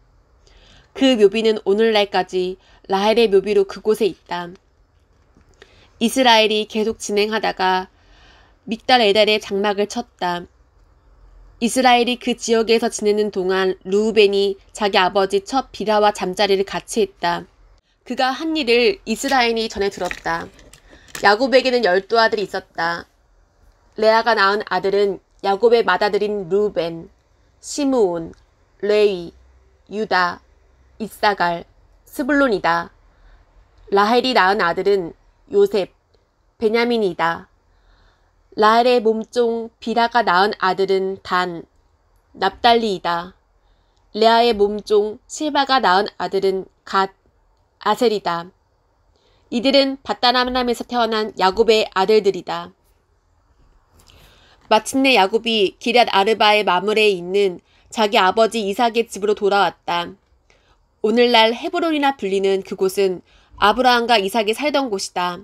그 묘비는 오늘날까지 라헬의 묘비로 그곳에 있다. 이스라엘이 계속 진행하다가 믹달에달에 장막을 쳤다. 이스라엘이 그 지역에서 지내는 동안 르우벤이 자기 아버지 첫 비라와 잠자리를 같이 했다. 그가 한 일을 이스라엘이 전해 들었다. 야곱에게는 12아들이 있었다. 레아가 낳은 아들은 야곱의 맏아들인 르우벤, 시므온, 레위, 유다, 이사갈, 스불론이다. 라헬이 낳은 아들은 요셉, 베냐민이다. 라헬의 몸종 비라가 낳은 아들은 단, 납달리이다. 레아의 몸종 실바가 낳은 아들은 갓, 아셀이다. 이들은 바단-아람에서 태어난 야곱의 아들들이다. 마침내 야곱이 기럇 아르바의 마물에 있는 자기 아버지 이삭의 집으로 돌아왔다. 오늘날 헤브론이라 불리는 그곳은 아브라함과 이삭이 살던 곳이다.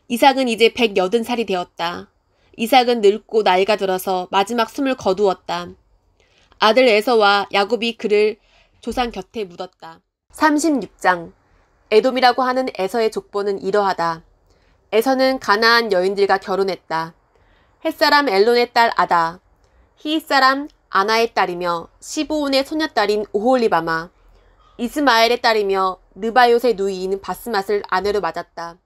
이삭은 이제 180살이 되었다. 이삭은 늙고 나이가 들어서 마지막 숨을 거두었다. 아들 에서와 야곱이 그를 조상 곁에 묻었다. 36장. 에돔이라고 하는 에서의 족보는 이러하다. 에서는 가나안 여인들과 결혼했다. 햇사람 엘론의 딸 아다, 히잇사람 아나의 딸이며 시브온의 소녀딸인 오홀리바마, 이스마엘의 딸이며 느바요의 누이인 바스맛을 아내로 맞았다.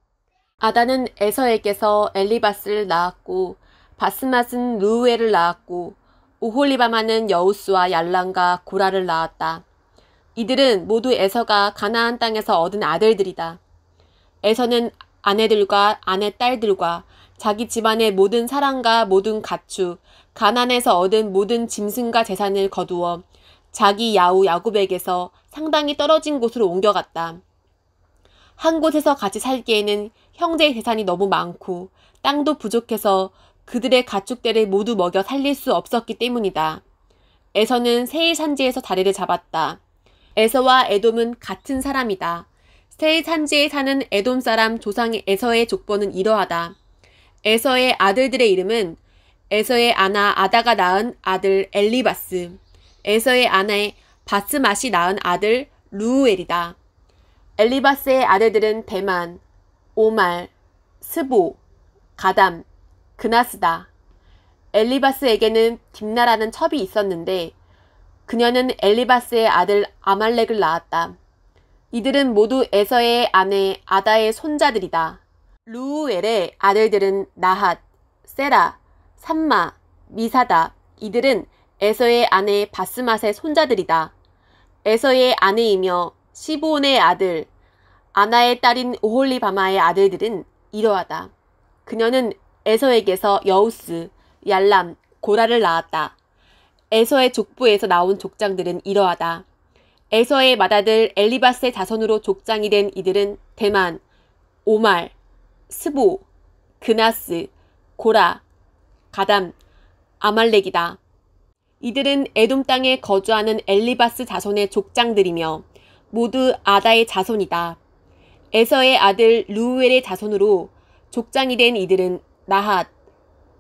아다는 에서에게서 엘리바스를 낳았고 바스맛은 르우엘을 낳았고 오홀리바마는 여우스와 얄람과 고라를 낳았다. 이들은 모두 에서가 가나안 땅에서 얻은 아들들이다. 에서는 아내들과 아내 딸들과 자기 집안의 모든 사람과 모든 가축, 가나안에서 얻은 모든 짐승과 재산을 거두어 자기 야후 야곱에게서 상당히 떨어진 곳으로 옮겨갔다. 한 곳에서 같이 살기에는 형제의 재산이 너무 많고 땅도 부족해서 그들의 가축들을 모두 먹여 살릴 수 없었기 때문이다. 에서는 세일 산지에서 자리를 잡았다. 에서와 에돔은 같은 사람이다. 세일 산지에 사는 에돔 사람 조상 에서의 족보는 이러하다. 에서의 아들들의 이름은 에서의 아나 아다가 낳은 아들 엘리바스, 에서의 아내 바스맛이 낳은 아들 루우엘이다. 엘리바스의 아들들은 대만, 오말, 스보, 가담, 그나스다. 엘리바스에게는 딥나라는 첩이 있었는데 그녀는 엘리바스의 아들 아말렉을 낳았다. 이들은 모두 에서의 아내 아다의 손자들이다. 루우엘의 아들들은 나핫, 세라, 삼마, 미사다. 이들은 에서의 아내 바스맛의 손자들이다. 에서의 아내이며 시브온의 아들, 아나의 딸인 오홀리바마의 아들들은 이러하다. 그녀는 에서에게서 여우스, 얄람, 고라를 낳았다. 에서의 족부에서 나온 족장들은 이러하다. 에서의 맏아들 엘리바스의 자손으로 족장이 된 이들은 대만, 오말, 스보, 그나스, 고라, 가담, 아말렉이다. 이들은 에돔 땅에 거주하는 엘리바스 자손의 족장들이며 모두 아다의 자손이다. 에서의 아들 루우엘의 자손으로 족장이 된 이들은 나핫,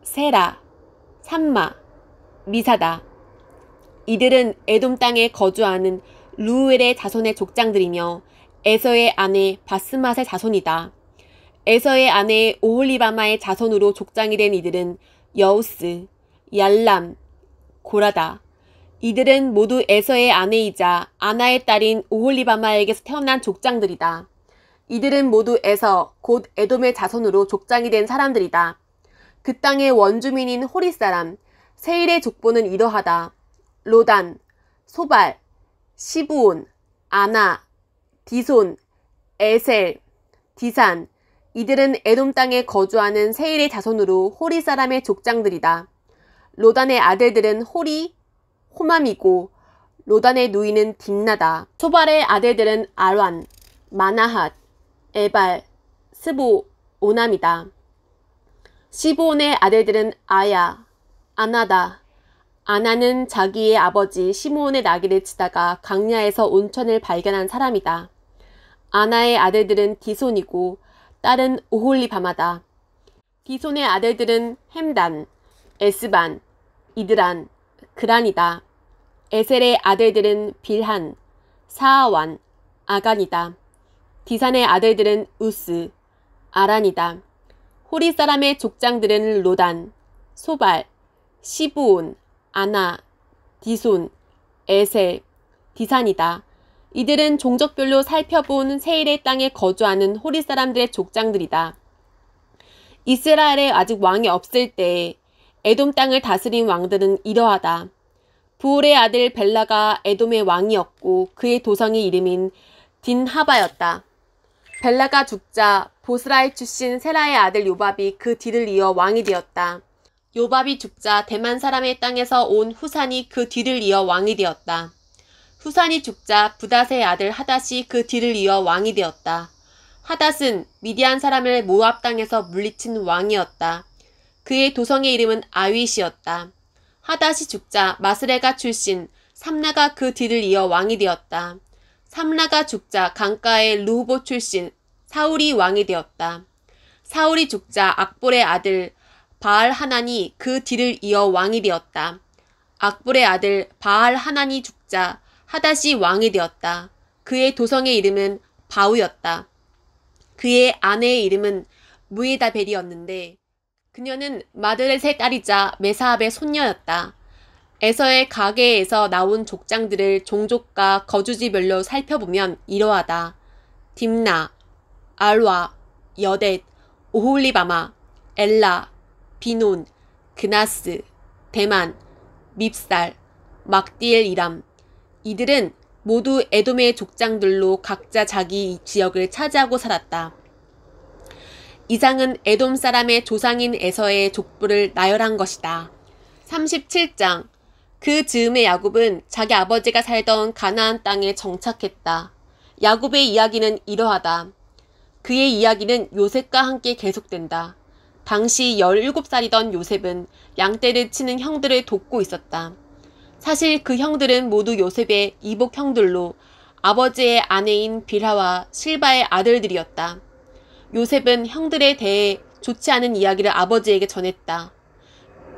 세라, 삼마, 미사다. 이들은 에돔 땅에 거주하는 루우엘의 자손의 족장들이며 에서의 아내 바스맛의 자손이다. 에서의 아내 오홀리바마의 자손으로 족장이 된 이들은 여우스, 얄람, 고라다. 이들은 모두 에서의 아내이자 아나의 딸인 오홀리바마에게서 태어난 족장들이다. 이들은 모두 에서 곧 에돔의 자손으로 족장이 된 사람들이다. 그 땅의 원주민인 호리 사람 세일의 족보는 이러하다. 로단, 소발, 시브온, 아나, 디손, 에셀, 디산. 이들은 에돔 땅에 거주하는 세일의 자손으로 호리 사람의 족장들이다. 로단의 아들들은 호리, 호맘이고 로단의 누이는 딥나다. 소발의 아들들은 아란, 마나핫, 에발, 스보, 오남이다. 시브온의 아들들은 아야, 아나다. 아나는 자기의 아버지 시므온의 나귀를 치다가 강야에서 온천을 발견한 사람이다. 아나의 아들들은 디손이고 딸은 오홀리바마다. 디손의 아들들은 햄단, 에스반, 이드란, 그란이다. 에셀의 아들들은 빌한, 사아완, 아간이다. 디산의 아들들은 우스, 아란이다. 호리 사람의 족장들은 로단, 소발, 시브온, 아나, 디손, 에셀, 디산이다. 이들은 종족별로 살펴본 세일의 땅에 거주하는 호리 사람들의 족장들이다. 이스라엘에 아직 왕이 없을 때에 에돔 땅을 다스린 왕들은 이러하다. 부올의 아들 벨라가 에돔의 왕이었고 그의 도성의 이름인 딘하바였다. 벨라가 죽자 보스라의 출신 세라의 아들 요밥이 그 뒤를 이어 왕이 되었다. 요밥이 죽자 대만 사람의 땅에서 온 후산이 그 뒤를 이어 왕이 되었다. 후산이 죽자 부닷의 아들 하닷이 그 뒤를 이어 왕이 되었다. 하닷은 미디안 사람을 모압 땅에서 물리친 왕이었다. 그의 도성의 이름은 아윗이었다. 하닷이 죽자 마스레가 출신 삼라가 그 뒤를 이어 왕이 되었다. 삼라가 죽자 강가의 르호보 출신 사울이 왕이 되었다. 사울이 죽자 악볼의 아들 바알 하난이 그 뒤를 이어 왕이 되었다. 악볼의 아들 바알 하난이 죽자 하닷이 왕이 되었다. 그의 도성의 이름은 바우였다. 그의 아내의 이름은 무에다벨이었는데 그녀는 마드렛의 딸이자 메사압의 손녀였다. 에서의 가게에서 나온 족장들을 종족과 거주지별로 살펴보면 이러하다. 딥나, 알와, 여댓, 오홀리바마, 엘라, 비논, 그나스, 대만, 밉살, 막디엘 이람. 이들은 모두 에돔의 족장들로 각자 자기 지역을 차지하고 살았다. 이상은 에돔 사람의 조상인 에서의 족보를 나열한 것이다. 37장. 그 즈음에 야곱은 자기 아버지가 살던 가나안 땅에 정착했다. 야곱의 이야기는 이러하다. 그의 이야기는 요셉과 함께 계속된다. 당시 17살이던 요셉은 양떼를 치는 형들을 돕고 있었다. 사실 그 형들은 모두 요셉의 이복 형들로 아버지의 아내인 빌하와 실바의 아들들이었다. 요셉은 형들에 대해 좋지 않은 이야기를 아버지에게 전했다.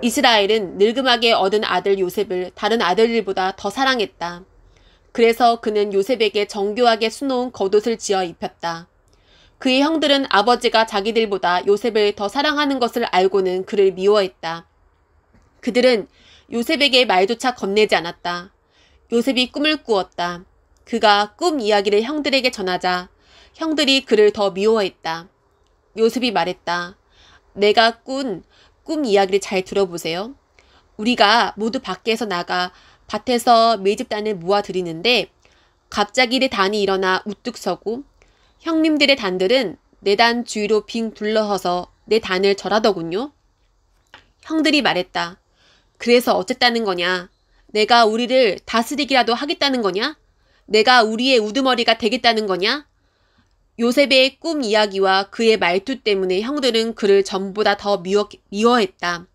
이스라엘은 늙음하게 얻은 아들 요셉을 다른 아들들보다 더 사랑했다. 그래서 그는 요셉에게 정교하게 수놓은 겉옷을 지어 입혔다. 그의 형들은 아버지가 자기들보다 요셉을 더 사랑하는 것을 알고는 그를 미워했다. 그들은 요셉에게 말조차 건네지 않았다. 요셉이 꿈을 꾸었다. 그가 꿈 이야기를 형들에게 전하자 형들이 그를 더 미워했다. 요셉이 말했다. 내가 꾼 꿈 이야기를 잘 들어보세요. 우리가 모두 밖에서 나가 밭에서 매집단을 모아들이는데 갑자기 내 단이 일어나 우뚝 서고 형님들의 단들은 내 단 주위로 빙 둘러서서 내 단을 절하더군요. 형들이 말했다. 그래서 어쨌다는 거냐? 내가 우리를 다스리기라도 하겠다는 거냐? 내가 우리의 우두머리가 되겠다는 거냐? 요셉의 꿈 이야기와 그의 말투 때문에 형들은 그를 전보다 더 미워했다.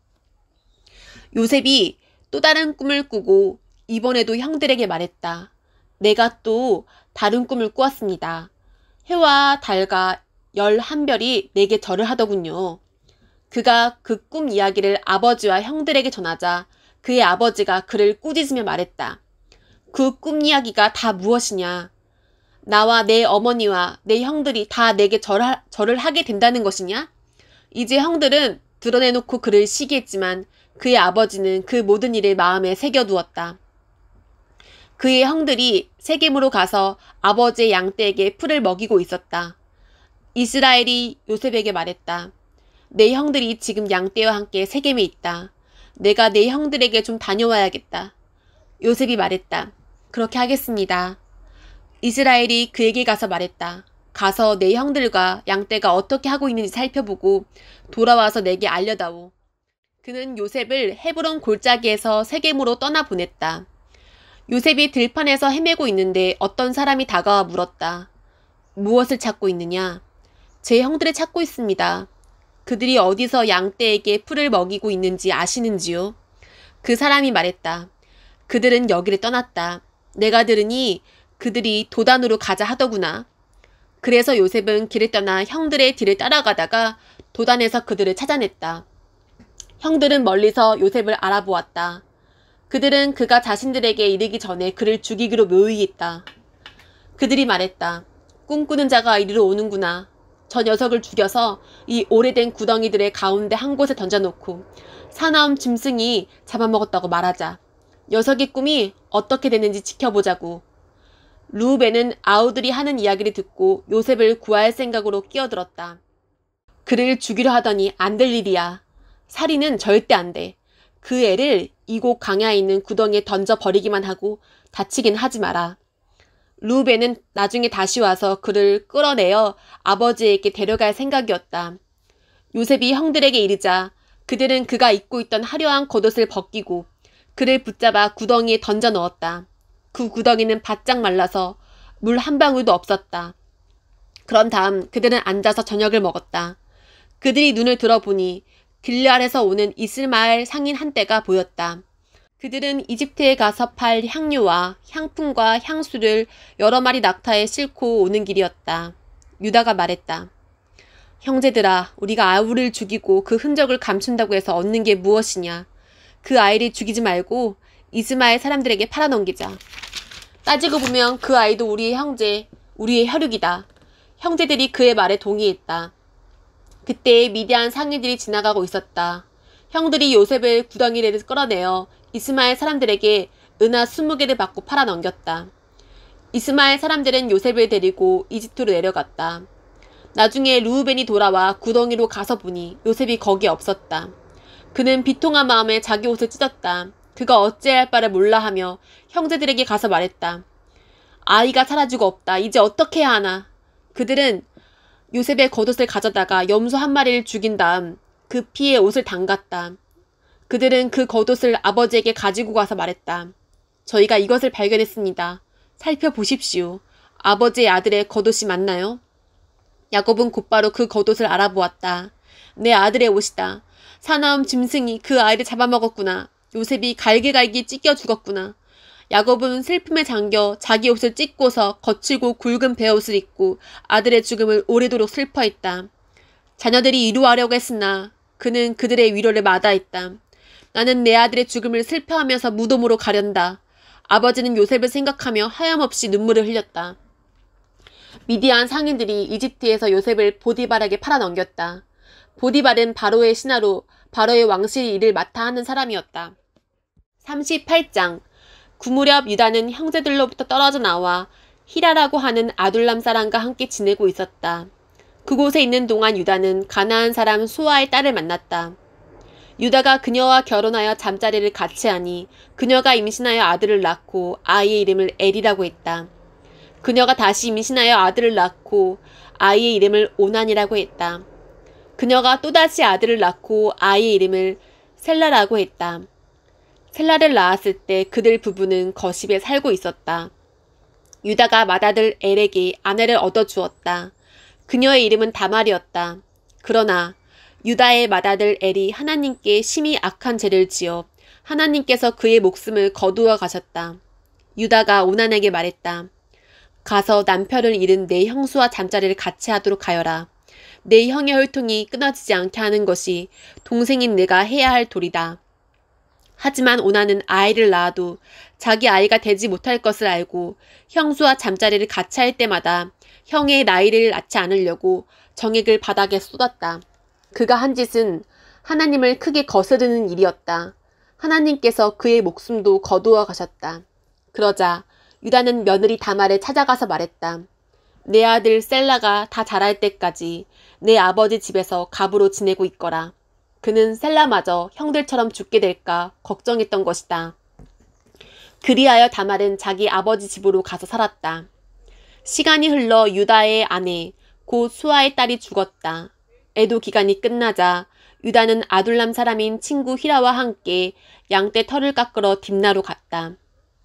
요셉이 또 다른 꿈을 꾸고 이번에도 형들에게 말했다. 내가 또 다른 꿈을 꾸었습니다. 해와 달과 11별이 내게 절을 하더군요. 그가 그 꿈 이야기를 아버지와 형들에게 전하자 그의 아버지가 그를 꾸짖으며 말했다. 그 꿈 이야기가 다 무엇이냐? 나와 내 어머니와 내 형들이 다 내게 절을 하게 된다는 것이냐? 이제 형들은 드러내놓고 그를 시기했지만 그의 아버지는 그 모든 일을 마음에 새겨두었다. 그의 형들이 세겜으로 가서 아버지의 양떼에게 풀을 먹이고 있었다. 이스라엘이 요셉에게 말했다. 내 형들이 지금 양떼와 함께 세겜에 있다. 내가 내 형들에게 좀 다녀와야겠다. 요셉이 말했다. 그렇게 하겠습니다. 이스라엘이 그에게 가서 말했다. 가서 내 형들과 양떼가 어떻게 하고 있는지 살펴보고 돌아와서 내게 알려다오. 그는 요셉을 헤브론 골짜기에서 세겜으로 떠나보냈다. 요셉이 들판에서 헤매고 있는데 어떤 사람이 다가와 물었다. 무엇을 찾고 있느냐? 제 형들을 찾고 있습니다. 그들이 어디서 양떼에게 풀을 먹이고 있는지 아시는지요? 그 사람이 말했다. 그들은 여기를 떠났다. 내가 들으니 그들이 도단으로 가자 하더구나. 그래서 요셉은 길을 떠나 형들의 뒤를 따라가다가 도단에서 그들을 찾아냈다. 형들은 멀리서 요셉을 알아보았다. 그들은 그가 자신들에게 이르기 전에 그를 죽이기로 묘의했다. 그들이 말했다. 꿈꾸는 자가 이리로 오는구나. 저 녀석을 죽여서 이 오래된 구덩이들의 가운데 한 곳에 던져놓고 사나운 짐승이 잡아먹었다고 말하자. 녀석의 꿈이 어떻게 됐는지 지켜보자고. 루벤은 아우들이 하는 이야기를 듣고 요셉을 구할 생각으로 끼어들었다. 그를 죽이려 하더니 안 될 일이야. 살인은 절대 안 돼. 그 애를 이곳 강야에 있는 구덩이에 던져버리기만 하고 다치긴 하지 마라. 루벤은 나중에 다시 와서 그를 끌어내어 아버지에게 데려갈 생각이었다. 요셉이 형들에게 이르자 그들은 그가 입고 있던 화려한 겉옷을 벗기고 그를 붙잡아 구덩이에 던져 넣었다. 그 구덩이는 바짝 말라서 물 한 방울도 없었다. 그런 다음 그들은 앉아서 저녁을 먹었다. 그들이 눈을 들어보니 길르앗에서 오는 이스마엘 상인 한떼가 보였다. 그들은 이집트에 가서 팔 향료와 향품과 향수를 여러 마리 낙타에 싣고 오는 길이었다. 유다가 말했다. 형제들아, 우리가 아우를 죽이고 그 흔적을 감춘다고 해서 얻는 게 무엇이냐. 그 아이를 죽이지 말고 이스마엘 사람들에게 팔아넘기자. 따지고 보면 그 아이도 우리의 형제, 우리의 혈육이다. 형제들이 그의 말에 동의했다. 그때 미디안 상인들이 지나가고 있었다. 형들이 요셉을 구덩이를 끌어내어 이스마엘 사람들에게 은하 20개를 받고 팔아넘겼다. 이스마엘 사람들은 요셉을 데리고 이집트로 내려갔다. 나중에 루우벤이 돌아와 구덩이로 가서 보니 요셉이 거기에 없었다. 그는 비통한 마음에 자기 옷을 찢었다. 그가 어찌해야 할 바를 몰라 하며 형제들에게 가서 말했다. 아이가 사라지고 없다. 이제 어떻게 해야 하나. 그들은 요셉의 겉옷을 가져다가 염소 한 마리를 죽인 다음 그 피에 옷을 담갔다. 그들은 그 겉옷을 아버지에게 가지고 가서 말했다. 저희가 이것을 발견했습니다. 살펴보십시오. 아버지의 아들의 겉옷이 맞나요? 야곱은 곧바로 그 겉옷을 알아보았다. 내 아들의 옷이다. 사나움 짐승이 그 아이를 잡아먹었구나. 요셉이 갈기갈기 찢겨 죽었구나. 야곱은 슬픔에 잠겨 자기 옷을 찢고서 거칠고 굵은 베옷을 입고 아들의 죽음을 오래도록 슬퍼했다. 자녀들이 위로하려고 했으나 그는 그들의 위로를 마다했다. 나는 내 아들의 죽음을 슬퍼하면서 무덤으로 가련다. 아버지는 요셉을 생각하며 하염없이 눈물을 흘렸다. 미디안 상인들이 이집트에서 요셉을 보디발에게 팔아넘겼다. 보디발은 바로의 신하로 바로의 왕실 일을 맡아 하는 사람이었다. 38장 그 무렵 유다는 형제들로부터 떨어져 나와 히라라고 하는 아둘람 사람과 함께 지내고 있었다. 그곳에 있는 동안 유다는 가나안 사람 수아의 딸을 만났다. 유다가 그녀와 결혼하여 잠자리를 같이 하니 그녀가 임신하여 아들을 낳고 아이의 이름을 엘이라고 했다. 그녀가 다시 임신하여 아들을 낳고 아이의 이름을 오난이라고 했다. 그녀가 또다시 아들을 낳고 아이의 이름을 셀라라고 했다. 셀라를 낳았을 때 그들 부부는 거십에 살고 있었다. 유다가 맏아들 엘에게 아내를 얻어주었다. 그녀의 이름은 다말이었다. 그러나 유다의 맏아들 엘이 하나님께 심히 악한 죄를 지어 하나님께서 그의 목숨을 거두어 가셨다. 유다가 오난에게 말했다. 가서 남편을 잃은 내 형수와 잠자리를 같이 하도록 하여라. 내 형의 혈통이 끊어지지 않게 하는 것이 동생인 내가 해야 할 도리다. 하지만 오나는 아이를 낳아도 자기 아이가 되지 못할 것을 알고 형수와 잠자리를 같이 할 때마다 형의 나이를 낳지 않으려고 정액을 바닥에 쏟았다. 그가 한 짓은 하나님을 크게 거스르는 일이었다. 하나님께서 그의 목숨도 거두어 가셨다. 그러자 유다는 며느리 다말을 찾아가서 말했다. 내 아들 셀라가 다 자랄 때까지 내 아버지 집에서 갑으로 지내고 있거라. 그는 셀라마저 형들처럼 죽게 될까 걱정했던 것이다. 그리하여 다말은 자기 아버지 집으로 가서 살았다. 시간이 흘러 유다의 아내 곧 수아의 딸이 죽었다. 애도 기간이 끝나자 유다는 아둘람 사람인 친구 히라와 함께 양떼 털을 깎으러 딥나로 갔다.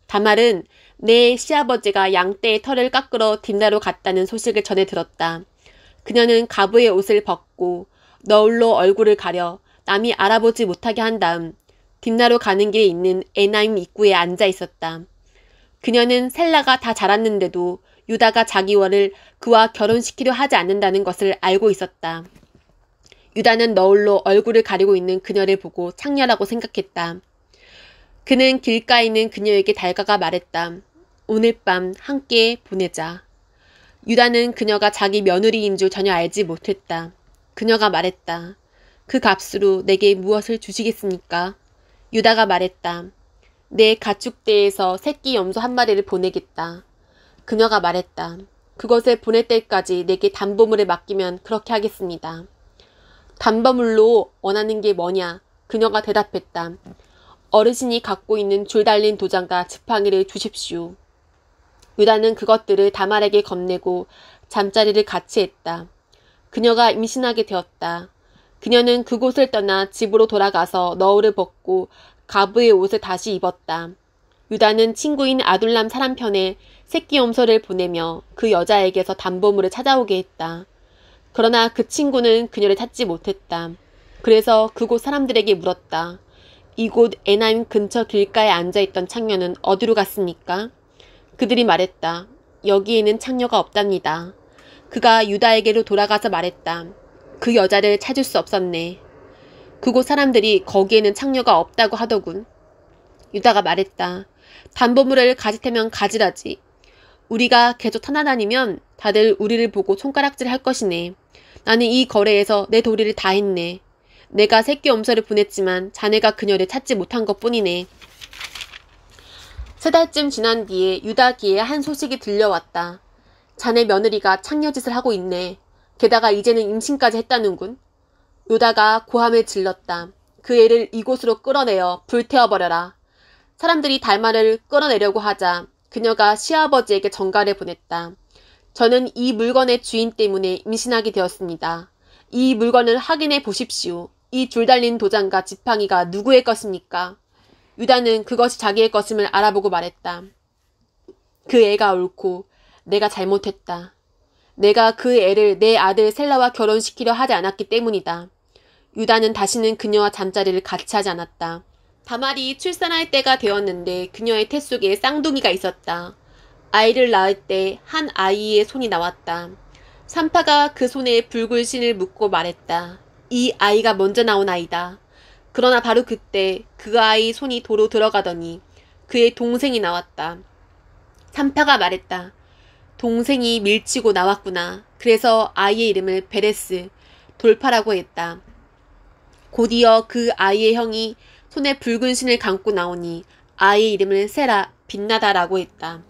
다말은 내 시아버지가 양떼의 털을 깎으러 딥나로 갔다는 소식을 전해 들었다. 그녀는 가부의 옷을 벗고 너울로 얼굴을 가려 남이 알아보지 못하게 한 다음 딥나로 가는 길에 있는 에나임 입구에 앉아 있었다. 그녀는 셀라가 다 자랐는데도 유다가 자기 월을 그와 결혼시키려 하지 않는다는 것을 알고 있었다. 유다는 너울로 얼굴을 가리고 있는 그녀를 보고 창녀라고 생각했다. 그는 길가에 있는 그녀에게 달가가 말했다. 오늘 밤 함께 보내자. 유다는 그녀가 자기 며느리인 줄 전혀 알지 못했다. 그녀가 말했다. 그 값으로 내게 무엇을 주시겠습니까? 유다가 말했다. 내 가축대에서 새끼 염소 한 마리를 보내겠다. 그녀가 말했다. 그것을 보낼 때까지 내게 담보물을 맡기면 그렇게 하겠습니다. 담보물로 원하는 게 뭐냐? 그녀가 대답했다. 어르신이 갖고 있는 줄 달린 도장과 지팡이를 주십시오. 유다는 그것들을 다말에게 건네고 잠자리를 같이 했다. 그녀가 임신하게 되었다. 그녀는 그곳을 떠나 집으로 돌아가서 너울을 벗고 가부의 옷을 다시 입었다. 유다는 친구인 아둘람 사람 편에 새끼 염소를 보내며 그 여자에게서 담보물을 찾아오게 했다. 그러나 그 친구는 그녀를 찾지 못했다. 그래서 그곳 사람들에게 물었다. 이곳 에나임 근처 길가에 앉아있던 창녀는 어디로 갔습니까? 그들이 말했다. 여기에는 창녀가 없답니다. 그가 유다에게로 돌아가서 말했다. 그 여자를 찾을 수 없었네. 그곳 사람들이 거기에는 창녀가 없다고 하더군. 유다가 말했다. 담보물을 가질 테면 가지라지. 우리가 계속 타나다니면 다들 우리를 보고 손가락질 할 것이네. 나는 이 거래에서 내 도리를 다 했네. 내가 새끼 염소를 보냈지만 자네가 그녀를 찾지 못한 것뿐이네. 3달쯤 지난 뒤에 유다 귀에 한 소식이 들려왔다. 자네 며느리가 창녀짓을 하고 있네. 게다가 이제는 임신까지 했다는군. 유다가 고함을 질렀다. 그 애를 이곳으로 끌어내어 불태워버려라. 사람들이 달마를 끌어내려고 하자 그녀가 시아버지에게 전가를 보냈다. 저는 이 물건의 주인 때문에 임신하게 되었습니다. 이 물건을 확인해 보십시오. 이 줄 달린 도장과 지팡이가 누구의 것입니까? 유다는 그것이 자기의 것임을 알아보고 말했다. 그 애가 옳고 내가 잘못했다. 내가 그 애를 내 아들 셀라와 결혼시키려 하지 않았기 때문이다. 유다는 다시는 그녀와 잠자리를 같이 하지 않았다. 다말이 출산할 때가 되었는데 그녀의 태 속에 쌍둥이가 있었다. 아이를 낳을 때 한 아이의 손이 나왔다. 산파가 그 손에 붉은 신을 묶고 말했다. 이 아이가 먼저 나온 아이다. 그러나 바로 그때 그 아이 손이 도로 들어가더니 그의 동생이 나왔다. 산파가 말했다. 동생이 밀치고 나왔구나. 그래서 아이의 이름을 베레스, 돌파라고 했다. 곧이어 그 아이의 형이 손에 붉은 신을 감고 나오니 아이의 이름을 세라, 빛나다라고 했다.